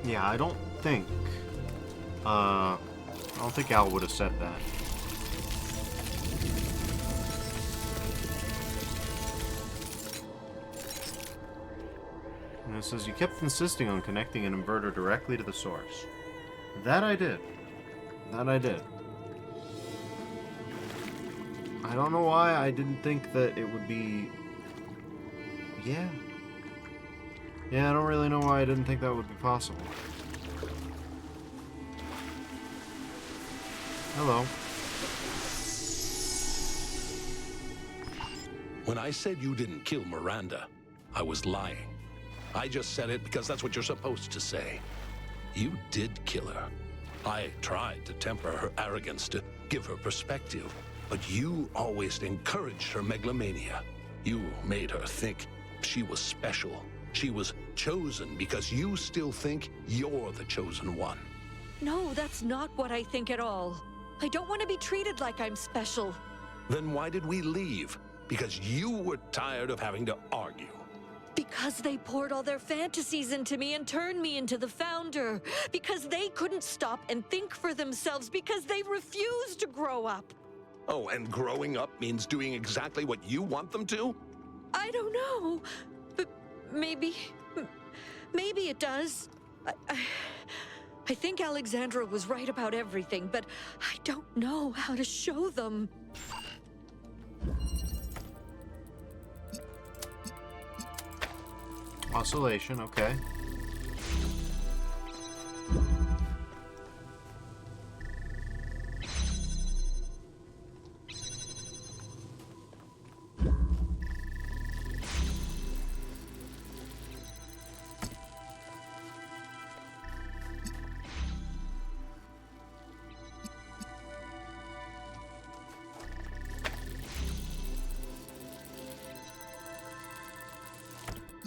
Yeah, I don't think... I don't think Al would have said that. And it says, you kept insisting on connecting an inverter directly to the source. That I did. That I did. I don't know why I didn't think that it would be... Yeah. Yeah, I don't really know why I didn't think that would be possible. Hello. When I said you didn't kill Miranda, I was lying. I just said it because that's what you're supposed to say. You did kill her. I tried to temper her arrogance, to give her perspective, but you always encouraged her megalomania. You made her think she was special. She was chosen because you still think you're the chosen one. No, that's not what I think at all. I don't want to be treated like I'm special. Then why did we leave? Because you were tired of having to argue. Because they poured all their fantasies into me and turned me into the Founder. Because they couldn't stop and think for themselves. Because they refused to grow up. Oh, and growing up means doing exactly what you want them to? I don't know. But maybe it does. I think Alexandra was right about everything, but I don't know how to show them. Oscillation, okay.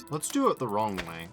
Let's do it the wrong way.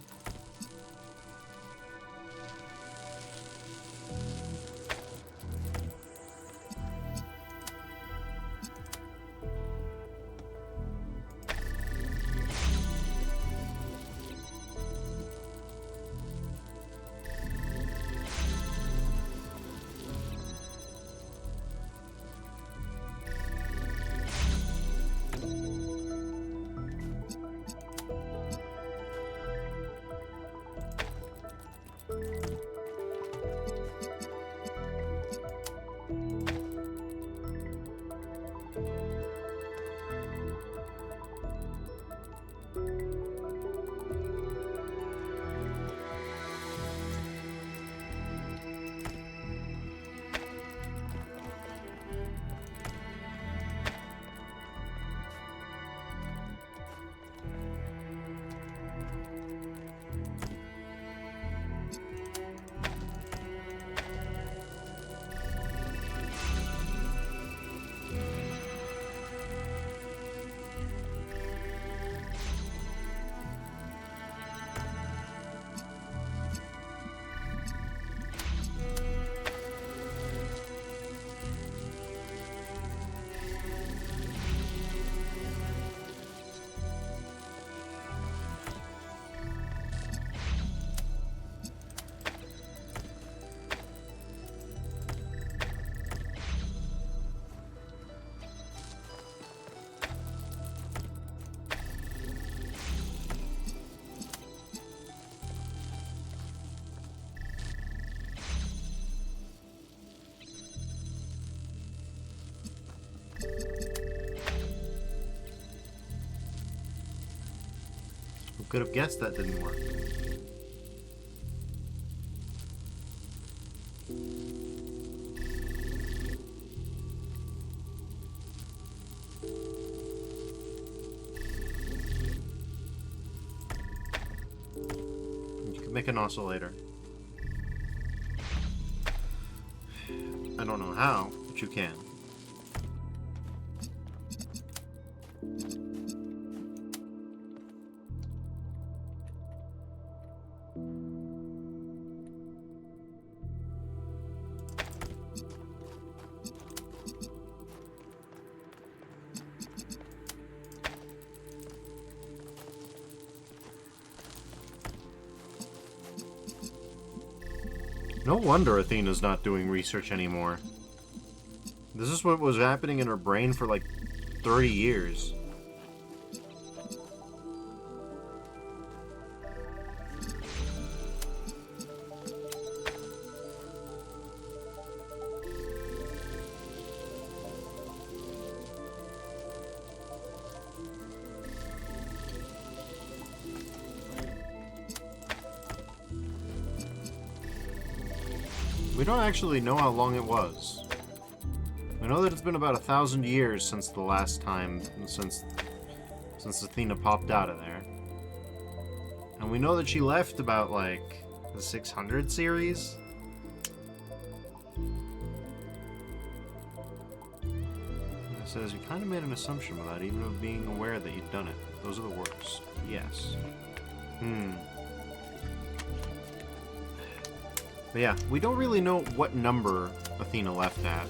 Who could have guessed that didn't work? You can make an oscillator. I don't know how, but you can. No wonder Athena's not doing research anymore. This is what was happening in her brain for like 30 years. We don't actually know how long it was. We know that it's been about 1,000 years since the last time, since Athena popped out of there. And we know that she left about, like, the 600 series? It says, you kind of made an assumption without even being aware that you'd done it. Those are the words. Yes. But yeah, we don't really know what number Athena left at.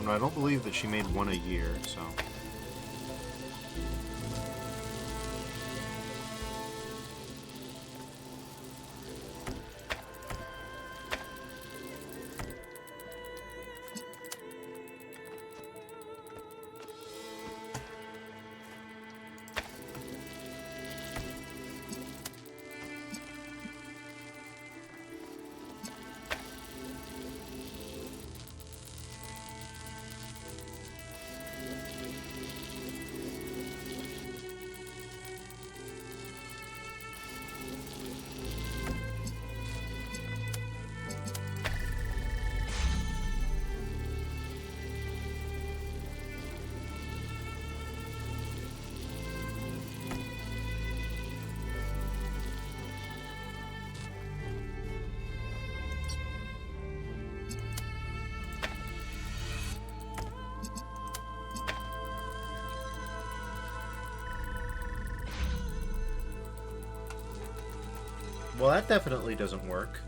I don't believe that she made one a year, so... Well, that definitely doesn't work.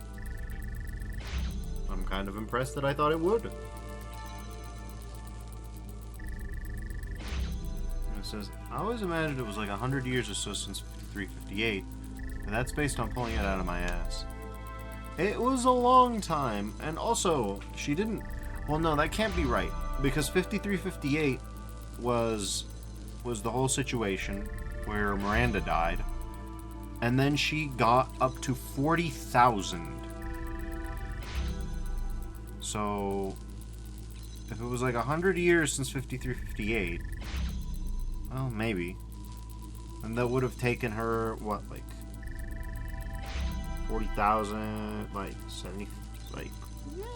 I'm kind of impressed that I thought it would. It says, I always imagined it was like 100 years or so since 5358, and that's based on pulling it out of my ass. It was a long time, and also, she didn't... Well, no, that can't be right, because 5358 was the whole situation where Miranda died, and then she got up to 40,000. So, if it was like 100 years since 5358, well, maybe. And that would have taken her, what, like 40,000, like 70, like,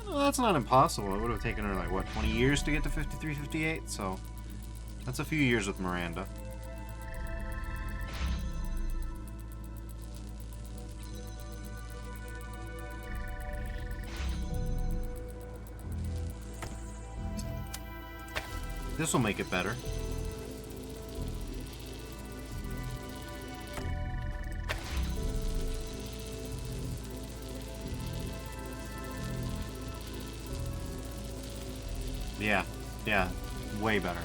well, that's not impossible. It would have taken her, like, what, 20 years to get to 5358? So, that's a few years with Miranda. This will make it better. Yeah, way better.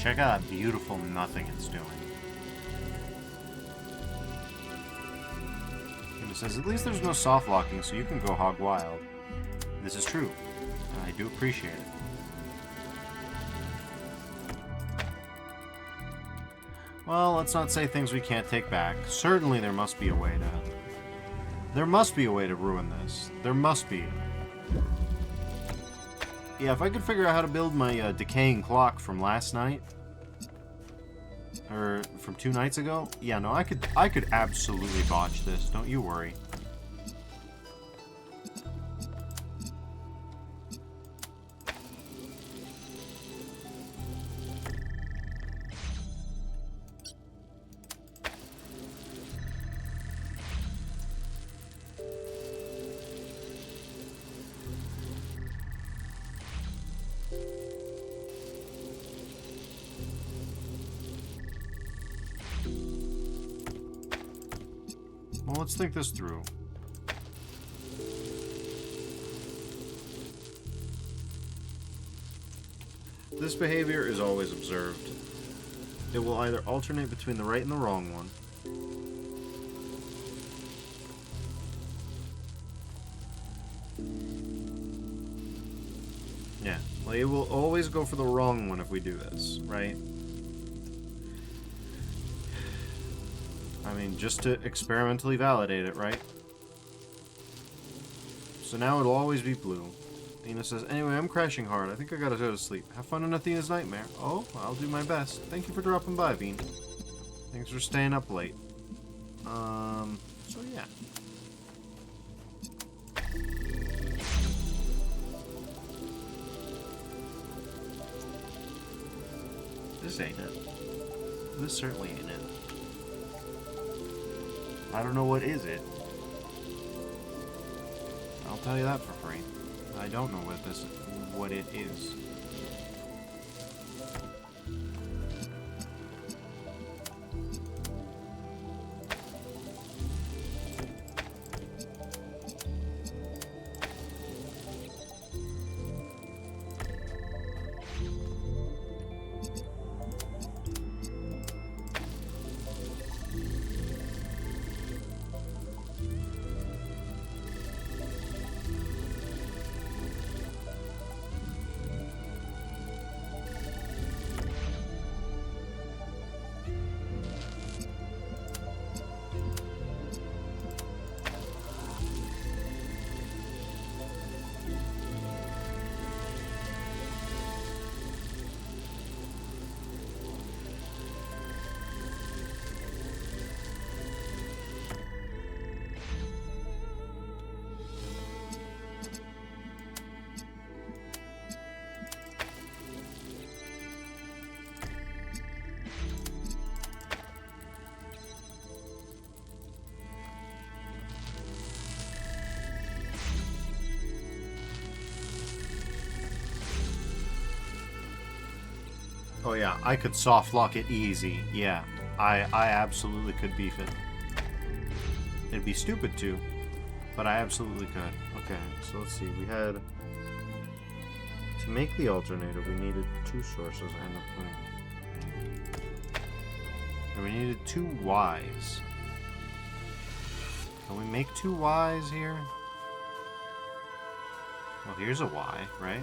check out that beautiful nothing it's doing. And it says, at least there's no soft locking, so you can go hog wild. This is true. And I do appreciate it. Well, let's not say things we can't take back. Certainly there must be a way to... There must be a way to ruin this. There must be. Yeah, if I could figure out how to build my decaying clock from last night, or from 2 nights ago, yeah, no, I could absolutely botch this. Don't you worry. Well, let's think this through. This behavior is always observed. It will either alternate between the right and the wrong one. Yeah, well, it will always go for the wrong one if we do this, right? I mean, just to experimentally validate it, right? So now it'll always be blue. Athena says, anyway, I'm crashing hard. I think I gotta go to sleep. Have fun in Athena's nightmare. Oh, I'll do my best. Thank you for dropping by, Bean. Thanks for staying up late. So yeah. This ain't it. This certainly ain't it. I don't know what is it. I'll tell you that for free. I don't know what it is. Oh yeah, I could soft lock it easy. Yeah, I absolutely could beef it. It'd be stupid to, but I absolutely could. Okay, so let's see. We had... To make the alternator, we needed 2 sources and a plane. And we needed 2 Ys. Can we make 2 Ys here? Well, here's a Y, right?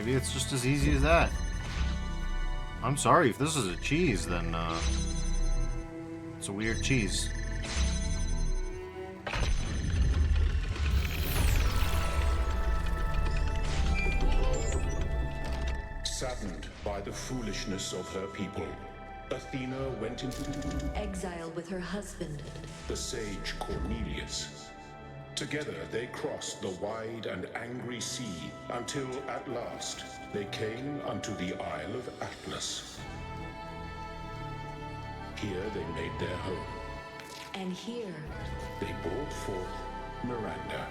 Maybe it's just as easy as that. I'm sorry, if this is a cheese, then, it's a weird cheese. Saddened by the foolishness of her people, Athena went into exile with her husband. the sage Cornelius. Together they crossed the wide and angry sea until at last they came unto the Isle of Atlas. Here they made their home. And here, They brought forth Miranda.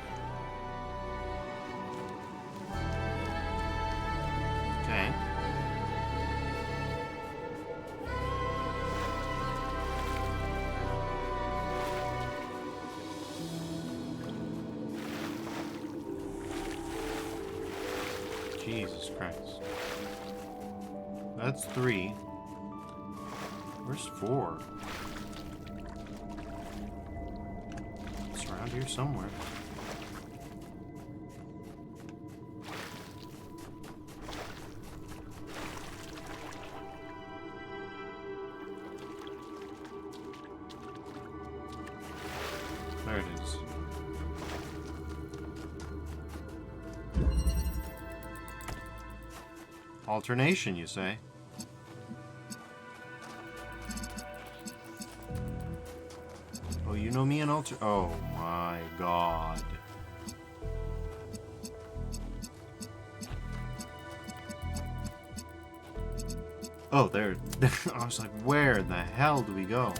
Okay. Jesus Christ. That's 3. Where's 4? It's around here somewhere. There it is. Alternation, you say? Oh, you know me and oh my god. Oh, there. I was like, where the hell do we go?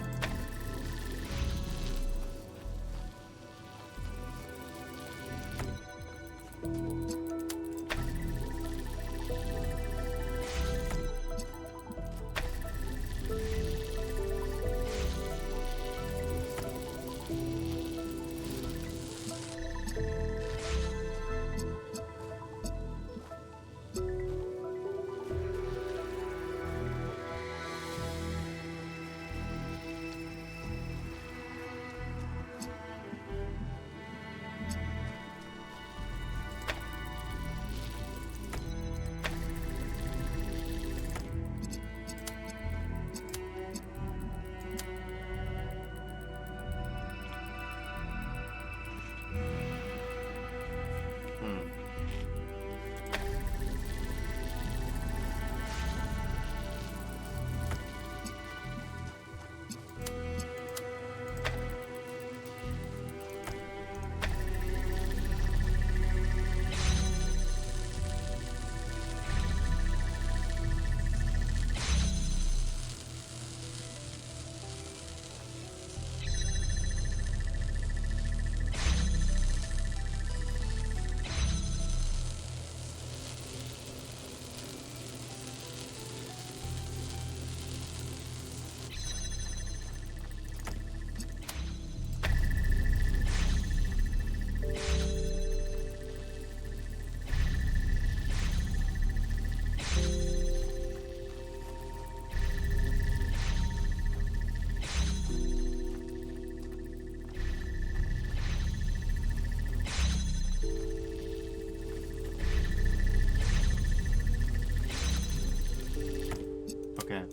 Okay.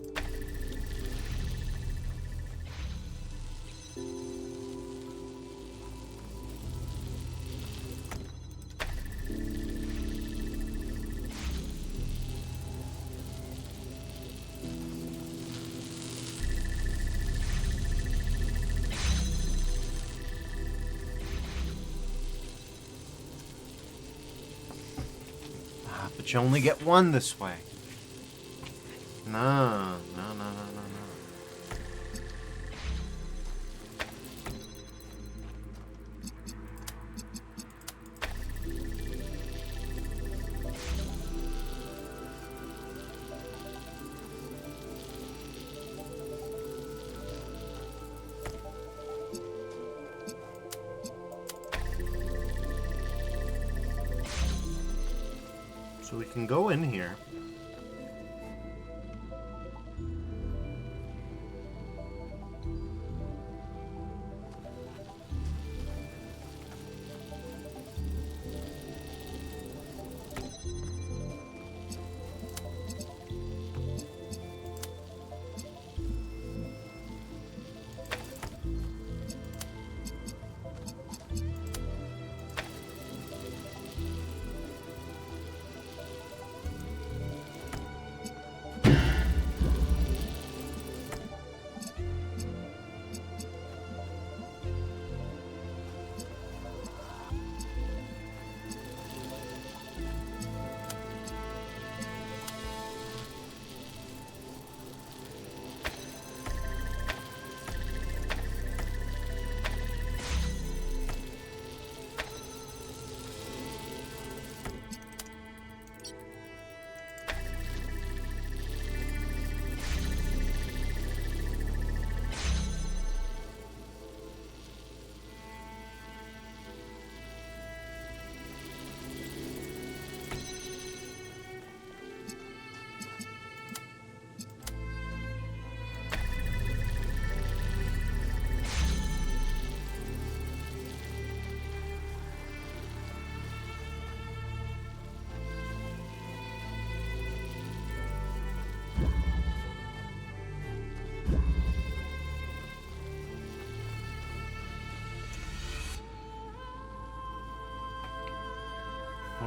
But you only get one this way. No. So we can go in here.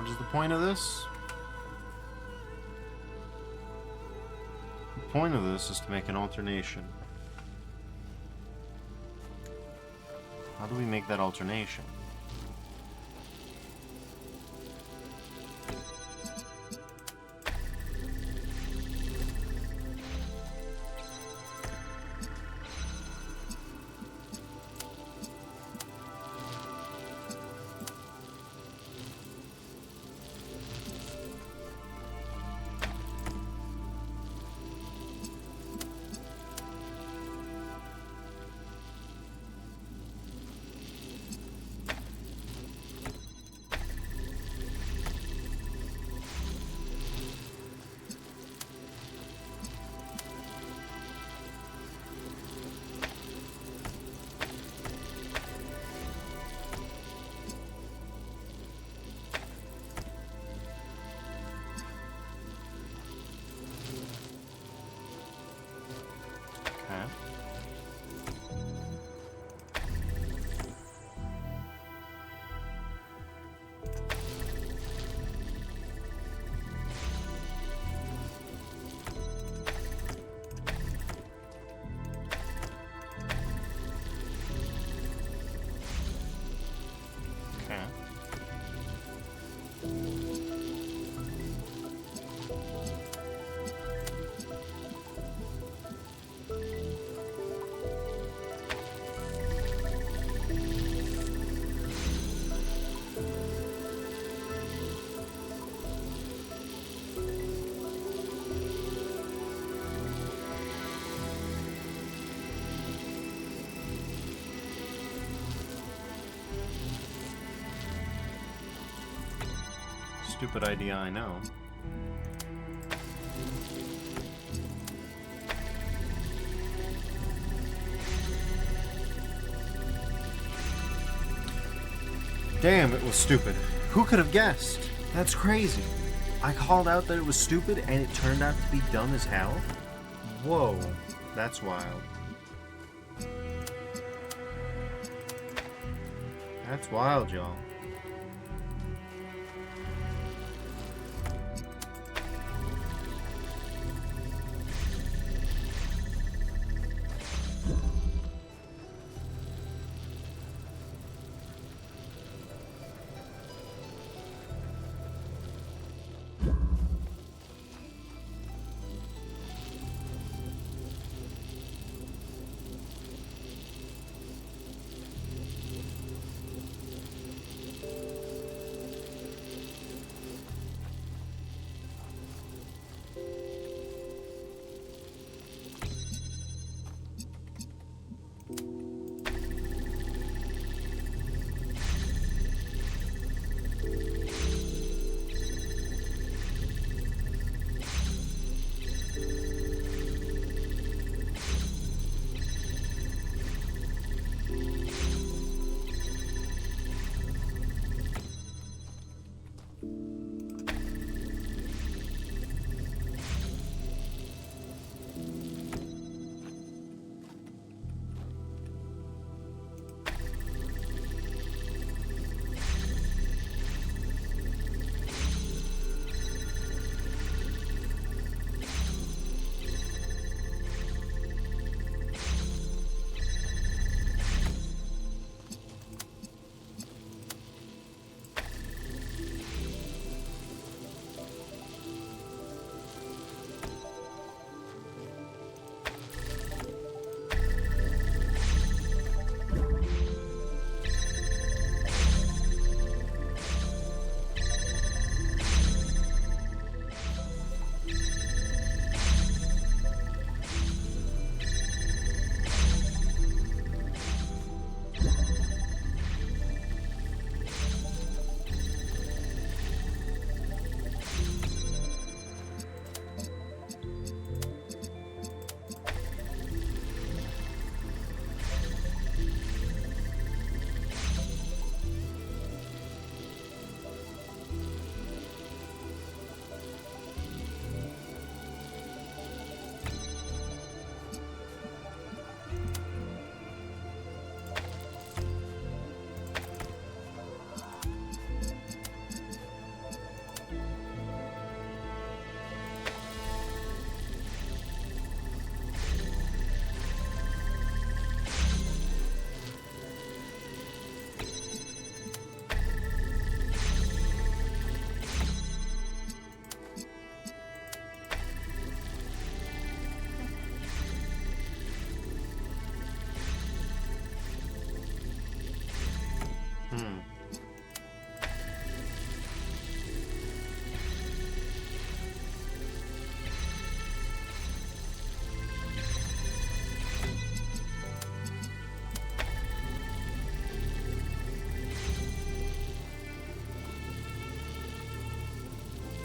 what is the point of this? The point of this is to make an alternation. How do we make that alternation? Okay. Okay. Stupid idea, I know. Damn, it was stupid. Who could have guessed? That's crazy. I called out that it was stupid and it turned out to be dumb as hell? Whoa, that's wild. That's wild, y'all.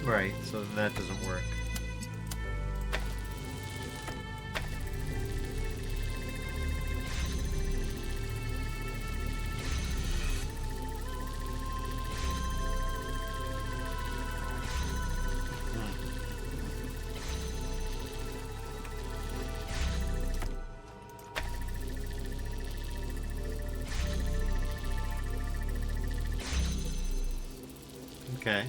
Right, so that doesn't work. Okay.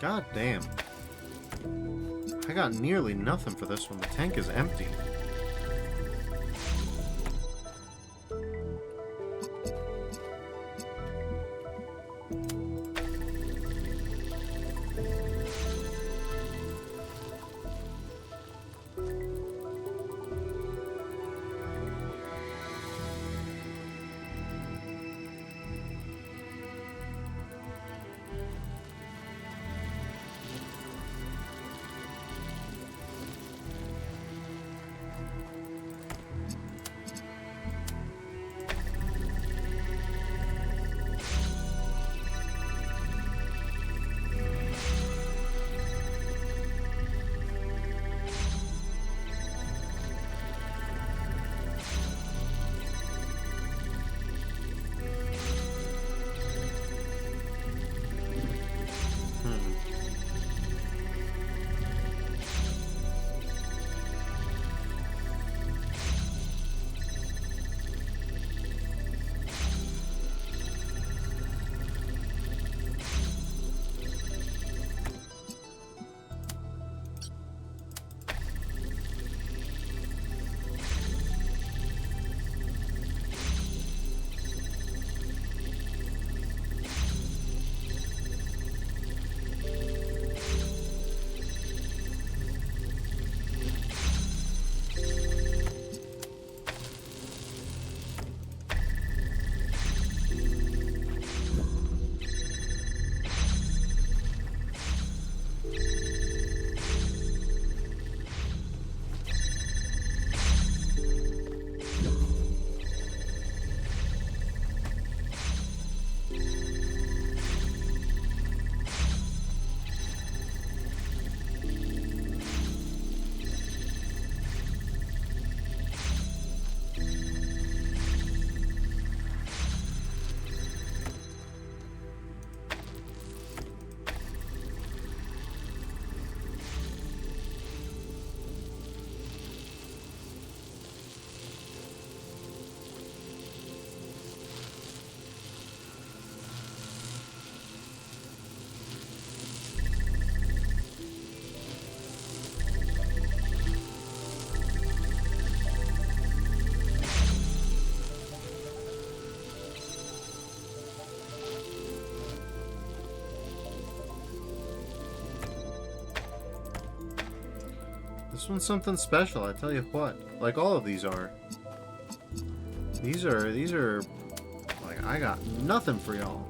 God damn. I got nearly nothing for this one. The tank is empty. This one's something special, I tell you what. Like all of these are. These are like, I got nothing for y'all.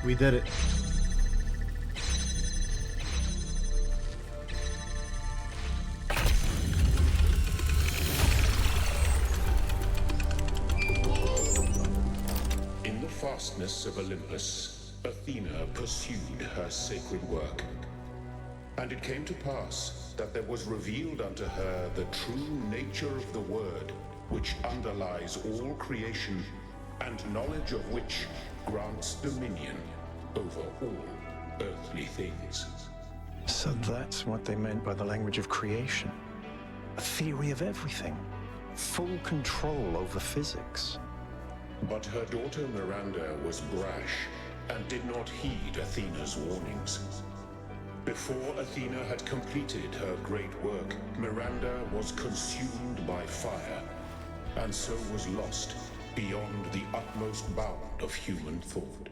We did it. In the fastness of Olympus, Athena pursued her sacred work. And it came to pass that there was revealed unto her the true nature of the Word, which underlies all creation, and knowledge of which grants dominion over all earthly things. So that's what they meant by the language of creation. A theory of everything. Full control over physics. But her daughter Miranda was brash and did not heed Athena's warnings. Before Athena had completed her great work, Miranda was consumed by fire, and so was lost beyond the utmost bound of human thought.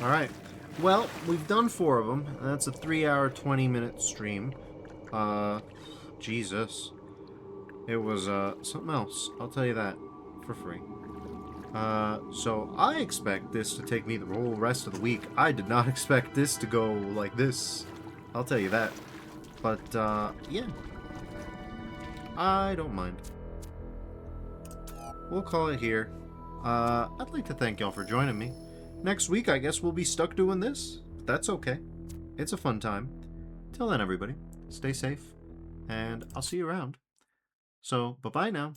Alright. Well, we've done 4 of them. That's a 3-hour, 20-minute stream. Jesus. It was, something else. I'll tell you that. For free. So I expect this to take me the whole rest of the week. I did not expect this to go like this. I'll tell you that. But, yeah. I don't mind. We'll call it here. I'd like to thank y'all for joining me. Next week, I guess we'll be stuck doing this. But that's okay. It's a fun time. Till then, everybody, stay safe, and I'll see you around. So, bye-bye now.